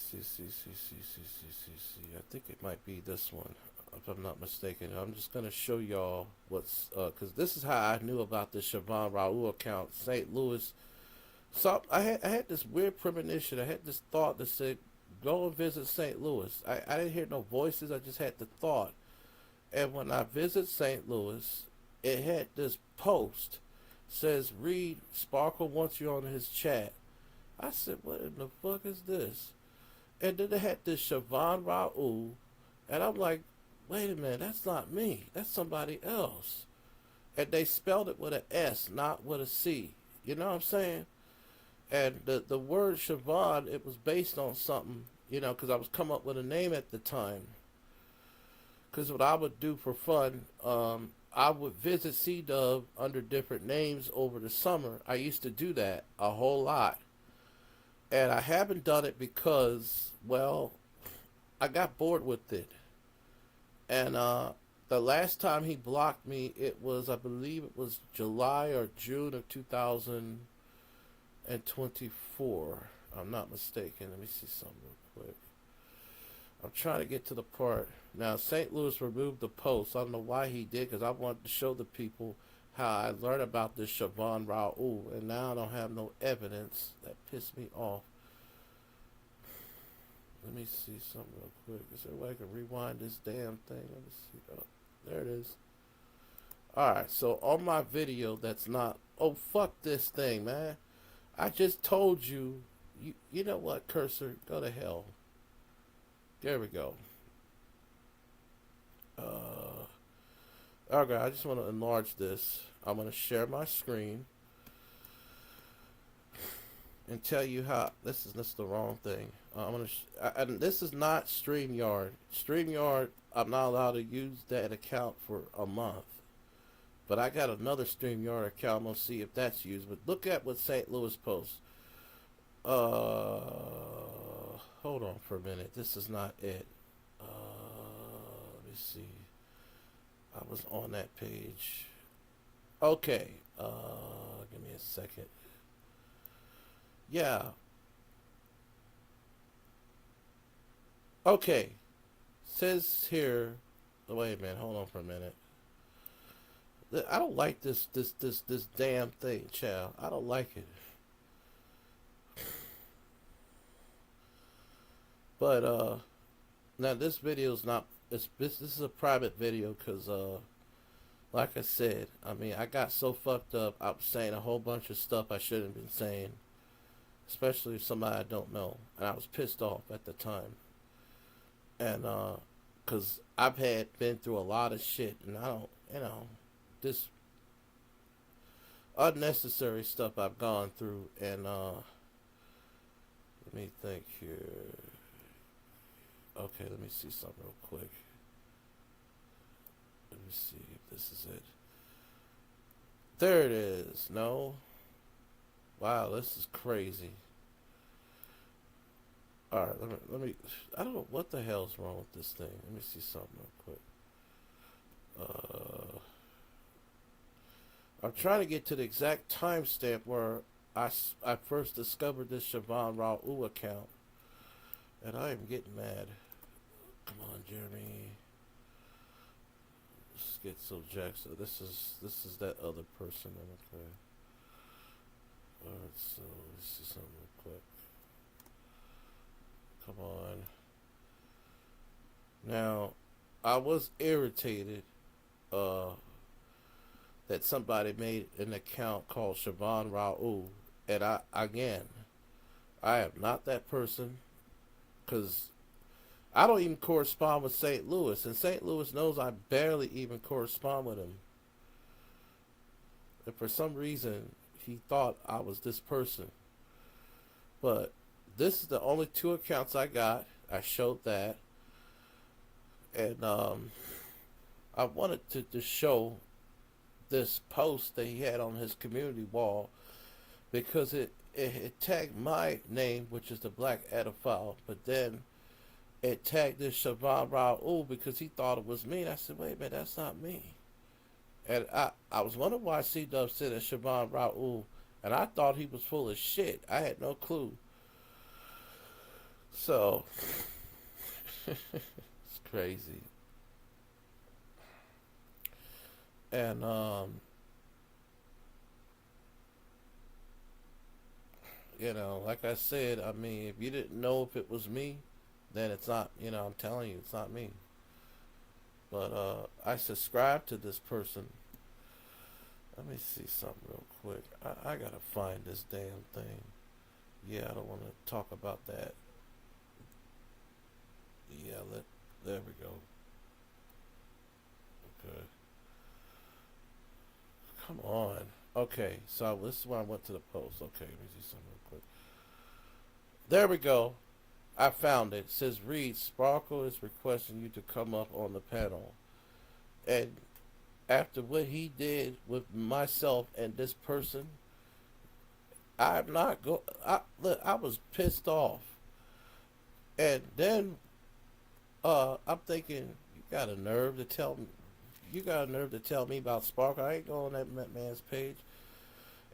I think it might be this one, if I'm not mistaken. I'm just going to show y'all what's, because this is how I knew about the Siobhan Raul account, St. Louis. So I had this weird premonition. I had this thought that said, go and visit St. Louis. I didn't hear no voices. I just had the thought. And when I visit St. Louis, it had this post. Says, Reed, Sparkle wants you on his chat. I said, what in the fuck is this? And then they had this Siobhan Raul. And I'm like, wait a minute, that's not me. That's somebody else. And they spelled it with an S, not with a C. You know what I'm saying? And the word Siobhan, it was based on something. you know, because I was coming up with a name at the time. Because what I would do for fun, I would visit C-Dub under different names over the summer. I used to do that a whole lot. And I haven't done it because, well, I got bored with it. And the last time he blocked me, it was, I believe it was July or June of 2024. I'm not mistaken. Let me see something real quick. I'm trying to get to the part. Now, St. Louis removed the post. I don't know why he did, because I wanted to show the people how I learned about this Siobhan Raoul, and now I don't have no evidence. That pissed me off. Let me see something real quick. Is there a way I can rewind this damn thing? Let me see. Oh, there it is. Alright, so on my video that's not... Oh, fuck this thing, man. I just told you... You know what, cursor? Go to hell. There we go. Okay, I just want to enlarge this. I'm going to share my screen and tell you how this is the wrong thing. I'm going to and this is not StreamYard. StreamYard, I'm not allowed to use that account for a month. But I got another StreamYard account. I'm going to see if that's used. But look at what St. Louis posts. Hold on for a minute. This is not it. Let me see. I was on that page. Okay. Give me a second. Yeah. Okay. Says here. Oh, wait a minute. Hold on for a minute. I don't like this damn thing, child. I don't like it. But now this video is not. This is a private video because like I said, I mean, I got so fucked up. I was saying a whole bunch of stuff I shouldn't have been saying, especially if somebody I don't know, and I was pissed off at the time. And because I've been through a lot of shit, and I don't, you know, this unnecessary stuff I've gone through, and let me think here. Okay, let me see something real quick. Let me see if this is it. There it is. No. Wow, this is crazy. Alright, let me I don't know what the hell's wrong with this thing. Let me see something real quick. I'm trying to get to the exact timestamp where I first discovered this Siobhan Raoul account. And I am getting mad. Come on, Jeremy. Schizo Jackson. This is that other person. Okay. Alright, so let's see something real quick. Come on. Now, I was irritated that somebody made an account called Siobhan Raoul, and I am not that person. Because I don't even correspond with St. Louis, and St. Louis knows I barely even correspond with him. And for some reason, he thought I was this person. But this is the only 2 accounts I got. I showed that. And I wanted to show this post that he had on his community wall because it tagged my name, which is the Black Edophile, but then it tagged this Siobhan Raoul because he thought it was me. And I said, wait a minute, that's not me. And I was wondering why C-Dub said it's Siobhan Raoul, and I thought he was full of shit. I had no clue. So, it's crazy. And, you know, like I said, I mean, if you didn't know if it was me, then it's not, you know, I'm telling you, it's not me. But, I subscribe to this person. Let me see something real quick. I gotta find this damn thing. Yeah, I don't want to talk about that. Yeah, there we go. Okay. Come on. Okay, so this is where I went to the post. Okay, let me see something real quick. There we go. I found it. It says, read, Sparkle is requesting you to come up on the panel. And after what he did with myself and this person, I'm not go. Look, I was pissed off. And then I'm thinking, you got a nerve to tell me. You got a nerve to tell me about Sparkle. I ain't going on that man's page.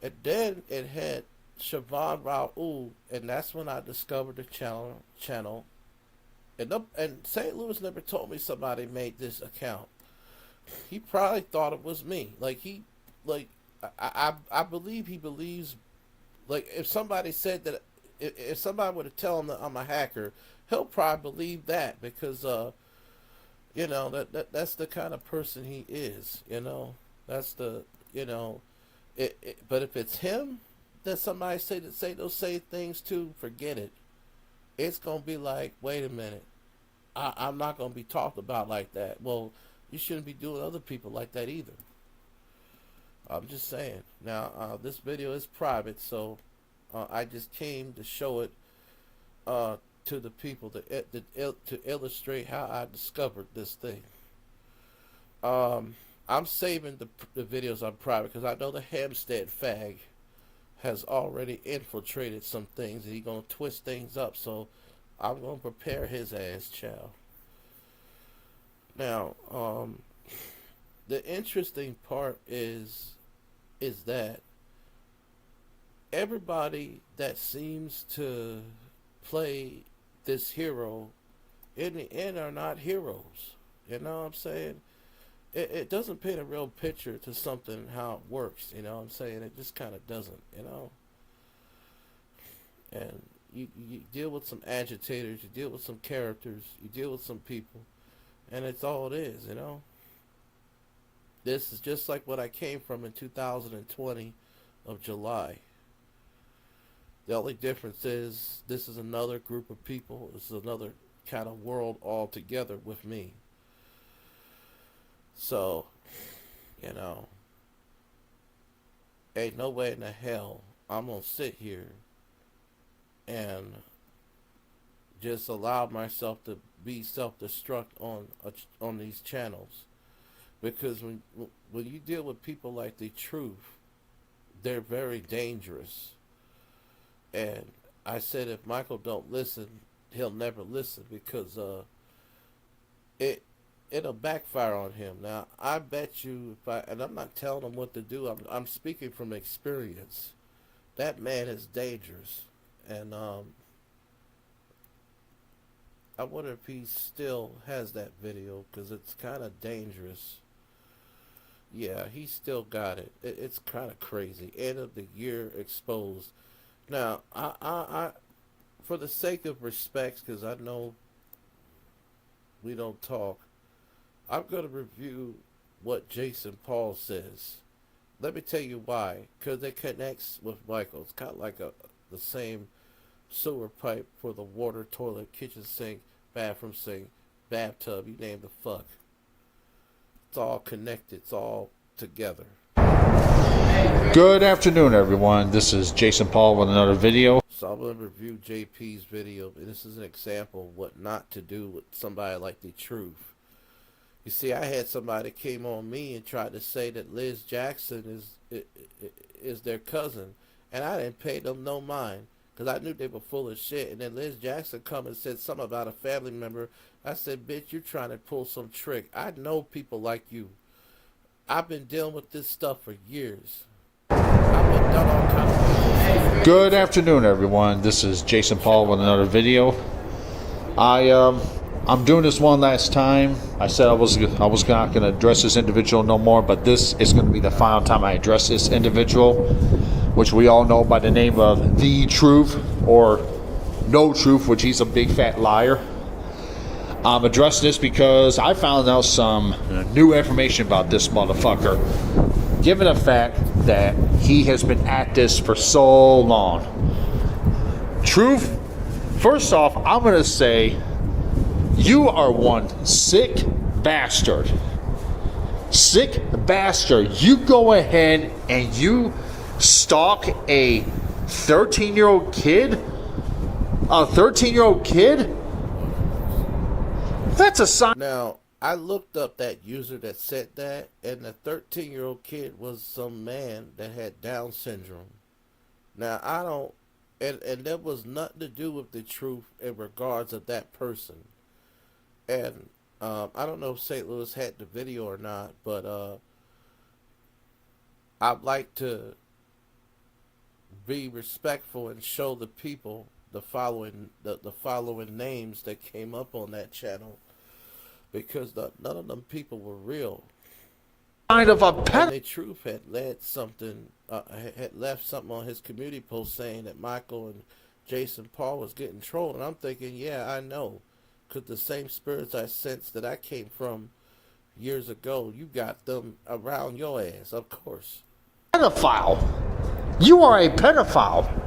And then it had Siobhan Raoul, and that's when I discovered the channel. And St. Louis never told me somebody made this account. He probably thought it was me. I believe he believes. Like, if somebody said that, if somebody were to tell him that I'm a hacker, he'll probably believe that because, that's the kind of person he is. That's the, but if it's him that somebody say those things to, forget it. It's gonna be like, wait a minute, I'm not gonna be talked about like that. Well, you shouldn't be doing other people like that either. I'm just saying. Now, this video is private, so I just came to show it to the people to illustrate how I discovered this thing. I'm saving the videos on private because I know the Hampstead fag has already infiltrated some things and he's going to twist things up, so I'm going to prepare his ass, child. Now, the interesting part is that everybody that seems to play this hero in the end are not heroes. You know what I'm saying? It doesn't paint a real picture to something, how it works. You know what I'm saying? It just kind of doesn't, And you deal with some agitators, you deal with some characters, you deal with some people, and it's all it is, This is just like what I came from in 2020 of July. The only difference is this is another group of people. This is another kind of world altogether with me. So, ain't no way in the hell I'm going to sit here and just allow myself to be self-destruct on these channels. Because when you deal with people like the Truth, they're very dangerous. And I said if Michael don't listen, he'll never listen because it'll backfire on him. Now, I bet you, and I'm not telling him what to do, I'm speaking from experience. That man is dangerous. And I wonder if he still has that video because it's kind of dangerous. Yeah, he still got it. It's kind of crazy. End of the year exposed. Now, I for the sake of respect, because I know we don't talk, I'm going to review what Jason Paul says. Let me tell you why. Because it connects with Michael. It's kind of like the same sewer pipe for the water, toilet, kitchen sink, bathroom sink, bathtub, you name the fuck. It's all connected. It's all together. Good afternoon, everyone. This is Jason Paul with another video. So I'm going to review JP's video. And this is an example of what not to do with somebody like the Truth. You see, I had somebody came on me and tried to say that Liz Jackson is their cousin. And I didn't pay them no mind. Because I knew they were full of shit. And then Liz Jackson come and said something about a family member. I said, bitch, you're trying to pull some trick. I know people like you. I've been dealing with this stuff for years. I've been done all kinds of things. Good afternoon, everyone. This is Jason Paul with another video. I'm doing this one last time. I said I was not going to address this individual no more, but this is going to be the final time I address this individual, which we all know by the name of The Truth, or No Truth, which he's a big fat liar. I'm addressing this because I found out some new information about this motherfucker, given the fact that he has been at this for so long. Truth, first off, I'm going to say you are one sick bastard. Sick bastard. You go ahead and you stalk a 13-year-old kid A 13-year-old kid? That's a sign. Now, I looked up that user that said that, and the 13-year-old kid was some man that had Down syndrome. Now, I don't, and that was nothing to do with the truth in regards of that person. And I don't know if St. Louis had the video or not, but I'd like to be respectful and show the people the following names that came up on that channel, because none of them people were real. Kind of a pet. The truth had left something on his community post saying that Michael and Jason Paul was getting trolled, and I'm thinking, yeah, I know, because the same spirits I sensed that I came from years ago, you got them around your ass, of course. Pedophile. You are a pedophile.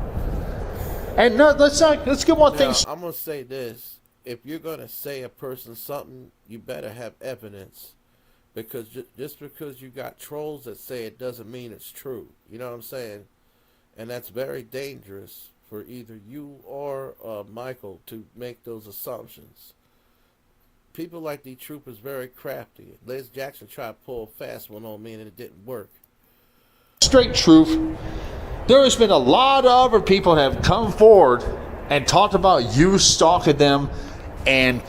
And no, let's get one thing. I'm gonna say this: if you're gonna say a person something, you better have evidence, because just because you got trolls that say it doesn't mean it's true. You know what I'm saying? And that's very dangerous for either you or Michael to make those assumptions. People like the Troop is very crafty. Les Jackson tried to pull a fast one on me and it didn't work. Straight truth. There has been a lot of other people that have come forward and talked about you stalking them and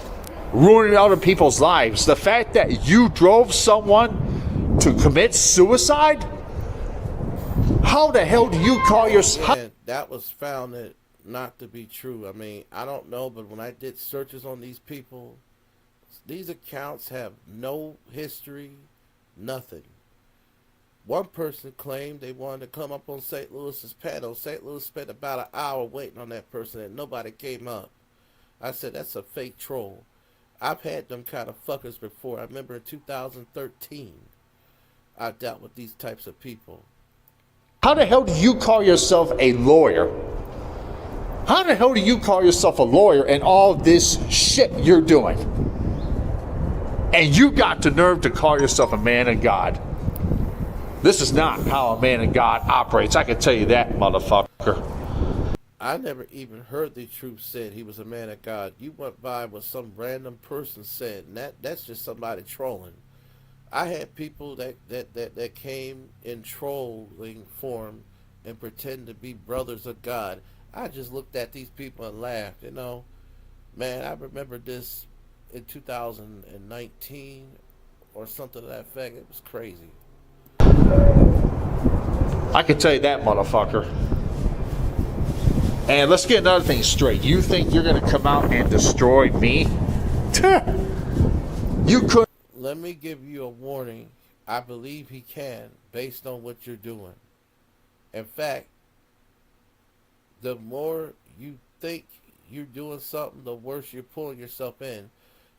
ruining other people's lives. The fact that you drove someone to commit suicide? How the hell do you call yourself? And that was found not to be true. I mean, I don't know, but when I did searches on these people, these accounts have no history, nothing. One person claimed they wanted to come up on St. Louis's panel. St. Louis spent about an hour waiting on that person and nobody came up. I said, that's a fake troll. I've had them kind of fuckers before. I remember in 2013, I dealt with these types of people. How the hell do you call yourself a lawyer? How the hell do you call yourself a lawyer and all this shit you're doing? And you got the nerve to call yourself a man of God. This is not how a man of God operates. I can tell you that, motherfucker. I never even heard the truth said he was a man of God. You went by what some random person said, and that's just somebody trolling. I had people that came in trolling form and pretend to be brothers of God. I just looked at these people and laughed, you know. Man, I remember this in 2019 or something to that effect. It was crazy. I can tell you that, motherfucker. And let's get another thing straight. You think you're going to come out and destroy me? You could. Let me give you a warning. I believe he can, based on what you're doing. In fact, the more you think you're doing something, the worse you're pulling yourself in.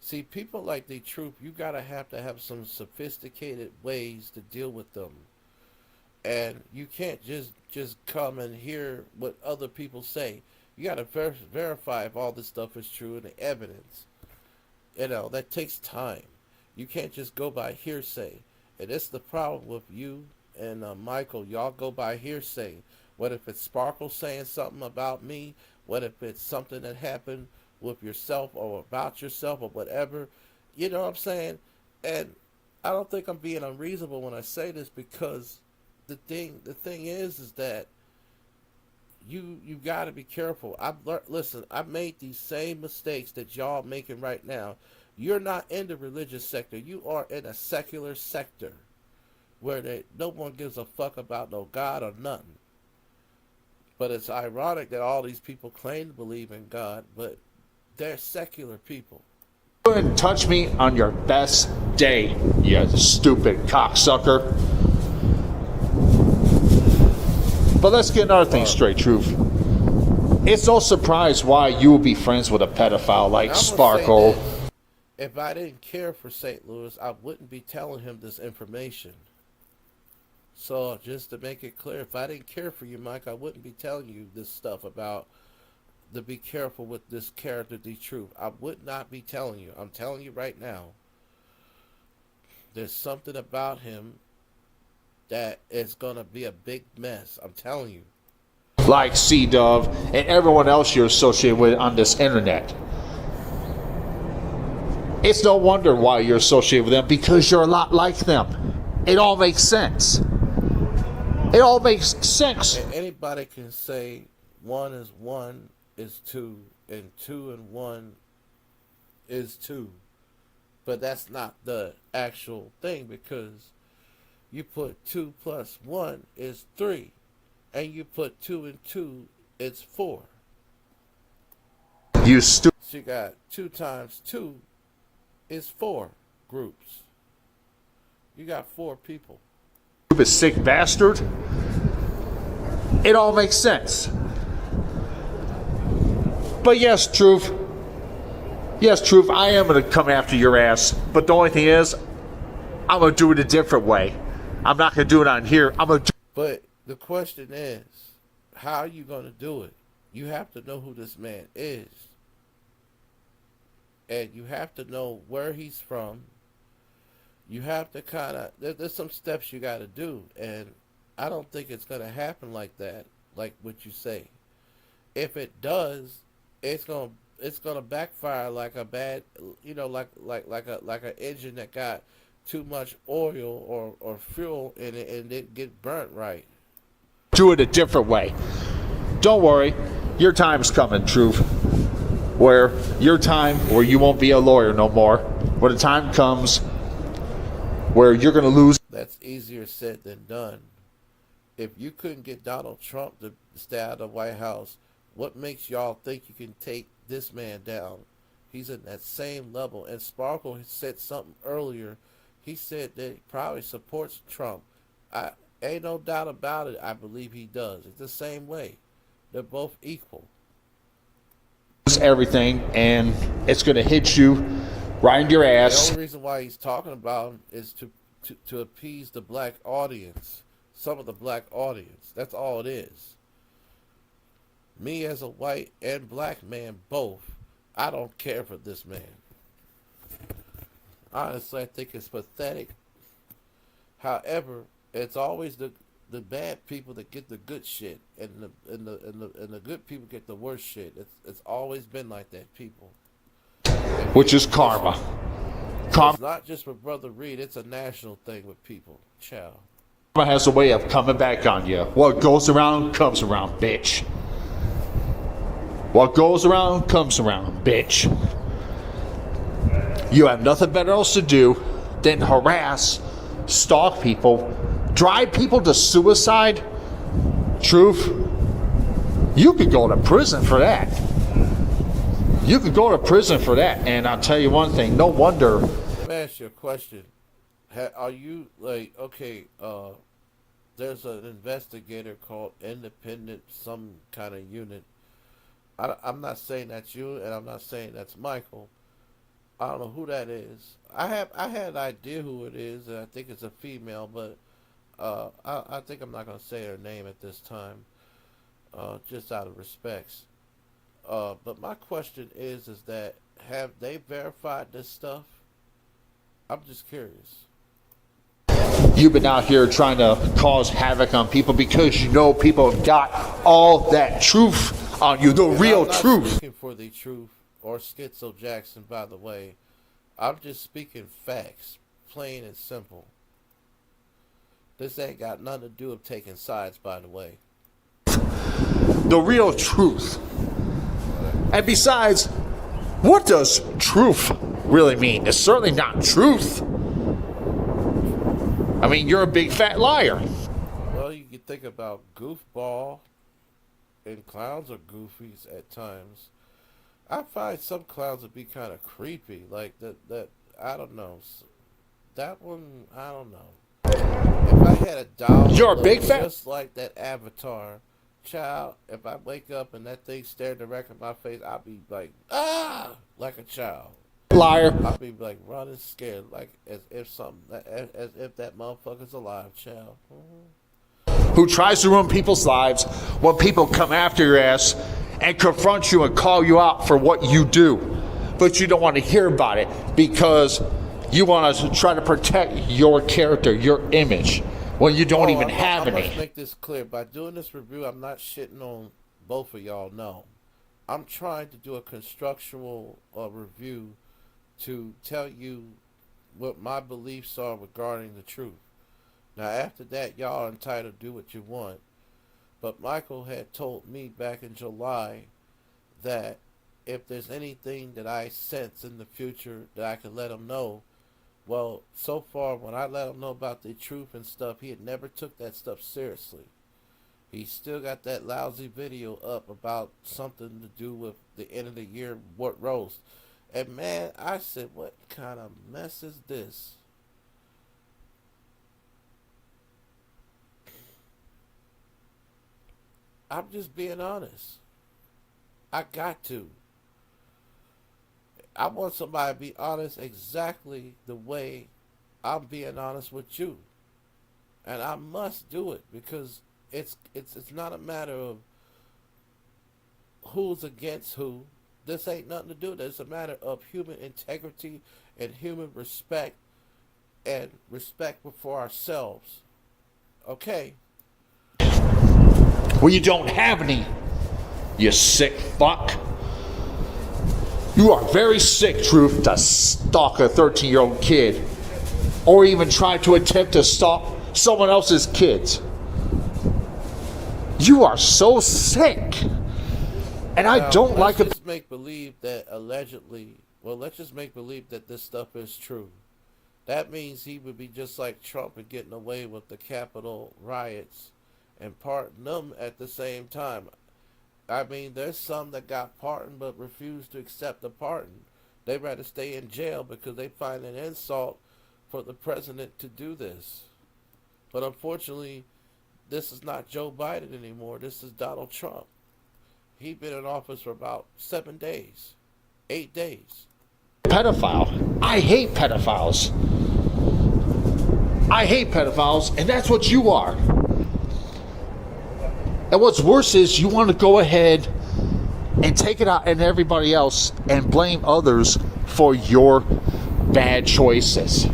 See, people like the Troop, you gotta have some sophisticated ways to deal with them. And you can't just come and hear what other people say. You gotta verify if all this stuff is true and the evidence. You know, that takes time. You can't just go by hearsay. And that's the problem with you and Michael. Y'all go by hearsay. What if it's Sparkle saying something about me? What if it's something that happened with yourself or about yourself or whatever? You know what I'm saying? And I don't think I'm being unreasonable when I say this, because the thing is that you got to be careful. Listen, I've made these same mistakes that y'all making right now. You're not in the religious sector. You are in a secular sector where no one gives a fuck about no God or nothing. But it's ironic that all these people claim to believe in God, but they're secular people. You couldn't touch me on your best day, you stupid cocksucker. But let's get another thing straight, Truth. It's no surprise why you will be friends with a pedophile like Sparkle. If I didn't care for St. Louis, I wouldn't be telling him this information. So just to make it clear, if I didn't care for you, Mike, I wouldn't be telling you this stuff about to be careful with this character, the Truth. I would not be telling you. I'm telling you right now. There's something about him that is going to be a big mess. I'm telling you. like C-Dove and everyone else you're associated with on this internet. It's no wonder why you're associated with them, because you're a lot like them. It all makes sense. It all makes sense. Anybody can say 1 is 2, and 2 and 1 is 2. But that's not the actual thing, because you put 2 plus 1 is 3. And you put 2 and 2, it's 4. You stupid. So you got 2 times 2 is 4 groups. You got 4 people. Stupid sick bastard. It all makes sense. But yes, Truth. Yes, Truth, I am going to come after your ass. But the only thing is, I'm going to do it a different way. I'm not going to do it on here. I'm going to do. But the question is, how are you going to do it? You have to know who this man is. And you have to know where he's from. You have to kind of, there's some steps you got to do. And I don't think it's going to happen like that, like what you say. If it does, it's going to backfire like a bad, you know, like an engine that got too much oil or fuel in it and it get burnt right. Do it a different way. Don't worry, your time's coming, Truth. Where you won't be a lawyer no more. When the time comes where you're going to lose. That's easier said than done. If you couldn't get Donald Trump to stay out of the White House, what makes y'all think you can take this man down? He's in that same level. And Sparkle said something earlier. He said that he probably supports Trump. Ain't no doubt about it. I believe he does. It's the same way. They're both equal. Everything, and it's going to hit you right in your ass. The only reason why he's talking about him is to appease the black audience, some of the black audience. That's all it is. Me as a white and black man, both, I don't care for this man. Honestly, I think it's pathetic. However, it's always the bad people that get the good shit, and the good people get the worst shit. It's always been like that, people. Which is karma. It's not just with Brother Reed. It's a national thing with people. Ciao. Karma has a way of coming back on you. What goes around comes around, bitch. What goes around comes around, bitch. You have nothing better else to do than harass, stalk people, drive people to suicide. Truth, you could go to prison for that. You could go to prison for that. And I'll tell you one thing, no wonder. Let me ask you a question. Are you like, okay, there's an investigator called Independent some kind of unit. I'm not saying that's you, and I'm not saying that's Michael. I don't know who that is. I had an idea who it is, and I think it's a female, but I think I'm not going to say her name at this time, just out of respects. But my question is that have they verified this stuff? I'm just curious. You've been out here trying to cause havoc on people because you know people have got all that truth on you, the real truth. I'm not speaking for the truth or Schizo Jackson, by the way. I'm just speaking facts, plain and simple. This ain't got nothing to do with taking sides, by the way. The real truth. And besides, what does truth really mean? It's certainly not truth. I mean, you're a big fat liar. Well, you can think about goofball, and clowns are goofies at times. I find some clowns would be kind of creepy, like that. I don't know. That one, I don't know. If I had a doll, you're a big fat, just like that Avatar child. If I wake up and that thing stared directly in my face, I'd be like, like a child. Liar. I'd be like running scared, like as if that motherfucker's alive, child. Who tries to ruin people's lives when people come after your ass and confront you and call you out for what you do. But you don't want to hear about it because you want to try to protect your character, your image. Well, you don't even have I any. must make this clear. By doing this review, I'm not shitting on both of y'all. No, I'm trying to do a constructional review to tell you what my beliefs are regarding the truth. Now, after that, y'all are entitled to do what you want. But Michael had told me back in July that if there's anything that I sense in the future that I could let him know. Well, so far, when I let him know about the truth and stuff, he had never took that stuff seriously. He still got that lousy video up about something to do with the end of the year roast. And man, I said, what kind of mess is this? I'm just being honest. I got to. I want somebody to be honest exactly the way I'm being honest with you. And I must do it because it's not a matter of who's against who. This ain't nothing to do with it. It's a matter of human integrity and human respect and respect before ourselves. Okay? Well, you don't have any, you sick fuck. You are very sick, Truth, to stalk a 13-year-old kid or even try to attempt to stalk someone else's kids. You are so sick. And I don't like it. Let's just make believe that allegedly, well, let's just make believe that this stuff is true. That means he would be just like Trump and getting away with the Capitol riots and pardon them at the same time. I mean, there's some that got pardoned but refused to accept the pardon. They'd rather stay in jail because they find an insult for the president to do this. But unfortunately, this is not Joe Biden anymore. This is Donald Trump. He's been in office for about 7 days, 8 days. Pedophile. I hate pedophiles. I hate pedophiles, and that's what you are. And what's worse is you want to go ahead and take it out on everybody else and blame others for your bad choices.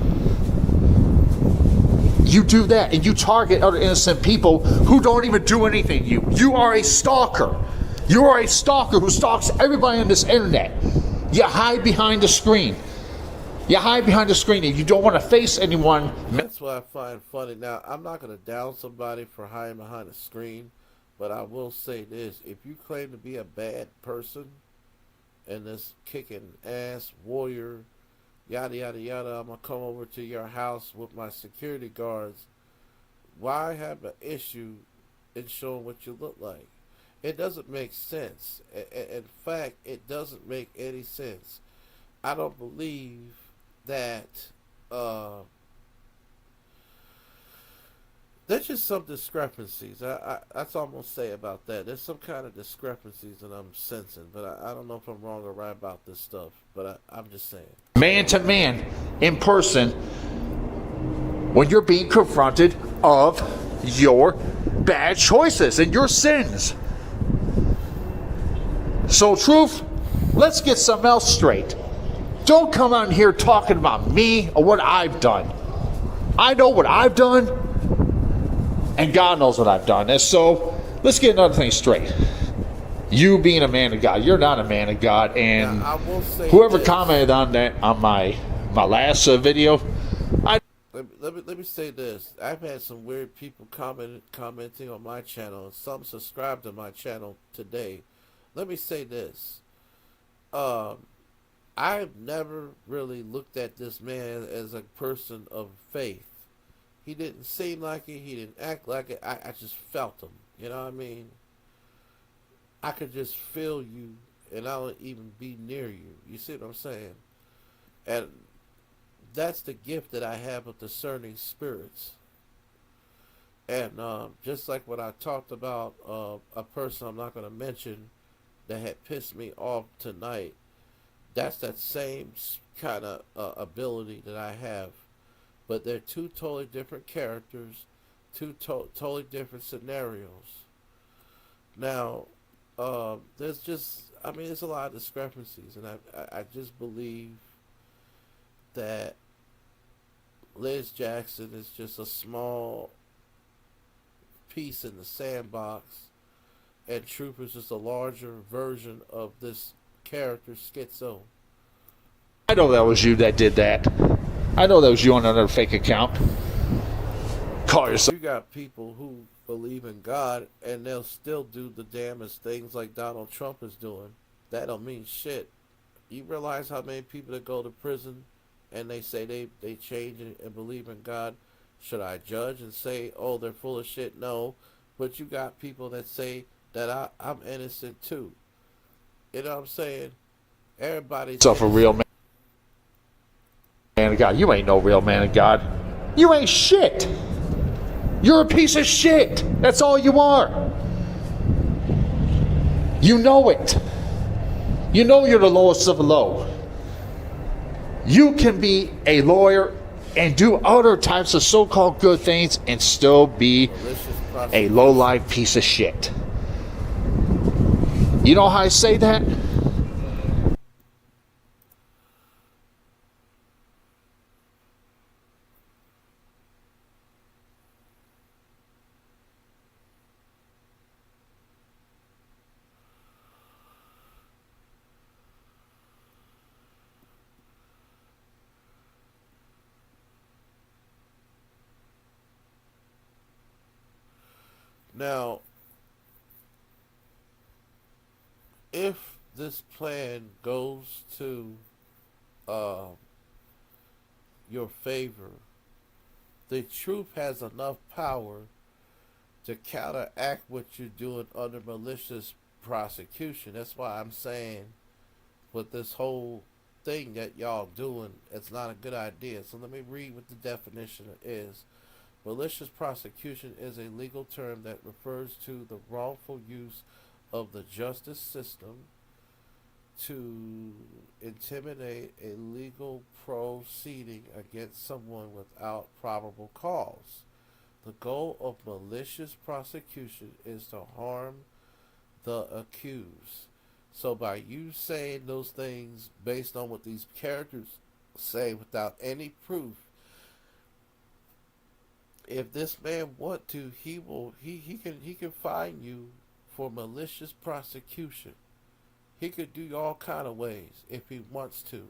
You do that and you target other innocent people who don't even do anything to you. You are a stalker. You are a stalker who stalks everybody on this internet. You hide behind the screen. You hide behind the screen and you don't want to face anyone. That's what I find funny. Now, I'm not going to down somebody for hiding behind a screen. But I will say this, if you claim to be a bad person and this kicking ass warrior, yada, yada, yada, I'm going to come over to your house with my security guards, why have an issue in showing what you look like? It doesn't make sense. In fact, it doesn't make any sense. I don't believe that there's just some discrepancies. That's all I'm going to say about that. There's some kind of discrepancies that I'm sensing, but I don't know if I'm wrong or right about this stuff, but I'm just saying. Man to man, in person, when you're being confronted of your bad choices and your sins. So, Truth, let's get something else straight. Don't come out here talking about me or what I've done. I know what I've done, and God knows what I've done. And so, let's get another thing straight. You being a man of God, you're not a man of God. And now, I will say whoever this. commented on that on my last video, let me say this. I've had some weird people commenting on my channel, and some subscribe to my channel today. Let me say this. I've never really looked at this man as a person of faith. He didn't seem like it. He didn't act like it. I just felt him. You know what I mean? I could just feel you, and I don't even be near you. You see what I'm saying? And that's the gift that I have of discerning spirits. And just like what I talked about, a person I'm not going to mention that had pissed me off tonight, that's that same kind of ability that I have. But they're two totally different characters, two totally different scenarios. Now, there's a lot of discrepancies, and I just believe that Liz Jackson is just a small piece in the sandbox, and Truth is just a larger version of this character Schizo. I know that was you that did that. I know that was you on another fake account. Call yourself. You got people who believe in God and they'll still do the damnest things like Donald Trump is doing. That don't mean shit. You realize how many people that go to prison and they say they change and believe in God? Should I judge and say, oh, they're full of shit? No. But you got people that say that I'm innocent too. You know what I'm saying? Everybody's A real man of God. You ain't no real man of God. You ain't shit. You're a piece of shit. That's all you are. You know it. You know you're the lowest of the low. You can be a lawyer and do other types of so-called good things and still be a low-life piece of shit. You know how I say that? Now, if this plan goes to your favor, the truth has enough power to counteract what you're doing under malicious prosecution. That's why I'm saying with this whole thing that y'all doing, it's not a good idea. So let me read what the definition is. Malicious prosecution is a legal term that refers to the wrongful use of the justice system to intimidate a legal proceeding against someone without probable cause. The goal of malicious prosecution is to harm the accused. So by you saying those things based on what these characters say without any proof, if this man want to, he can fine you for malicious prosecution. He could do all kind of ways if he wants to.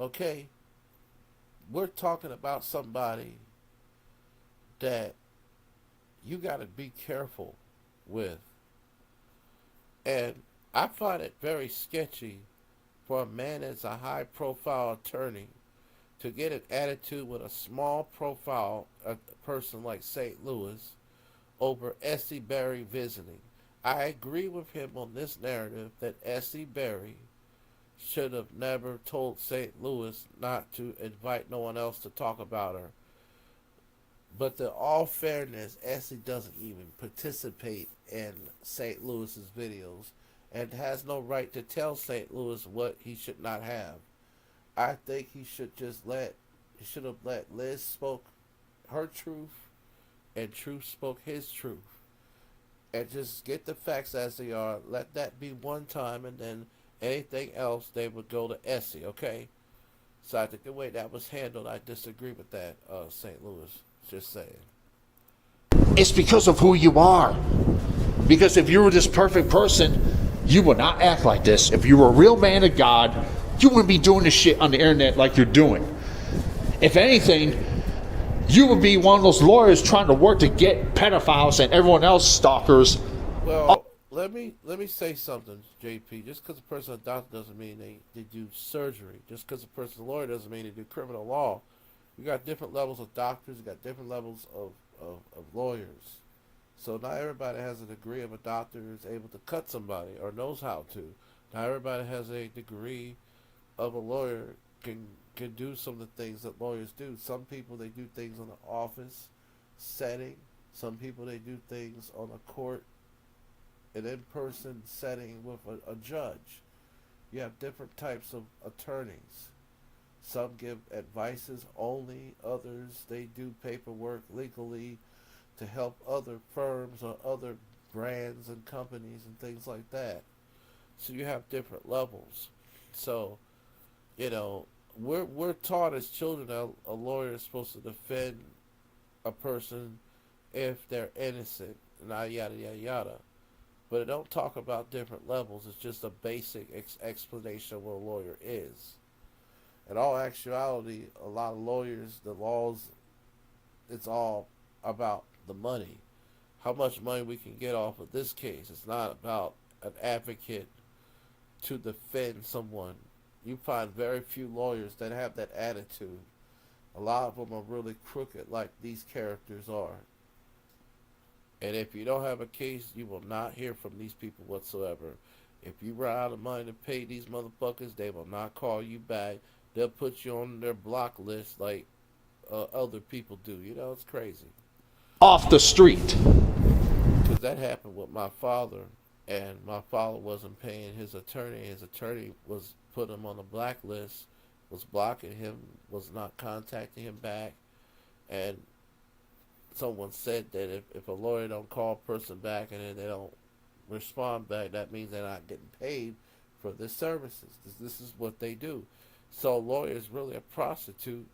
Okay? We're talking about somebody that you got to be careful with. And I find it very sketchy for a man that's a high-profile attorney to get an attitude with a small profile a person like St. Louis over S.E. Berry visiting. I agree with him on this narrative that S.E. Berry should have never told St. Louis not to invite no one else to talk about her. But to all fairness, S.E. doesn't even participate in St. Louis's videos and has no right to tell St. Louis what he should not have. I think he should have let Liz spoke her truth and Truth spoke his truth. And just get the facts as they are. Let that be one time, and then anything else they would go to Essie, okay? So I think the way that was handled, I disagree with that, St. Louis. Just saying. It's because of who you are. Because if you were this perfect person, you would not act like this. If you were a real man of God, you wouldn't be doing this shit on the internet like you're doing. If anything, you would be one of those lawyers trying to work to get pedophiles and everyone else stalkers. Well, let me say something, JP. Just because a person's a doctor doesn't mean they do surgery. Just because a person's a lawyer doesn't mean they do criminal law. You got different levels of doctors. You got different levels of lawyers. So not everybody has a degree of a doctor is able to cut somebody or knows how to. Not everybody has a degree of a lawyer can do some of the things that lawyers do. Some people, they do things in the office setting. Some people, they do things on a court, an in-person setting with a judge. You have different types of attorneys. Some give advices only. Others, they do paperwork legally to help other firms or other brands and companies and things like that. So you have different levels. So, you know, we're taught as children a lawyer is supposed to defend a person if they're innocent, not yada yada yada. But it don't talk about different levels. It's just a basic explanation of what a lawyer is. In all actuality, a lot of lawyers, the laws, it's all about the money. How much money we can get off of this case. It's not about an advocate to defend someone. You find very few lawyers that have that attitude. A lot of them are really crooked like these characters are. And if you don't have a case, you will not hear from these people whatsoever. If you run out of money to pay these motherfuckers, they will not call you back. They'll put you on their block list like other people do. You know, it's crazy. Off the street. Because that happened with my father, and my father wasn't paying his attorney. His attorney was putting him on the blacklist, was blocking him, was not contacting him back. And someone said that if a lawyer don't call a person back and then they don't respond back, that means they're not getting paid for their services. This is what they do. So a lawyer is really a prostitute,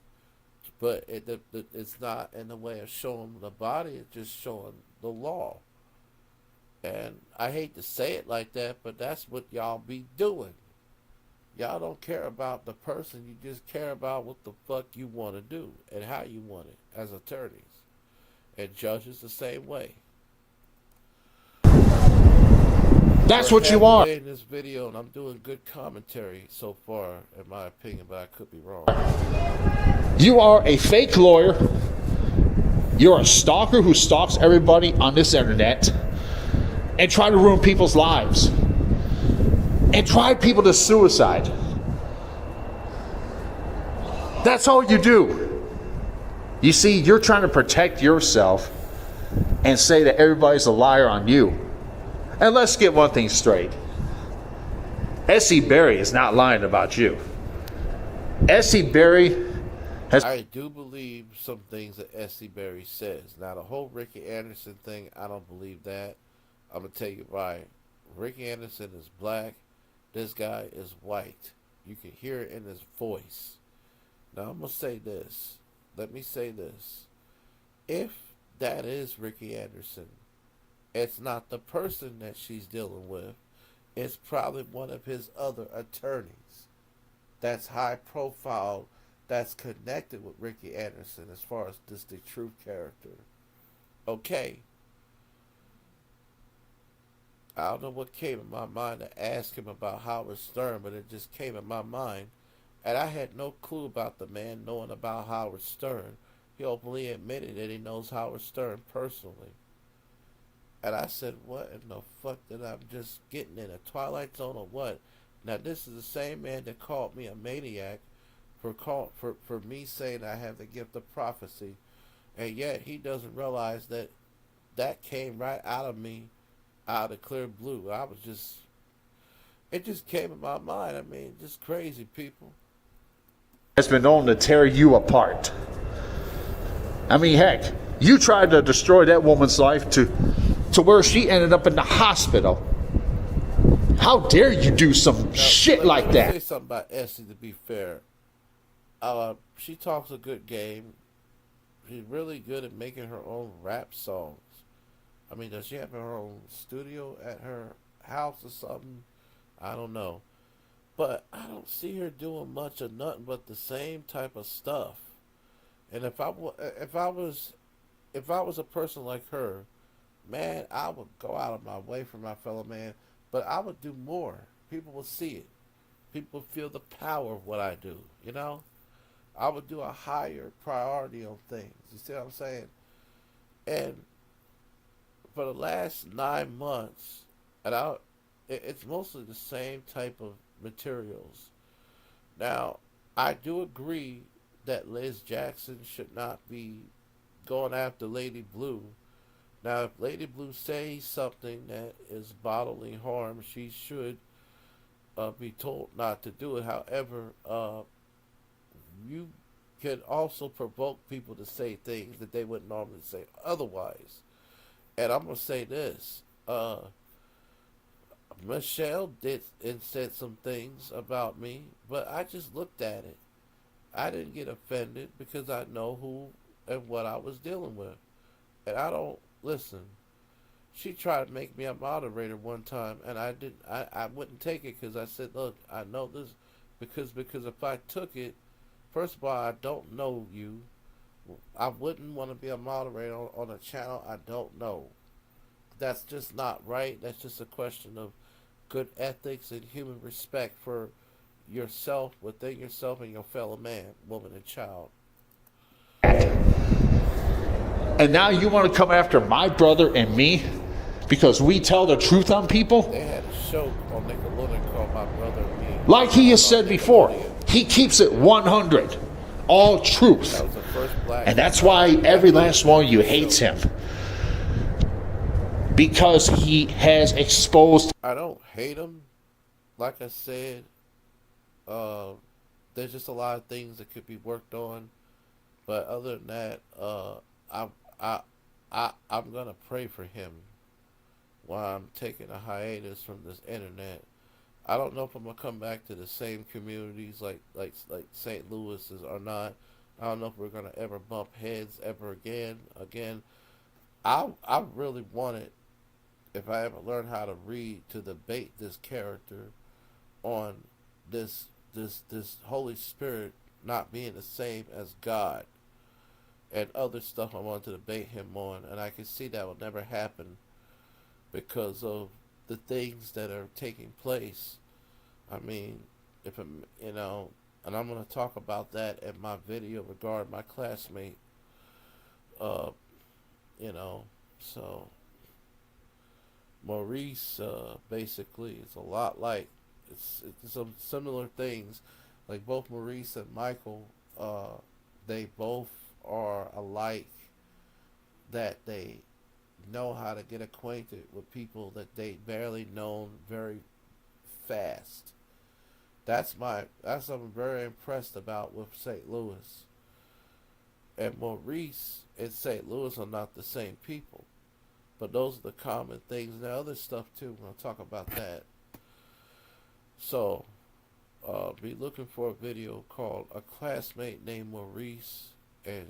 but it's not in the way of showing the body, it's just showing the law. And I hate to say it like that, but that's what y'all be doing. Y'all don't care about the person, you just care about what the fuck you want to do and how you want it as attorneys. And judges the same way. That's what you are. In this video, and I'm doing good commentary so far, in my opinion, but I could be wrong. You are a fake lawyer. You're a stalker who stalks everybody on this internet and try to ruin people's lives and drive people to suicide. That's all you do. You see, you're trying to protect yourself and say that everybody's a liar on you. And let's get one thing straight. S.E. Berry is not lying about you. S.E. Berry has... I do believe some things that S.E. Berry says. Now, the whole Ricky Anderson thing, I don't believe that. I'm going to tell you why. Ricky Anderson is black. This guy is white. You can hear it in his voice. Now, I'm going to say this. Let me say this. If that is Ricky Anderson, it's not the person that she's dealing with. It's probably one of his other attorneys that's high profile, that's connected with Ricky Anderson as far as this the truth character. Okay. I don't know what came in my mind to ask him about Howard Stern, but it just came in my mind. And I had no clue about the man knowing about Howard Stern. He openly admitted that he knows Howard Stern personally. And I said, what in the fuck did I'm just getting in? A Twilight Zone or what? Now, this is the same man that called me a maniac for me saying I have the gift of prophecy. And yet, he doesn't realize that that came right out of me, out of clear blue. It just came in my mind. I mean, just crazy, people. Has been known to tear you apart. I mean, heck, you tried to destroy that woman's life to where she ended up in the hospital. How dare you do some shit like that? Let me say something about Essie, to be fair. She talks a good game. She's really good at making her own rap songs. I mean, does she have her own studio at her house or something? I don't know. But I don't see her doing much of nothing but the same type of stuff. And if I was a person like her, man, I would go out of my way for my fellow man, but I would do more. People would see it. People feel the power of what I do, you know? I would do a higher priority on things. You see what I'm saying? And for the last 9 months, and it's mostly the same type of materials. Now, I do agree that Liz Jackson should not be going after Lady Blue. Now, if Lady Blue says something that is bodily harm, she should be told not to do it. However, you can also provoke people to say things that they wouldn't normally say otherwise. And I'm going to say this. Michelle did and said some things about me, but I just looked at it. I didn't get offended because I know who and what I was dealing with. And I don't listen. She tried to make me a moderator one time, and I didn't. I wouldn't take it because I said, "Look, I know this because if I took it, first of all, I don't know you. I wouldn't want to be a moderator on a channel I don't know. That's just not right. That's just a question of good ethics and human respect for yourself, within yourself, and your fellow man, woman, and child." And now you want to come after my brother and me because we tell the truth on people? They had a show on Nickelodeon called My Brother and Me. Like he has said before, he keeps it 100. All truth. That was the first black. And that's why every last one of you hates him. Because he has exposed. I don't hate him. Like I said, there's just a lot of things that could be worked on. But other than that, I'm gonna pray for him while I'm taking a hiatus from this internet. I don't know if I'm gonna come back to the same communities like St. Louis is or not. I don't know if we're gonna ever bump heads ever again. I really wanted, if I ever learn how to read, to debate this character on this Holy Spirit not being the same as God and other stuff I wanted to debate him on, and I can see that will never happen because of the things that are taking place. I mean, if I'm, and I'm going to talk about that in my video regarding my classmate, so Maurice, basically, it's a lot like, it's some similar things, like both Maurice and Michael, they both are alike, that they know how to get acquainted with people that they barely known very fast. That's what I'm very impressed about with St. Louis. And Maurice and St. Louis are not the same people. But those are the common things. And the other stuff too, we'll talk about that. So, be looking for a video called A Classmate Named Maurice. And,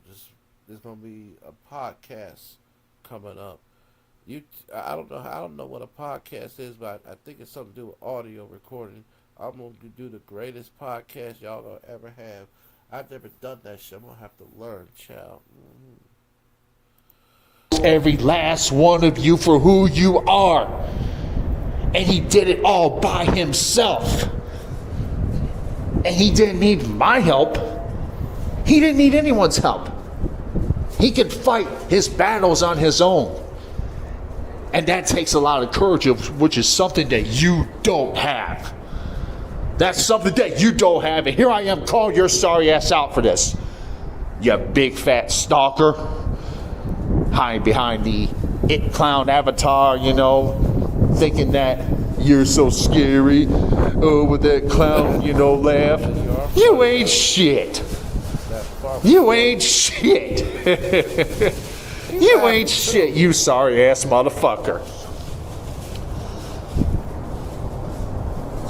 just there's going to be a podcast coming up. I don't know what a podcast is, but I think it's something to do with audio recording. I'm going to do the greatest podcast y'all going to ever have. I've never done that shit. I'm going to have to learn, child. Every last one of you for who you are. And he did it all by himself. And he didn't need my help. He didn't need anyone's help. He could fight his battles on his own. And that takes a lot of courage, which is something that you don't have. That's something that you don't have. And here I am calling your sorry ass out for this. You big fat stalker. Hiding behind the It Clown avatar, thinking that you're so scary. Oh, with that clown, laugh. You ain't shit. You ain't shit. You ain't shit, you sorry ass motherfucker.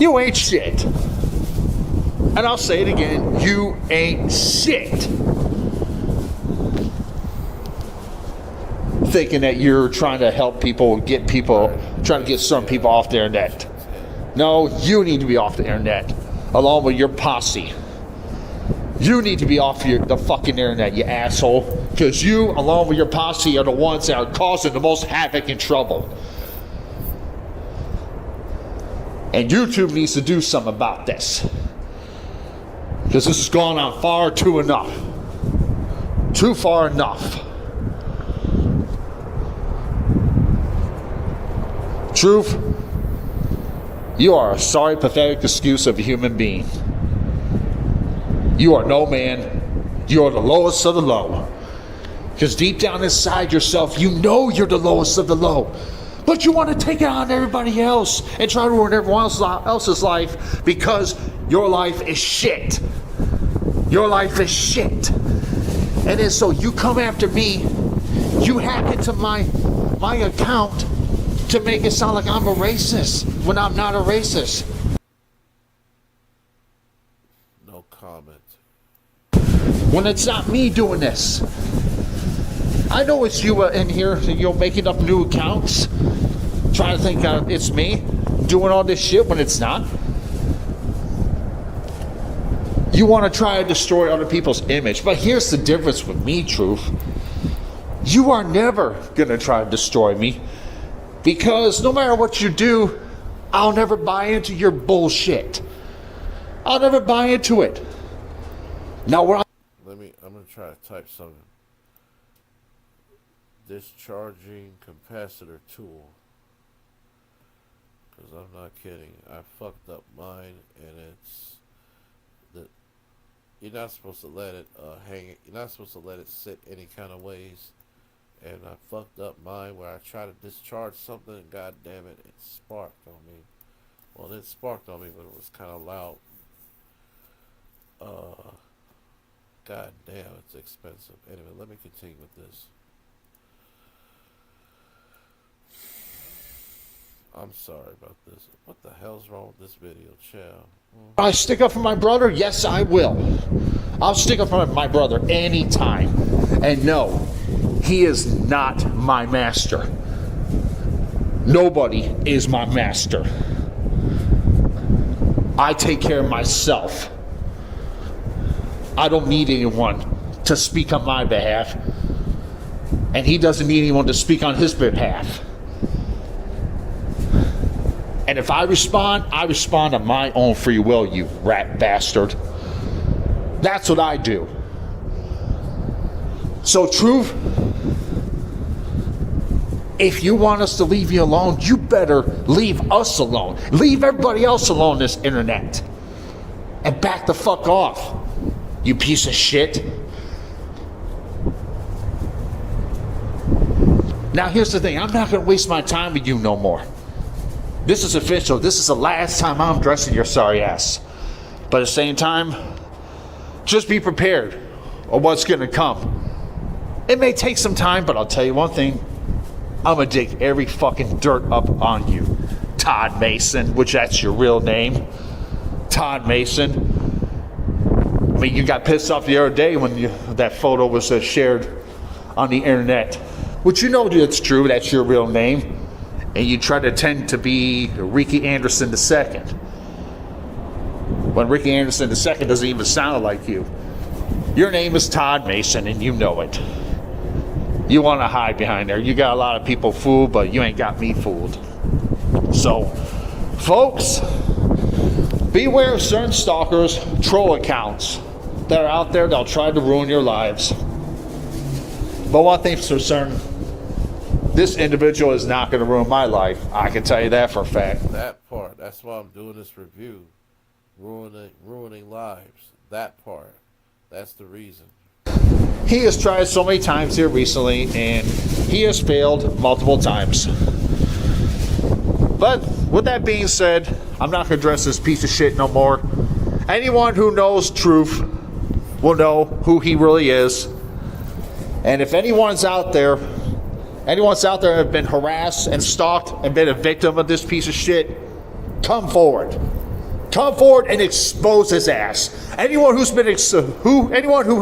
You ain't shit. And I'll say it again, you ain't shit. Thinking that you're trying to help people, trying to get some people off the internet. No, you need to be off the internet, along with your posse. You need to be off the fucking internet, you asshole. Because you, along with your posse, are the ones that are causing the most havoc and trouble. And YouTube needs to do something about this. Because this has gone on far too enough. Too far enough. Truth, you are a sorry, pathetic excuse of a human being. You are no man. You are the lowest of the low. Because deep down inside yourself, you know you're the lowest of the low. But you want to take it on everybody else and try to ruin everyone else's life because your life is shit. Your life is shit. And then so you come after me, you hack into my account to make it sound like I'm a racist when I'm not a racist. No comment. When it's not me doing this. I know it's you in here, making up new accounts, trying to think it's me doing all this shit when it's not. You want to try to destroy other people's image, but here's the difference with me, Truth. You are never gonna try to destroy me, because no matter what you do, I'll never buy into your bullshit. I'll never buy into it. Now, I'm gonna try to type something. Discharging capacitor tool. Because I'm not kidding. I fucked up mine, and it's the. You're not supposed to let it hang. You're not supposed to let it sit any kind of ways. And I fucked up mine where I tried to discharge something, and god damn it, it sparked on me. Well, it sparked on me, but it was kind of loud. God damn, it's expensive. Anyway, let me continue with this. I'm sorry about this. What the hell's wrong with this video, child? I stick up for my brother? Yes, I will. I'll stick up for my brother anytime. And no, he is not my master. Nobody is my master. I take care of myself. I don't need anyone to speak on my behalf. And he doesn't need anyone to speak on his behalf. And if I respond on my own free will, you rat bastard. That's what I do. So, Truth, if you want us to leave you alone, you better leave us alone. Leave everybody else alone on this internet. And back the fuck off, you piece of shit. Now, here's the thing. I'm not going to waste my time with you no more. This is official. This is the last time I'm addressing your sorry ass. But at the same time, just be prepared of what's going to come. It may take some time, but I'll tell you one thing. I'm going to dig every fucking dirt up on you. Todd Mason, which that's your real name. Todd Mason. I mean, you got pissed off the other day when that photo was shared on the internet. Which you know that's true. That's your real name. And you try to pretend to be Ricky Anderson II. When Ricky Anderson II doesn't even sound like you. Your name is Todd Mason, and you know it. You want to hide behind there. You got a lot of people fooled, but you ain't got me fooled. So, folks, beware of certain stalkers, troll accounts that are out there that'll try to ruin your lives. But one thing's for certain, this individual is not going to ruin my life. I can tell you that for a fact. That part. That's why I'm doing this review. Ruining lives. That part. That's the reason. He has tried so many times here recently, and he has failed multiple times. But with that being said, I'm not going to address this piece of shit no more. Anyone who knows Truth will know who he really is. And if anyone's out there have been harassed and stalked and been a victim of this piece of shit, come forward. Come forward and expose his ass. Anyone who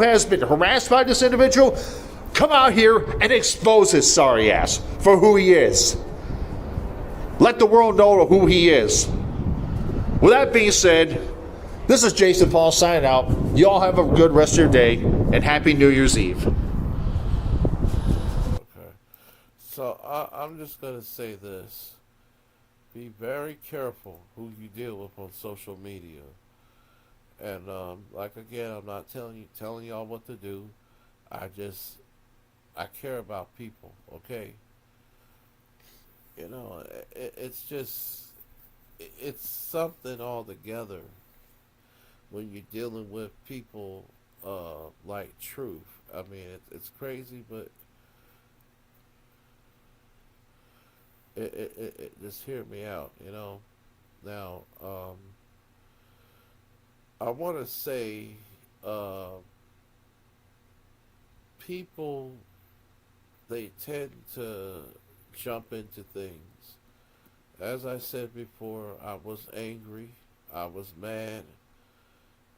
has been harassed by this individual, come out here and expose his sorry ass for who he is. Let the world know who he is. With that being said, this is Jason Paul signing out. You all have a good rest of your day and happy New Year's Eve. So I'm just going to say this. Be very careful who you deal with on social media. And like again, I'm not telling y'all what to do. I care about people, okay? You know, it's something altogether when you're dealing with people like Truth. I mean, it's crazy, but it just hear me out, you know. Now, I want to say, people, they tend to jump into things. As I said before, I was angry, I was mad.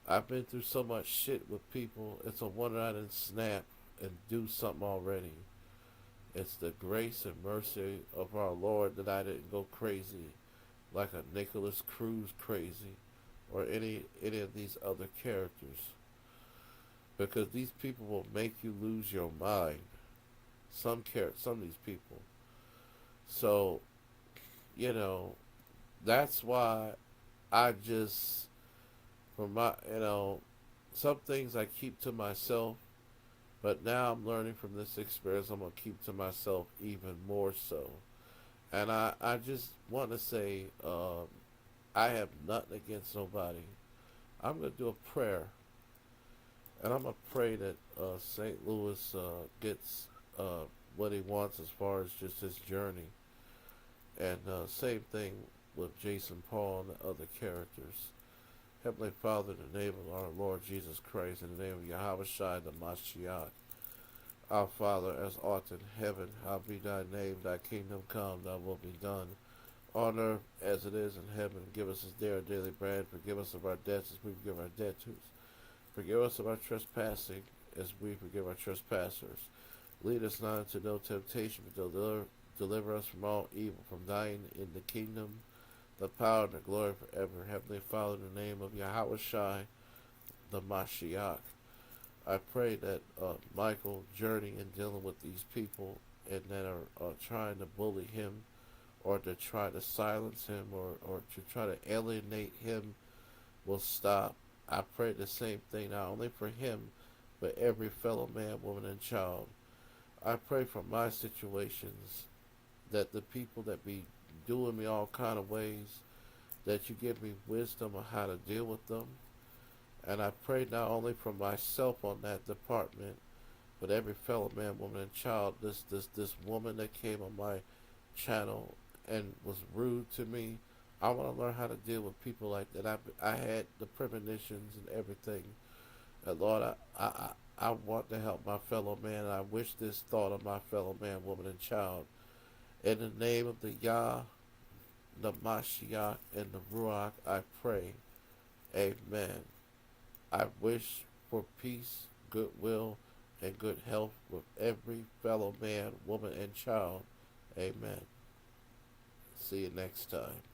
I've been through so much shit with people. It's a wonder I didn't snap and do something already. It's the grace and mercy of our Lord that I didn't go crazy like a Nicholas Cruz crazy or any of these other characters. Because these people will make you lose your mind. Some of these people. So, that's why I just, some things I keep to myself, but now I'm learning from this experience, I'm going to keep to myself even more so. And I just want to say, I have nothing against nobody. I'm going to do a prayer. And I'm going to pray that St. Louis gets what he wants as far as just his journey. And same thing with Jason Paul and the other characters. Heavenly Father, in the name of our Lord Jesus Christ, in the name of Yahweh Shai, the Mashiach, our Father, as art in heaven, hallowed be thy name, thy kingdom come, thy will be done, on earth as it is in heaven. Give us this day our daily bread. Forgive us of our debts as we forgive our debtors. Forgive us of our trespassing as we forgive our trespassers. Lead us not into no temptation, but deliver us from all evil. From thine in the kingdom, the power, and the glory forever. Heavenly Father, in the name of Yahweh Shai, the Mashiach, I pray that Michael journey in dealing with these people and that are trying to bully him or to try to silence him or to try to alienate him will stop. I pray the same thing not only for him, but every fellow man, woman, and child. I pray for my situations that the people that be doing me all kind of ways, that you give me wisdom on how to deal with them. And I pray not only for myself on that department, but every fellow man, woman, and child. This woman that came on my channel and was rude to me, I want to learn how to deal with people like that. I had the premonitions and everything. And Lord, I want to help my fellow man. I wish this thought of my fellow man, woman, and child. In the name of the Yah, the Mashiach, and the Ruach, I pray. Amen. I wish for peace, goodwill, and good health with every fellow man, woman, and child. Amen. See you next time.